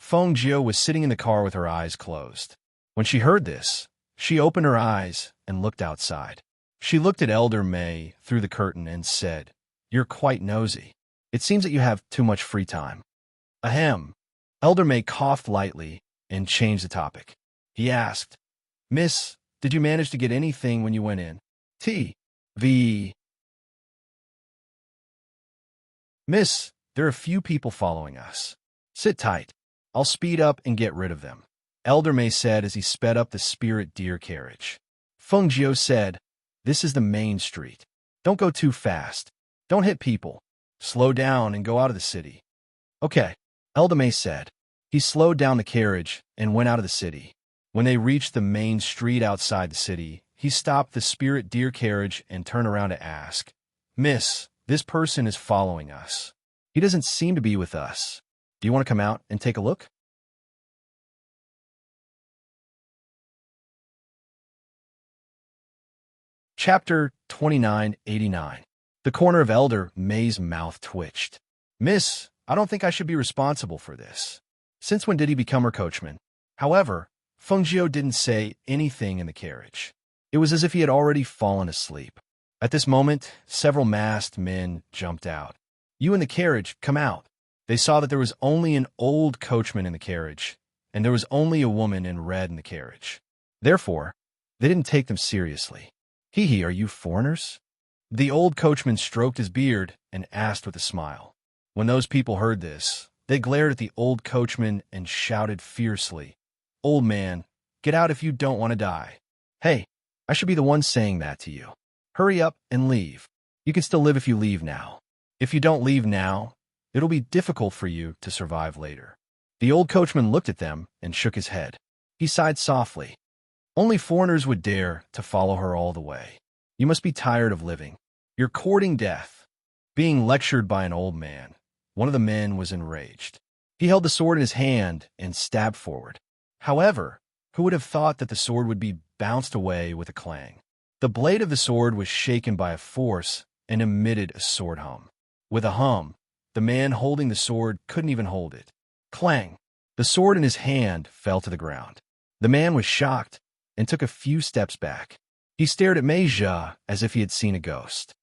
Fengjiu was sitting in the car with her eyes closed. When she heard this, she opened her eyes and looked outside. She looked at Elder May through the curtain and said, You're quite nosy. It seems that you have too much free time. Ahem. Elder May coughed lightly and changed the topic. He asked, Miss, did you manage to get anything when you went in? Miss, there are a few people following us. Sit tight. I'll speed up and get rid of them, Elder May said as he sped up the spirit deer carriage. Fengjiu said, This is the main street. Don't go too fast. Don't hit people. Slow down and go out of the city. Okay, Eldame said. He slowed down the carriage and went out of the city. When they reached the main street outside the city, he stopped the spirit deer carriage and turned around to ask, "Miss, this person is following us. He doesn't seem to be with us. Do you want to come out and take a look?" Chapter 2989. The corner of Elder May's mouth twitched. "Miss, I don't think I should be responsible for this. Since when did he become her coachman?" However, Fengjiu didn't say anything in the carriage. It was as if he had already fallen asleep. At this moment, several masked men jumped out. "You in the carriage, come out." They saw that there was only an old coachman in the carriage, and there was only a woman in red in the carriage. Therefore, they didn't take them seriously. "Hee, are you foreigners?" The old coachman stroked his beard and asked with a smile. When those people heard this, they glared at the old coachman and shouted fiercely, "Old man, get out if you don't want to die." "Hey, I should be the one saying that to you. Hurry up and leave. You can still live if you leave now. If you don't leave now, it'll be difficult for you to survive later." The old coachman looked at them and shook his head. He sighed softly. "Only foreigners would dare to follow her all the way. You must be tired of living. You're courting death." Being lectured by an old man, one of the men was enraged. He held the sword in his hand and stabbed forward. However, who would have thought that the sword would be bounced away with a clang? The blade of the sword was shaken by a force and emitted a sword hum. With a hum, the man holding the sword couldn't even hold it. Clang! The sword in his hand fell to the ground. The man was shocked and took a few steps back. He stared at Mei Zhe as if he had seen a ghost.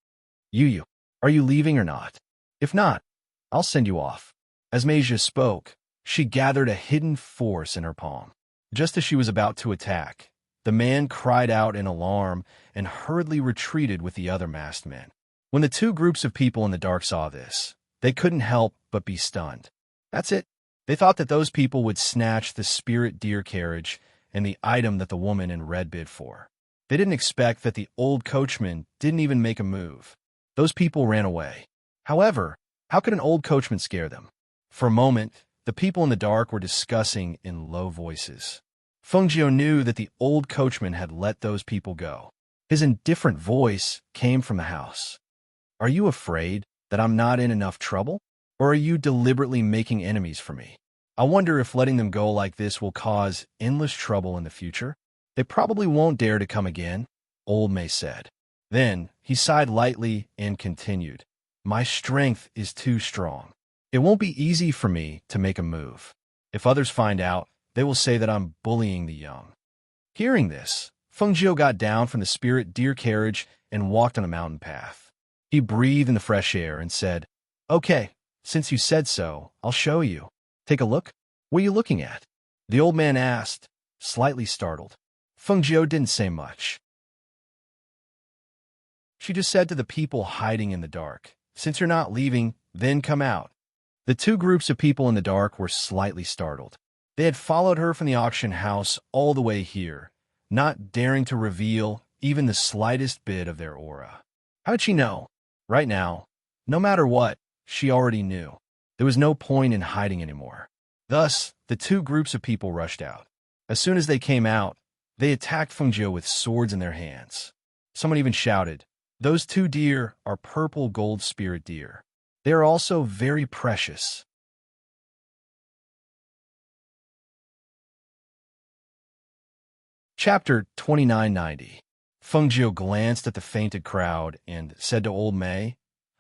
"You, are you leaving or not? If not, I'll send you off." As Mei Zhe spoke, she gathered a hidden force in her palm. Just as she was about to attack, the man cried out in alarm and hurriedly retreated with the other masked men. When the two groups of people in the dark saw this, they couldn't help but be stunned. That's it. They thought that those people would snatch the spirit deer carriage and the item that the woman in red bid for. They didn't expect that the old coachman didn't even make a move. Those people ran away. However, how could an old coachman scare them? For a moment, the people in the dark were discussing in low voices. Fengjiu knew that the old coachman had let those people go. His indifferent voice came from the house. "Are you afraid that I'm not in enough trouble? Or are you deliberately making enemies for me? I wonder if letting them go like this will cause endless trouble in the future." "They probably won't dare to come again," Old May said. Then he sighed lightly and continued, "My strength is too strong. It won't be easy for me to make a move. If others find out, they will say that I'm bullying the young." Hearing this, Fengjiu got down from the spirit deer carriage and walked on a mountain path. He breathed in the fresh air and said, "Okay, since you said so, I'll show you. Take a look. What are you looking at?" The old man asked, slightly startled. Fengjiu didn't say much. She just said to the people hiding in the dark, "Since you're not leaving, then come out." The two groups of people in the dark were slightly startled. They had followed her from the auction house all the way here, not daring to reveal even the slightest bit of their aura. How did she know? Right now, no matter what, she already knew. There was no point in hiding anymore. Thus, the two groups of people rushed out. As soon as they came out, they attacked Fengjiu with swords in their hands. Someone even shouted, "Those two deer are purple gold spirit deer. They are also very precious." Chapter 2990. Fengjiu glanced at the fainted crowd and said to Old May,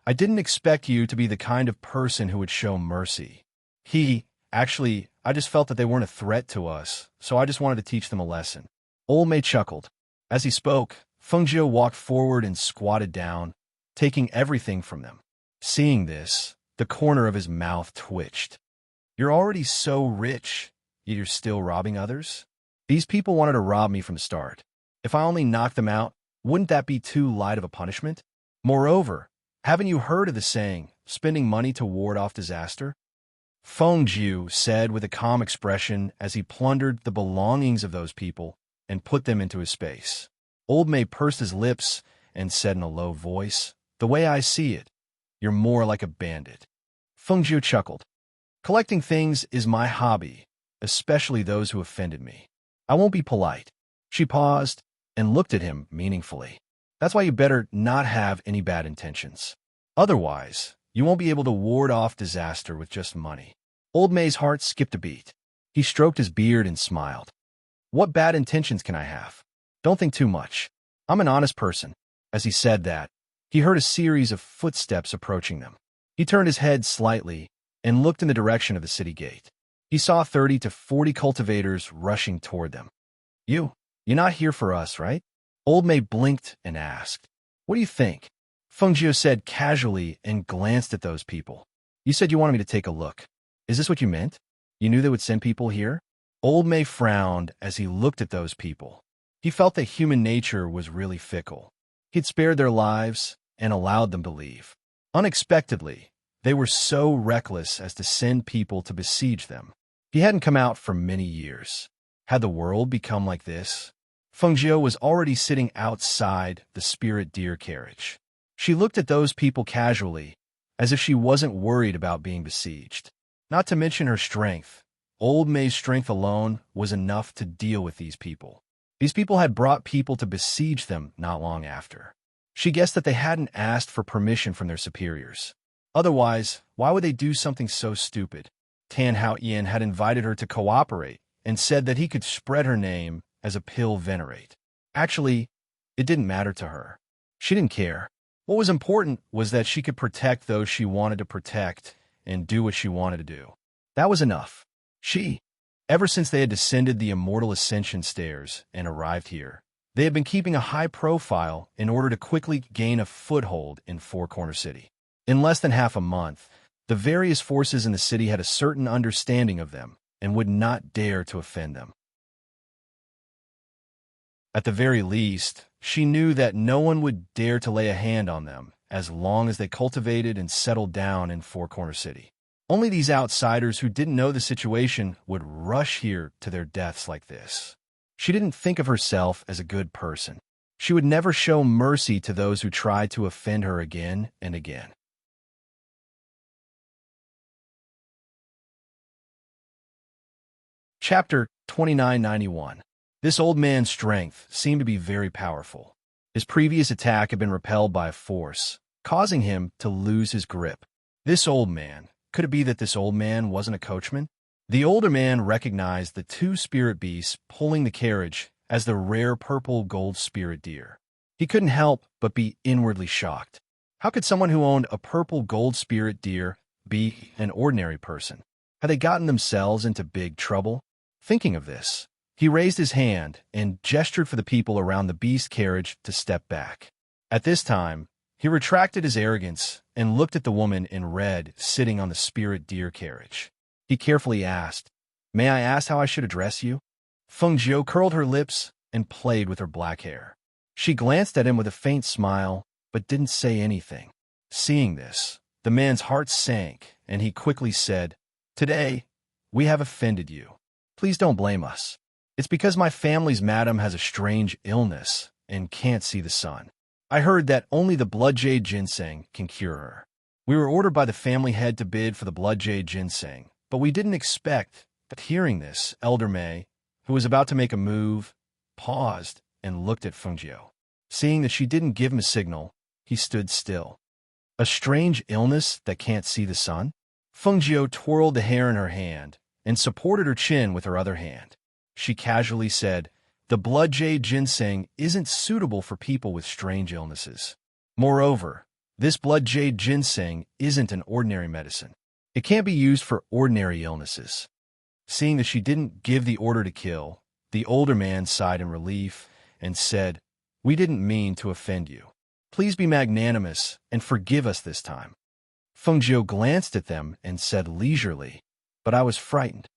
"I didn't expect you to be the kind of person who would show mercy. Actually, I just felt that they weren't a threat to us, so I just wanted to teach them a lesson." Old May chuckled. As he spoke, Fengjiu walked forward and squatted down, taking everything from them. Seeing this, the corner of his mouth twitched. "You're already so rich, yet you're still robbing others? These people wanted to rob me from the start. If I only knocked them out, wouldn't that be too light of a punishment? Moreover, haven't you heard of the saying, spending money to ward off disaster?" Fengjiu said with a calm expression as he plundered the belongings of those people and put them into his space. Old May pursed his lips and said in a low voice, "The way I see it, you're more like a bandit." Fengjiu chuckled. "Collecting things is my hobby, especially those who offended me. I won't be polite." She paused and looked at him meaningfully. "That's why you better not have any bad intentions. Otherwise, you won't be able to ward off disaster with just money." Old May's heart skipped a beat. He stroked his beard and smiled. "What bad intentions can I have? Don't think too much. I'm an honest person." As he said that, he heard a series of footsteps approaching them. He turned his head slightly and looked in the direction of the city gate. He saw 30 to 40 cultivators rushing toward them. You're not here for us, right?" Old May blinked and asked. "What do you think?" Fengjiu said casually and glanced at those people. "You said you wanted me to take a look. Is this what you meant? You knew they would send people here?" Old May frowned as he looked at those people. He felt that human nature was really fickle. He'd spared their lives and allowed them to leave. Unexpectedly, they were so reckless as to send people to besiege them. He hadn't come out for many years. Had the world become like this? Fengjiu was already sitting outside the spirit deer carriage. She looked at those people casually, as if she wasn't worried about being besieged. Not to mention her strength. Old May's strength alone was enough to deal with these people. These people had brought people to besiege them not long after. She guessed that they hadn't asked for permission from their superiors. Otherwise, why would they do something so stupid? Tan Hao-Yin had invited her to cooperate and said that he could spread her name as a pill venerate. Actually, it didn't matter to her. She didn't care. What was important was that she could protect those she wanted to protect and do what she wanted to do. That was enough. Ever since they had descended the immortal ascension stairs and arrived here, they had been keeping a high profile in order to quickly gain a foothold in Four Corner City. In less than half a month, the various forces in the city had a certain understanding of them and would not dare to offend them. At the very least, she knew that no one would dare to lay a hand on them as long as they cultivated and settled down in Four Corner City. Only these outsiders who didn't know the situation would rush here to their deaths like this. She didn't think of herself as a good person. She would never show mercy to those who tried to offend her again and again. Chapter 2991. This old man's strength seemed to be very powerful. His previous attack had been repelled by a force, causing him to lose his grip. This old man, could it be that this old man wasn't a coachman? The older man recognized the two spirit beasts pulling the carriage as the rare purple gold spirit deer. He couldn't help but be inwardly shocked. How could someone who owned a purple gold spirit deer be an ordinary person? Had they gotten themselves into big trouble? Thinking of this, he raised his hand and gestured for the people around the beast carriage to step back. At this time, he retracted his arrogance and looked at the woman in red sitting on the spirit deer carriage. He carefully asked, "May I ask how I should address you?" Fengjiu curled her lips and played with her black hair. She glanced at him with a faint smile, but didn't say anything. Seeing this, the man's heart sank, and he quickly said, "Today, we have offended you. Please don't blame us. It's because my family's madam has a strange illness and can't see the sun. I heard that only the blood jade ginseng can cure her. We were ordered by the family head to bid for the blood jade ginseng, but we didn't expect that." Hearing this, Elder May, who was about to make a move, paused and looked at Fengjiu. Seeing that she didn't give him a signal, he stood still. A strange illness that can't see the sun? Fengjiu twirled the hair in her hand and supported her chin with her other hand. She casually said, "The blood jade ginseng isn't suitable for people with strange illnesses. Moreover, this blood jade ginseng isn't an ordinary medicine. It can't be used for ordinary illnesses." Seeing that she didn't give the order to kill, the older man sighed in relief and said, "We didn't mean to offend you. Please be magnanimous and forgive us this time." Fengjiu glanced at them and said leisurely, "But I was frightened."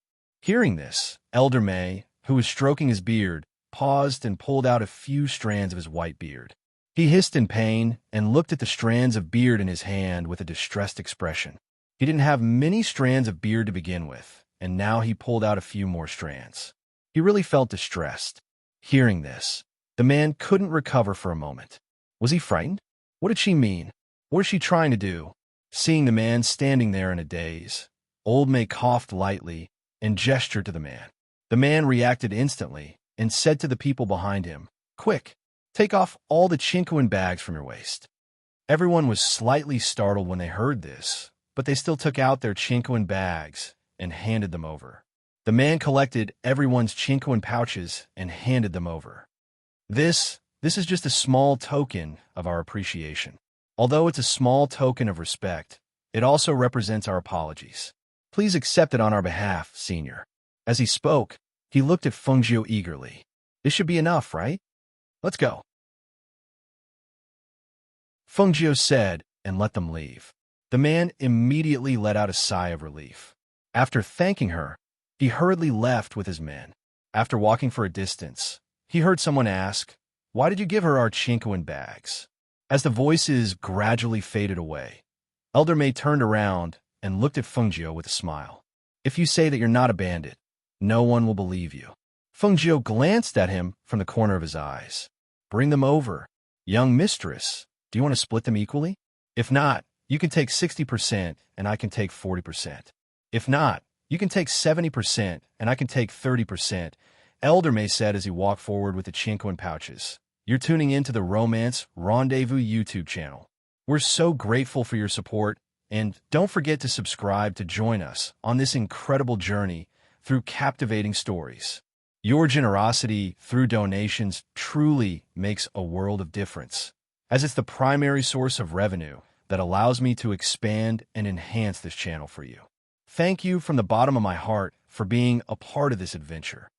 Hearing this, Elder May, who was stroking his beard, paused and pulled out a few strands of his white beard. He hissed in pain and looked at the strands of beard in his hand with a distressed expression. He didn't have many strands of beard to begin with, and now he pulled out a few more strands. He really felt distressed. Hearing this, the man couldn't recover for a moment. Was he frightened? What did she mean? What is she trying to do? Seeing the man standing there in a daze, Old May coughed lightly and gestured to the man. The man reacted instantly and said to the people behind him, "Quick, take off all the chinko bags from your waist." Everyone was slightly startled when they heard this, but they still took out their chinko bags and handed them over. The man collected everyone's chinko pouches and handed them over. This is just a small token of our appreciation. Although it's a small token of respect, it also represents our apologies. Please accept it on our behalf, Senior. As he spoke, he looked at Fengjiu eagerly. This should be enough, right? Let's go. Fengjiu said and let them leave. The man immediately let out a sigh of relief. After thanking her, he hurriedly left with his men. After walking for a distance, he heard someone ask, "Why did you give her our chinko bags?" As the voices gradually faded away, Elder May turned around and looked at Fengjiu with a smile. "If you say that you're not a bandit, no one will believe you." Fengjiu glanced at him from the corner of his eyes. "Bring them over. Young mistress, do you want to split them equally? If not, you can take 60% and I can take 40%. If not, you can take 70% and I can take 30%, Elder May said as he walked forward with the chinko pouches. You're tuning into the Romance Rendezvous YouTube channel. We're so grateful for your support, and don't forget to subscribe to join us on this incredible journey through captivating stories. Your generosity through donations truly makes a world of difference, as it's the primary source of revenue that allows me to expand and enhance this channel for you. Thank you from the bottom of my heart for being a part of this adventure.